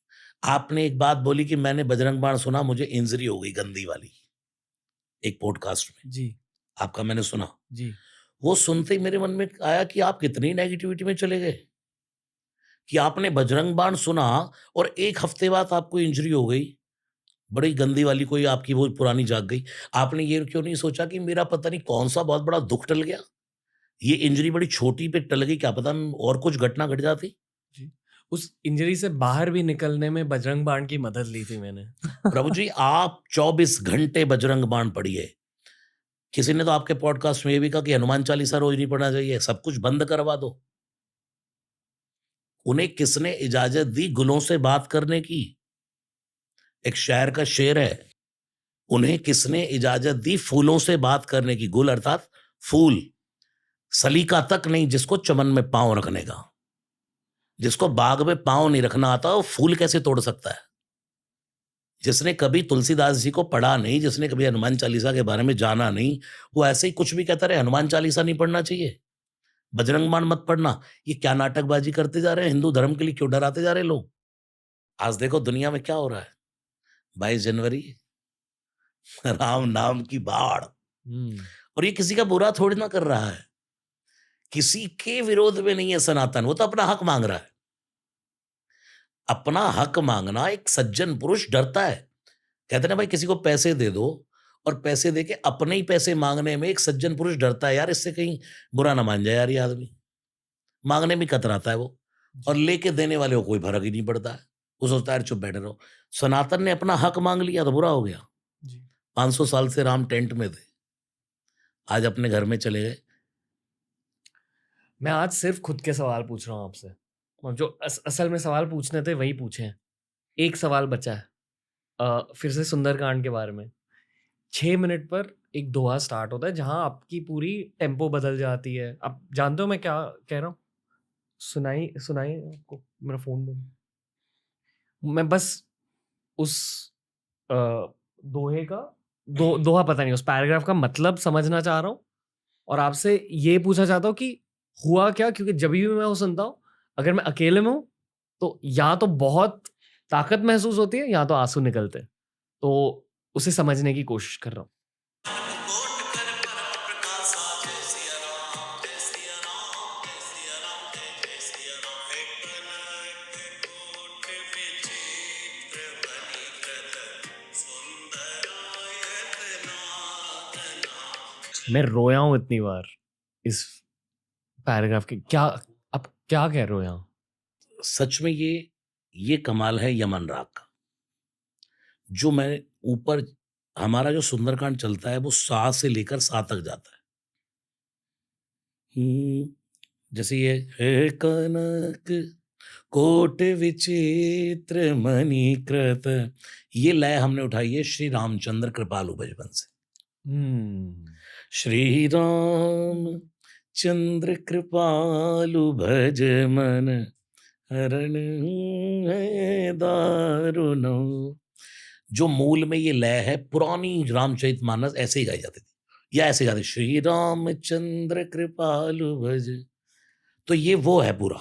आपने एक बात बोली कि मैंने बजरंग बाण सुना, मुझे इंजरी हो गई गंदी वाली, एक पॉडकास्ट में। जी आपका मैंने सुना। जी वो सुनते ही मेरे मन में आया कि आप कितनी नेगेटिविटी में चले गए कि आपने बजरंग बाण सुना और 1 हफ्ते बाद आपको इंजरी हो गई, बड़ी गंदी वाली कोई आपकी वो पुरानी जाग गई। आपने ये क्यों नहीं सोचा कि मेरा पता नहीं कौन-सा बहुत बड़ा दुःख टल गया? ये इंजरी बड़ी छोटी पे टल गई, क्या पता और कुछ घटना घट जाती? जी उस इंजरी से बाहर भी निकलने में बजरंग बाण की मदद ली थी मैंने। प्रभु जी आप 24 घंटे बजरंग बाण पढ़िए। किसी ने तो आपके पॉडकास्ट में ये भी कहा कि हनुमान चालीसा रोज नहीं पढ़ना चाहिए, सब कुछ बंद करवा दो। उन्हें किसने इजाजत दी गुलों से बात करने की? एक शायर का शेर है, उन्हें किसने इजाजत दी फूलों से बात करने की? गुल अर्थात फूल। सलीका तक नहीं जिसको चमन में पांव रखने का। जिसको बाग में पांव नहीं रखना आता वो फूल कैसे तोड़ सकता है? जिसने कभी तुलसीदास जी को पढ़ा नहीं, जिसने कभी हनुमान चालीसा के बारे में जाना नहीं, वो ऐसे ही कुछ भी कहता रहे हनुमान चालीसा नहीं पढ़ना चाहिए, बजरंग बाण मत पढ़ना। ये क्या नाटकबाजी करते जा रहे हैं? हिंदू धर्म के लिए क्यों डराते जा रहे हैं लोग? आज देखो दुनिया में क्या हो रहा है। 22 जनवरी राम नाम की बाढ़। हम्म और ये किसी का बुरा थोड़ी ना कर रहा है, किसी के विरोध में नहीं है सनातन, वो तो अपना हक मांग रहा है। अपना हक मांगना एक सज्जन पुरुष डरता है। कहते हैं ना भाई किसी को पैसे दे दो, और पैसे देके अपने ही पैसे मांगने में एक सज्जन पुरुष डरता है, यार इससे कहीं बुरा ना मान जाए यार ये आदमी। मांगने में कतराता है वो, और लेके देने वाले को कोई फर्क ही नहीं पड़ता है। वो सोचता है यार चुप बैठे रहो। सनातन ने अपना हक मांग लिया तो बुरा हो गया। जी 500 साल से राम टेंट में थे, आज अपने घर में चले गए। मैं आज सिर्फ खुद के सवाल पूछ रहा हूँ आपसे, और जो असल में सवाल पूछने थे वही पूछे हैं। एक सवाल बचा है, फिर से सुंदरकांड के बारे में। 6 मिनट पर एक दोहा स्टार्ट होता है जहां आपकी पूरी टेम्पो बदल जाती है। आप जानते हो मैं क्या कह रहा हूँ? सुनाई सुनाई आपको, मेरा फोन दे। मैं बस उस अ, दोहे का दोहा पता नहीं, उस पैराग्राफ का मतलब समझना चाह रहा हूँ, और आपसे ये पूछना चाहता हूँ कि हुआ क्या, क्योंकि जब भी मैं वो सुनता हूँ, अगर मैं अकेले में हूँ तो या तो बहुत ताकत महसूस होती है या तो आंसू निकलते हैं। तो उसे समझने की कोशिश कर रहा हूँ। मैं रोया हूँ इतनी बार इस पैराग्राफ के। क्या आप क्या कह रहे हो यहाँ? सच में ये कमाल है यमन राग का। जो मैं ऊपर हमारा जो सुंदरकांड चलता है वो सा से लेकर सा तक जाता है। जैसे ये हे कनक कोट विचित्र मणिकृत, ये लय हमने उठाई है श्री रामचंद्र कृपालु भजबन से। हम्म। श्री राम चंद्र कृपालु भज मन हरण है दारुनो। जो मूल में ये लय है, पुरानी रामचरितमानस ऐसे ही गाई जाती थी, या ऐसे गाते श्री रामचंद्र कृपालु भज। तो ये वो है पूरा।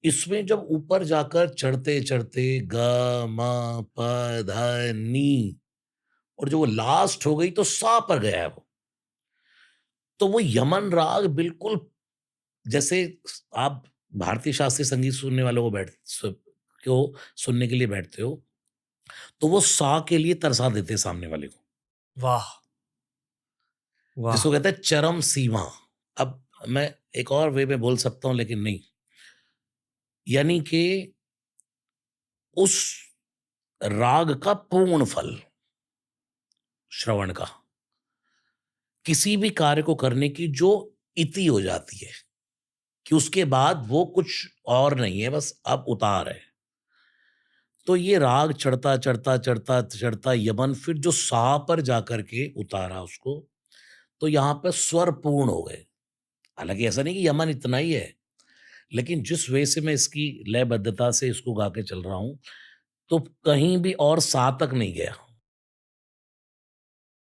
इसमें जब ऊपर जाकर चढ़ते चढ़ते ग म प ध नी, और जो वो लास्ट हो गई तो सा पर गया है वो। तो वो यमन राग बिल्कुल, जैसे आप भारतीय शास्त्रीय संगीत सुनने वालों को सुनने के लिए बैठते हो, तो वो सा के लिए तरसा देते हैं सामने वाले को, वाह वाह। जिसको कहते हैं चरम सीमा। अब मैं एक और वे में बोल सकता हूं लेकिन नहीं, यानी कि उस राग का पूर्ण फल श्रवण का, किसी भी कार्य को करने की जो इति हो जाती है, कि उसके बाद वो कुछ और नहीं है, बस अब उतार है। तो ये राग चढ़ता चढ़ता चढ़ता चढ़ता यमन, फिर जो सा पर जाकर के उतारा उसको, तो यहाँ पे स्वर पूर्ण हो गए। हालांकि ऐसा नहीं कि यमन इतना ही है, लेकिन जिस वे से मैं इसकी लयबद्धता से इसको गा के चल रहा हूं, तो कहीं भी और सा तक नहीं गया।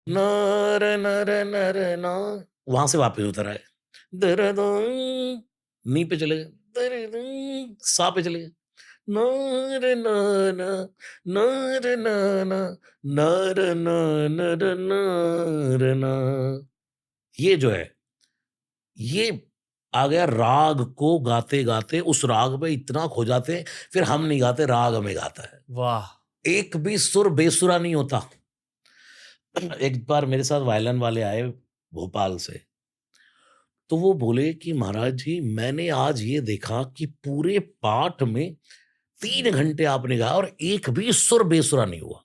नर नर नर ना, वहां से वापस उतर आए, दर्द नी पे चले गए, दर्द सा पे चले गए, नर नाना नर नाना नर ना नर नर ना। ये जो है, ये आ गया राग को गाते गाते, उस राग में इतना खो जाते हैं, फिर हम नहीं गाते, राग हमें गाता है। वाह। एक भी सुर बेसुरा नहीं होता। एक बार मेरे साथ वायलिन वाले आए भोपाल से, तो वो बोले कि महाराज जी, मैंने आज ये देखा कि पूरे पाठ में 3 घंटे आपने गाया और एक भी सुर बेसुरा नहीं हुआ।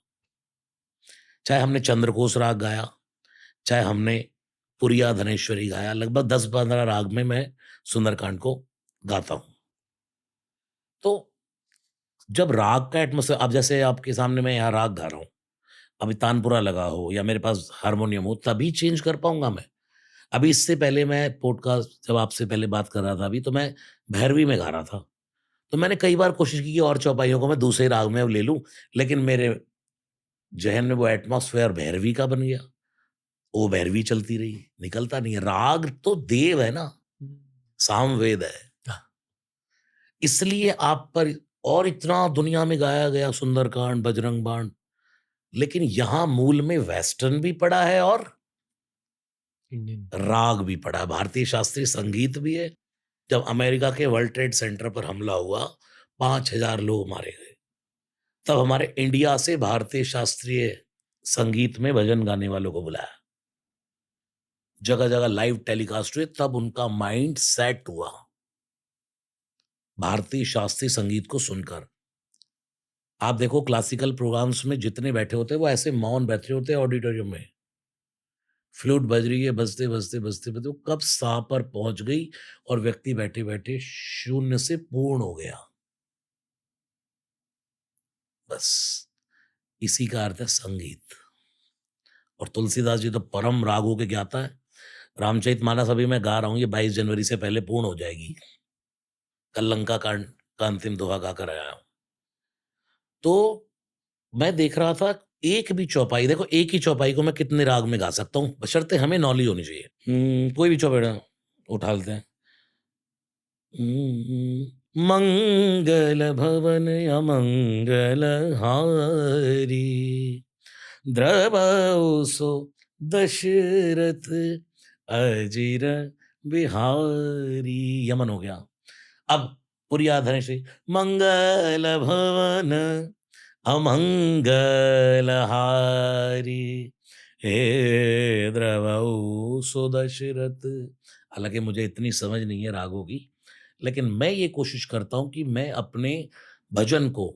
चाहे हमने चंद्रकोश राग गाया, चाहे हमने पुरिया धनेश्वरी गाया, लगभग 10-15 राग में मैं सुंदरकांड को गाता हूँ। तो जब राग का एटमॉस्फेयर, अब जैसे आपके सामने मैं यहाँ राग गा रहा हूँ, अभी तानपुरा लगा हो या मेरे पास हारमोनियम हो, तभी चेंज कर पाऊँगा मैं। अभी इससे पहले मैं पॉडकास्ट जब आपसे पहले बात कर रहा था अभी, तो मैं भैरवी में गा रहा था। तो मैंने कई बार कोशिश की कि और चौपाइयों को मैं दूसरे राग में अब ले लूँ, लेकिन मेरे ज़हन में वो एटमॉस्फेयर भैरवी का बन गया। वो भैरवी चलती रही, निकलता नहीं है। राग तो देव है ना, सामवेद है। इसलिए आप पर, और इतना दुनिया में गाया गया सुंदरकांड, बजरंग बाण, लेकिन यहाँ मूल में वेस्टर्न भी पड़ा है और इंडियन। राग भी पड़ा है, भारतीय शास्त्रीय संगीत भी है। जब अमेरिका के वर्ल्ड ट्रेड सेंटर पर हमला हुआ, 5,000 लोग मारे गए, तब हमारे इंडिया से भारतीय शास्त्रीय संगीत में भजन गाने वालों को बुलाया। जगह-जगह लाइव टेलीकास्ट हुए, तब उनका माइंड सेट हुआ, भारतीय शास्त्रीय संगीत को सुनकर। आप देखो क्लासिकल प्रोग्राम्स में जितने बैठे होते हैं, वो ऐसे मौन बैठे होते हैं ऑडिटोरियम में। फ्लूट बज रही है, बजते, बजते, बजते, बजते वो कब सा पर पहुँच गई और व्यक्ति बैठे-बैठे शून्य से पूर्ण हो गया। बस इसी का अर्थ है संगीत। और तुलसीदास जी तो परम रागों के ज्ञाता हैं। रामचरितमानस अभी मैं गा रहा हूँ, ये 22 जनवरी से पहले पूर्ण हो जाएगी। कल लंका कांड का अंतिम दोहा गाकर आया हूँ। तो मैं देख रहा था एक भी चौपाई, देखो एक ही चौपाई को मैं कितने राग में गा सकता हूँ, बशर्ते हमें नॉलेज होनी चाहिए। कोई भी चौपाई उठा लेते हैं। मंगल भवन अमंगल हारी, द्रवौ सो दशरथ अजिर बिहारी। यमन हो गया। अब पूरी आधार से मंगल भवन अमंगल हारी, हे द्रवौ सो दशरथ। हालांकि मुझे इतनी समझ नहीं है रागों की, लेकिन मैं ये कोशिश करता हूं कि मैं अपने भजन को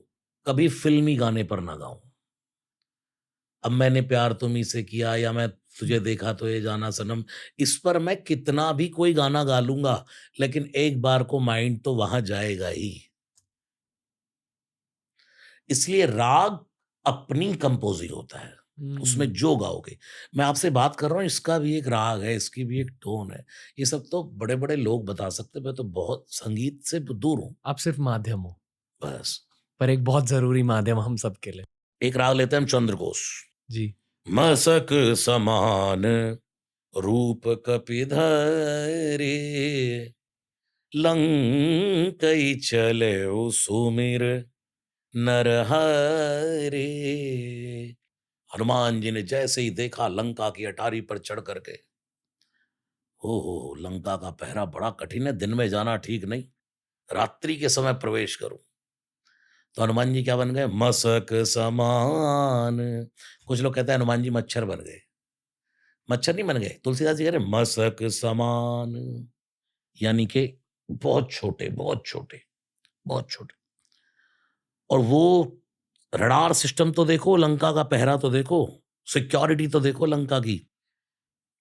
कभी फिल्मी गाने पर ना गाऊं। अब मैंने प्यार तुम्हीं से किया या मैं तुझे देखा तो ये जाना सनम, इस पर मैं कितना भी कोई गाना गा लूंगा, लेकिन एक बार को माइंड तो वहां जाएगा ही। इसलिए राग अपनी कंपोजिंग होता है, उसमें हम्म, जो गाओगे। मैं आपसे बात कर रहा हूँ, इसका भी एक राग है, इसकी भी एक टोन है। ये सब तो बड़े बड़े लोग बता सकते हैं, मैं तो बहुत संगीत से दूर हूँ। आप सिर्फ माध्यम हो, बस पर एक बहुत जरूरी माध्यम हम सबके लिए। एक राग लेते हैं हम, चंद्रघोष। जी। मसक समान रूप कपिधरे, लंकई चले सुमिर नरहरे। हनुमान जी ने जैसे ही देखा लंका की अटारी पर चढ़ करके, हो लंका का पहरा बड़ा कठिन है, दिन में जाना ठीक नहीं, रात्रि के समय प्रवेश करूं। तो हनुमान जी क्या बन गए? मसक समान। कुछ लोग कहते हैं हनुमान जी मच्छर बन गए। मच्छर नहीं बन गए, तुलसीदास जी कह रहे मसक समान, यानी कि बहुत छोटे, बहुत छोटे, बहुत छोटे। और वो रडार सिस्टम तो देखो, लंका का पहरा तो देखो, सिक्योरिटी तो देखो लंका की।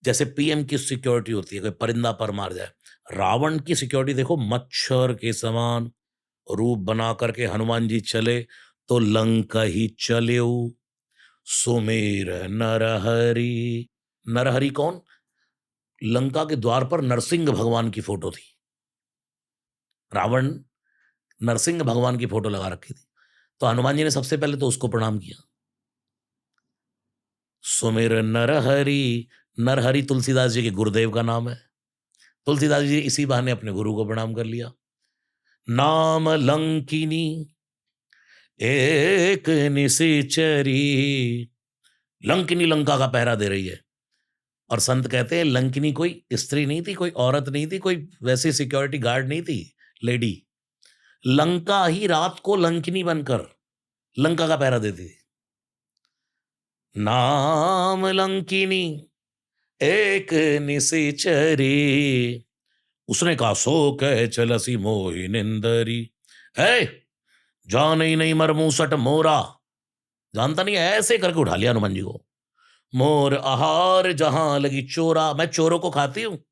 जैसे पीएम की सिक्योरिटी होती है, कोई परिंदा पर मार जाए, रावण की सिक्योरिटी देखो, मच्छर के समान रूप बना करके हनुमान जी चले, तो लंका ही चलेऊ सुमेर नरहरि। नरहरि कौन? लंका के द्वार पर नरसिंह भगवान की फोटो थी। रावण नरसिंह भगवान की फोटो लगा रखी थी, तो हनुमान जी ने सबसे पहले तो उसको प्रणाम किया। सुमिर नरहरि, नरहरि तुलसीदास जी के गुरुदेव का नाम है। तुलसीदास जी इसी बहाने अपने गुरु को प्रणाम कर लिया। नाम लंकिनी एक निशिचरी, लंकिनी लंका का पहरा दे रही है। और संत कहते हैं लंकिनी कोई स्त्री नहीं थी, कोई औरत नहीं थी, कोई वैसी सिक्योरिटी गार्ड नहीं थी, लेडी। लंका ही रात को लंकिनी बनकर लंका का पहरा देती थी। नाम लंकिनी एक निशिचरी, उसने कहा सो कह चलसी मोहि निंदरी। है जान ही नहीं मर मूसट मोरा, जानता नहीं है, ऐसे करके उठा लिया हनुमान जी को। मोर आहार जहां लगी चोरा, मैं चोरों को खाती हूँ,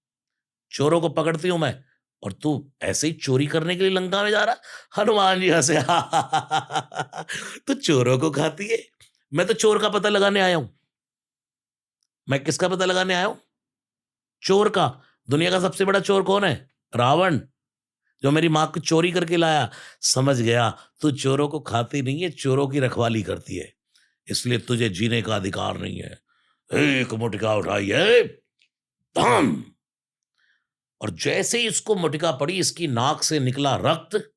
चोरों को पकड़ती हूँ मैं, और तू ऐसे ही चोरी करने के लिए लंका में जा रहा। हनुमान जी हंसे, तू चोरों को खाती है, मैं तो चोर का पता लगाने आया हूं। मैं किसका पता लगाने आया हूं? चोर का। दुनिया का सबसे बड़ा चोर कौन है? रावण, जो मेरी माँ को चोरी करके लाया। समझ गया, तू चोरों को खाती नहीं है, चोरों की रखवाली करती है, इसलिए तुझे जीने का अधिकार नहीं है। एक मुटका उठाई है, धम, और जैसे ही इसको मुटका पड़ी, इसकी नाक से निकला रक्त,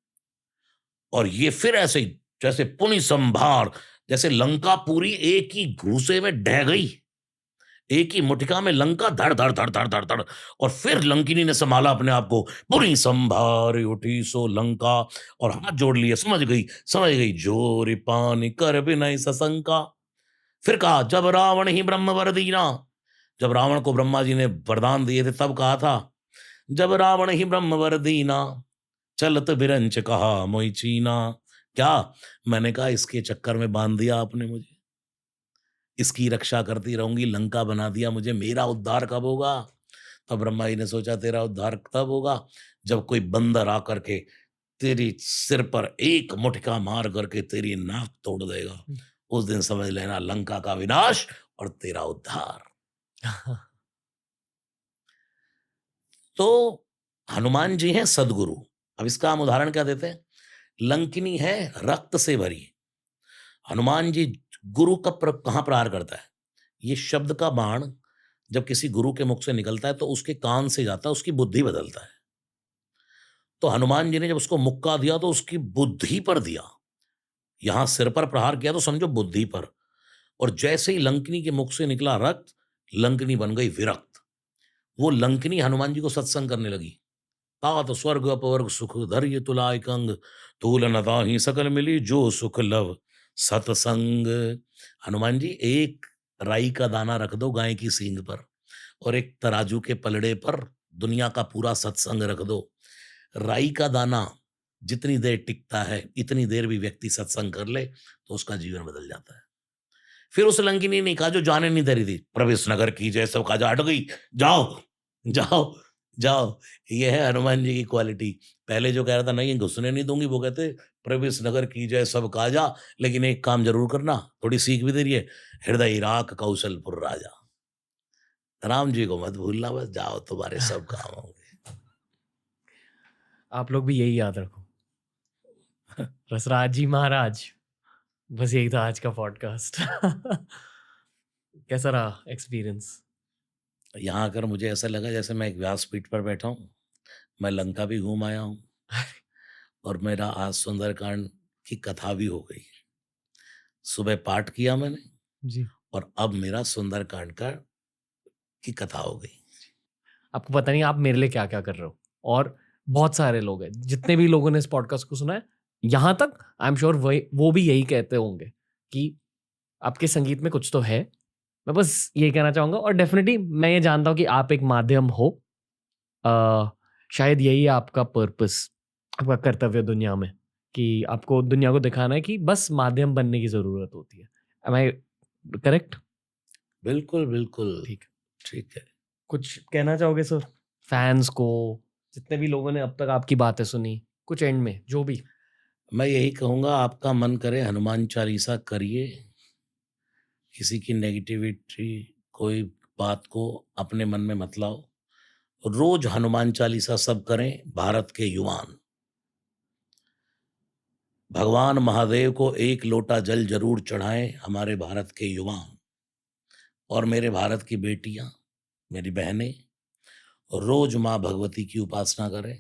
और ये फिर ऐसे ही जैसे पुनि संभार, जैसे लंका पूरी एक ही घूसे में ढह गई। एक ही मुठिका में लंका धड़ धड़ धड़ धड़ धड़ धड़, और फिर लंकिनी ने संभाला अपने आप को, पूरी संभार उठी सो लंका, और हाथ जोड़ लिए, समझ गई जोरी पानी कर बिनय सशंका। फिर कहा जब रावण ही ब्रह्म वर दीना, जब रावण को ब्रह्मा जी ने वरदान दिए थे तब कहा था, जब रावण ही ब्रह्म वर दीना, चलत बिरंच कहा मोई चीना। क्या? मैंने कहा इसके चक्कर में बांध दिया आपने मुझे, इसकी रक्षा करती रहूंगी, लंका बना दिया मुझे, मेरा उद्धार कब होगा? तब ब्रह्मा जी ने सोचा तेरा उद्धार तब होगा जब कोई बंदर आकर के तेरी सिर पर एक मुटका मार करके तेरी नाक तोड़ देगा। उस दिन समझ लेना लंका का विनाश और तेरा उद्धार। तो हनुमान जी हैं सदगुरु। अब इसका हम उदाहरण क्या देते हैं? लंकिनी है रक्त से भरी। हनुमान जी गुरु का कहाँ प्रहार करता है? ये शब्द का बाण जब किसी गुरु के मुख से निकलता है तो उसके कान से जाता है, उसकी बुद्धि बदलता है। तो हनुमान जी ने जब उसको मुक्का दिया तो उसकी बुद्धि पर दिया। यहाँ सिर पर प्रहार किया तो समझो बुद्धि पर। और जैसे ही लंकिनी के मुख से निकला रक्त, लंकिनी बन गई विरक्त। वो लंकिनी हनुमान जी को सत्संग करने लगी। तात स्वर्ग अपवर्ग सुख धैर्य तुलाय कंग, तूल न ताहि सकल मिली जो सुख लव सतसंग। हनुमान जी एक राई का दाना रख दो गाय की सींग पर और एक तराजू के पलड़े पर दुनिया का पूरा सत्संग रख दो। राई का दाना जितनी देर टिकता है इतनी देर भी व्यक्ति सत्संग कर ले तो उसका जीवन बदल जाता है। फिर उस लंकिनी ने कहा जो जाने नहीं दे रही थी, प्रवेश नगर की जय सब कहा हट गई, जाओ जाओ जाओ। ये है हनुमान जी की क्वालिटी। पहले जो कह रहा था नहीं घुसने नहीं दूंगी, वो कहते प्रवेश नगर की जय सब काजा, लेकिन एक काम जरूर करना, थोड़ी सीख भी दे रही है, हृदय राख कौशलपुर राजा। राम जी को मत भूलना, बस जाओ तुम्हारे सब काम होंगे। आप लोग भी यही याद रखो। रसराज जी महाराज। बस यही था आज का पॉडकास्ट। कैसा रहा एक्सपीरियंस? यहाँ आकर मुझे ऐसा लगा जैसे मैं एक व्यासपीठ पर बैठा हूँ, मैं लंका भी घूम आया हूँ और मेरा आज सुंदरकांड की कथा भी हो गई। सुबह पाठ किया मैंने जी। और अब मेरा सुंदरकांड का की कथा हो गई। आपको पता नहीं आप मेरे लिए क्या क्या कर रहे हो। और बहुत सारे लोग हैं, जितने भी लोगों ने इस पॉडकास्ट को सुना है यहाँ तक, आई एम श्योर वो भी यही कहते होंगे कि आपके संगीत में कुछ तो है। मैं बस ये कहना चाहूंगा, और डेफिनेटली मैं ये जानता हूँ कि आप एक माध्यम हो। शायद यही है आपका पर्पस, आपका कर्तव्य दुनिया में, कि आपको दुनिया को दिखाना है कि बस माध्यम बनने की जरूरत होती है। Am I correct? बिल्कुल बिल्कुल ठीक है। ठीक है। कुछ कहना चाहोगे सर फैंस को, जितने भी लोगों ने अब तक आपकी बातें सुनी, कुछ एंड में जो भी? मैं यही कहूँगा आपका मन करे हनुमान चालीसा करिए, किसी की नेगेटिविटी कोई बात को अपने मन में मत लाओ। रोज हनुमान चालीसा सब करें, भारत के युवान। भगवान महादेव को एक लोटा जल जरूर चढ़ाएं हमारे भारत के युवान। और मेरे भारत की बेटियां, मेरी बहनें रोज माँ भगवती की उपासना करें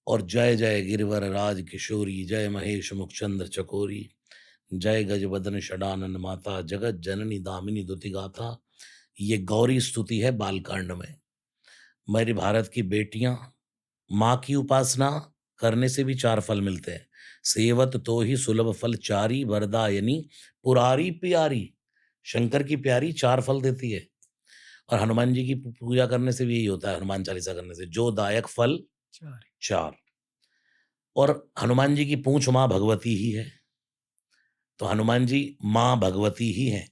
और जय जय गिरिवर राज किशोरी, जय महेश मुखचंद्र चकोरी, जय गजबदन षडानन माता, जगत जननी दामिनी दुति गाथा। ये गौरी स्तुति है बालकांड में। मेरी भारत की बेटियां, माँ की उपासना करने से भी 4 फल मिलते हैं। सेवत तो ही सुलभ फल चारी, वरदायनी पुरारी प्यारी। शंकर की प्यारी 4 फल देती है। और हनुमान जी की पूजा करने से भी यही होता है, हनुमान चालीसा करने से जो दायक फल 4। और हनुमान जी की पूंछ माँ भगवती ही है, तो हनुमान जी माँ भगवती ही है।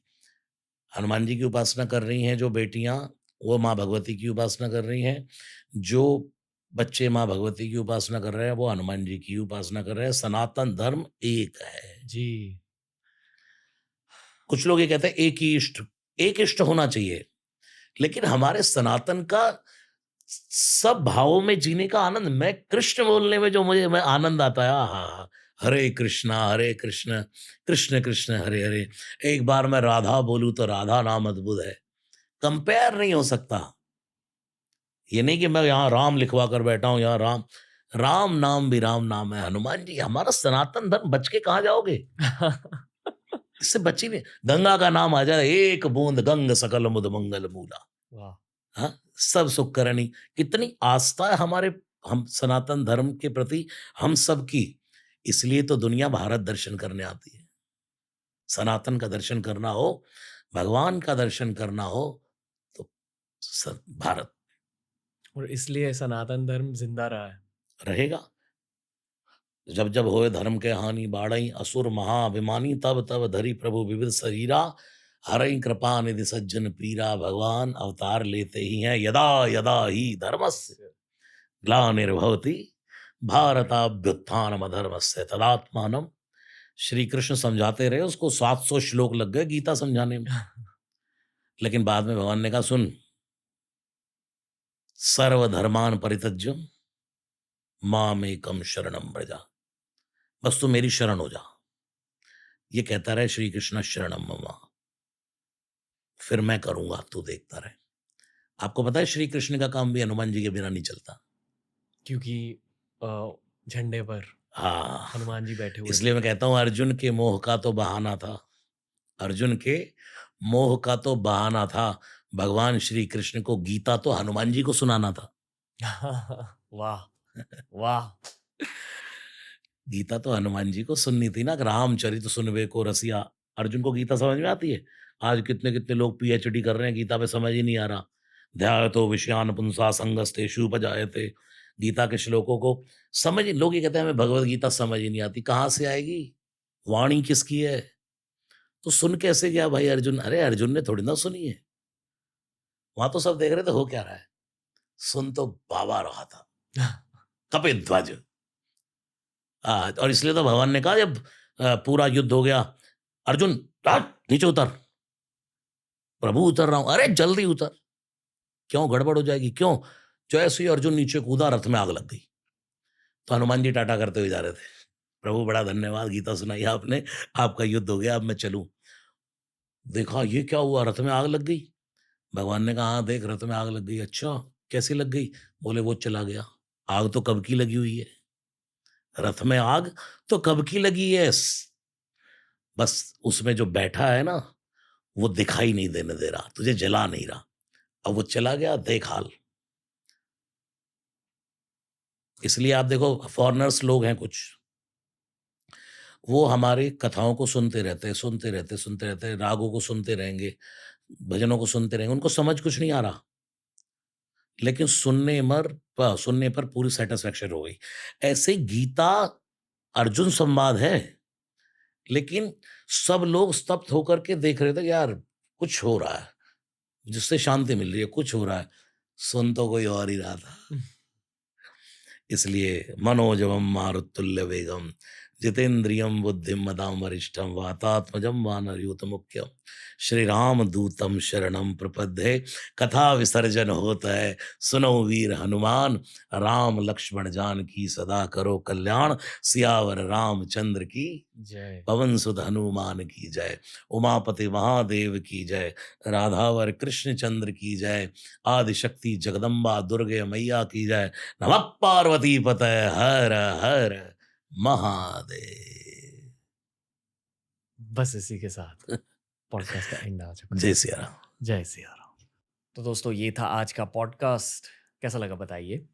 हनुमान जी की उपासना कर रही हैं जो बेटियां, वो माँ भगवती की उपासना कर रही हैं। जो बच्चे माँ भगवती की उपासना कर रहे हैं वो हनुमान जी की उपासना कर रहे हैं। सनातन धर्म एक है जी। कुछ लोग ये कहते हैं एक इष्ट होना चाहिए, लेकिन हमारे सनातन का सब भावों में जीने का आनंद, मैं कृष्ण बोलने में जो मुझे मैं आनंद आता है, आहा, हरे कृष्ण कृष्ण कृष्ण हरे हरे। एक बार मैं राधा बोलूं तो राधा नाम अद्भुत है, कंपेयर नहीं हो सकता। ये नहीं कि मैं यहाँ राम लिखवा कर बैठा हूं, यहाँ राम, राम नाम भी राम नाम है। हनुमान जी हमारा सनातन धर्म, बच के कहाँ जाओगे? इससे बची नहीं। गंगा का नाम आ जाए, एक बूंद गंग सकल मुद मंगल मूला। वाह। हाँ, सब सुख करनी। कितनी आस्था है हमारे, हम सनातन धर्म के प्रति हम सब की। इसलिए तो दुनिया भारत दर्शन करने आती है। सनातन का दर्शन करना हो, भगवान का दर्शन करना हो तो भारत और इसलिए सनातन धर्म जिंदा रहा है। रहेगा। जब जब होए धर्म के हानि बाढ़ई, असुर महाअभिमानी तब तब धरी प्रभु विविध शरीरा। हरई कृपा निधि सज्जन पीरा, भगवान अवतार लेते ही हैं यदा यदा ही धर्मस्य ग्लानिर्भवति भारताभ्युत्थानम अधर्मस्य तदात्मानम। श्री कृष्ण समझाते रहे, उसको 700 श्लोक लग गए गीता समझाने में। लेकिन बाद में भगवान ने कहा, सुन, सर्वधर्मान परित्यज्य मामेकम शरणम व्रज, बस तू मेरी शरण हो जा। ये कहता रहे श्री कृष्ण शरणम मम, फिर मैं करूंगा, तू देखता रहे। आपको पता है श्री कृष्ण का काम भी हनुमान जी के बिना नहीं चलता। क्योंकि झंडे पर हाँ, हनुमान जी बैठे हुए थे। इसलिए मैं कहता हूँ अर्जुन के मोह का तो बहाना था, अर्जुन के मोह का तो बहाना था। भगवान श्री कृष्ण को गीता तो हनुमान जी को सुनाना था। वाह वाह। गीता तो हनुमान जी को सुननी थी ना। रामचरित सुनबे को रसिया। अर्जुन को गीता समझ में आती है? आज कितने कितने लोग पीएचडी कर रहे हैं, गीता पे समझ ही नहीं आ रहा। ध्यायतो विषयान पुंसा संगस्तेषु उपजायते। गीता के श्लोकों को समझ, लोग ये कहते हैं हमें भगवत गीता समझ ही नहीं आती। कहाँ से आएगी? वाणी किसकी है? तो सुन कैसे गया भाई अर्जुन? अरे अर्जुन ने थोड़ी ना सुनी है, वहां तो सब देख रहे थे हो क्या रहा है। सुन तो बाबा रहा था, कपिध्वज। और इसलिए तो भगवान ने कहा जब पूरा युद्ध हो गया, अर्जुन हट, नीचे उतर। प्रभु उतर रहा हूं। अरे जल्दी उतर, क्यों गड़बड़ हो जाएगी, क्यों? जैसे ही अर्जुन नीचे कूदा, रथ में आग लग गई। तो हनुमान जी टाटा करते हुए जा रहे थे, प्रभु बड़ा धन्यवाद, गीता सुनाई आपने, आपका युद्ध हो गया, अब मैं चलूं। देखा ये क्या हुआ, रथ में आग लग गई। भगवान ने कहा हाँ देख, रथ में आग लग गई। अच्छा कैसी लग गई? बोले वो चला गया। आग तो कब की लगी हुई है, रथ में आग तो कब की लगी है, बस उसमें जो बैठा है ना, वो दिखाई नहीं देने दे रहा, तुझे जला नहीं रहा। अब वो चला गया, देख हाल। इसलिए आप देखो फॉरेनर्स लोग हैं कुछ, वो हमारी कथाओं को सुनते रहते हैं, सुनते रहते, सुनते रहते, रागों को सुनते रहेंगे, भजनों को सुनते रहेंगे, उनको समझ कुछ नहीं आ रहा, लेकिन सुनने पर पूरी सेटिस्फेक्शन हो गई। ऐसे ही गीता अर्जुन संवाद है, लेकिन सब लोग स्तब्ध होकर के देख रहे थे, यार कुछ हो रहा है, जिससे शांति मिल रही है, कुछ हो रहा है। सुन तो कोई और ही रहा था। इसलिए मनोजवम मारुतुल्य वेगम जितेंद्रियम बुद्धिम मदाम वरिष्ठम वातात्मजम वानरयूत मुख्यम श्री राम दूतम शरणम प्रपद्ये। कथा विसर्जन होता है, सुनो वीर हनुमान, राम लक्ष्मण जान की सदा करो कल्याण। सियावर रामचंद्र की जय। पवन सुत हनुमान की जय। उमापति महादेव की जय। राधावर कृष्ण चंद्र की जय। आदिशक्ति जगदम्बा दुर्गे मैया की जय। नमः पार्वती पतये हर हर महादेव। बस इसी के साथ पॉडकास्ट का एंड आ चुका है। जय सिया राम। जय सिया राम। तो दोस्तों ये था आज का पॉडकास्ट, कैसा लगा बताइए।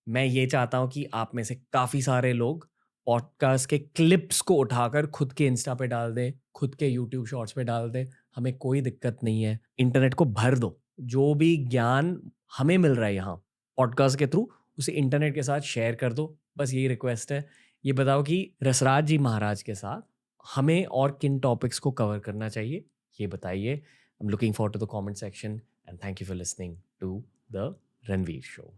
मैं ये चाहता हूँ कि आप में से काफ़ी सारे लोग पॉडकास्ट के क्लिप्स को उठाकर खुद के इंस्टा पे डाल दें, खुद के यूट्यूब शॉर्ट्स पे डाल दें, हमें कोई दिक्कत नहीं है। इंटरनेट को भर दो, जो भी ज्ञान हमें मिल रहा है यहाँ पॉडकास्ट के थ्रू, उसे इंटरनेट के साथ शेयर कर दो। बस यही रिक्वेस्ट है। ये बताओ कि रसराज जी महाराज के साथ हमें और किन टॉपिक्स को कवर करना चाहिए, ये बताइए। I am looking for to the comment section and thank you for listening to the Ranveer show.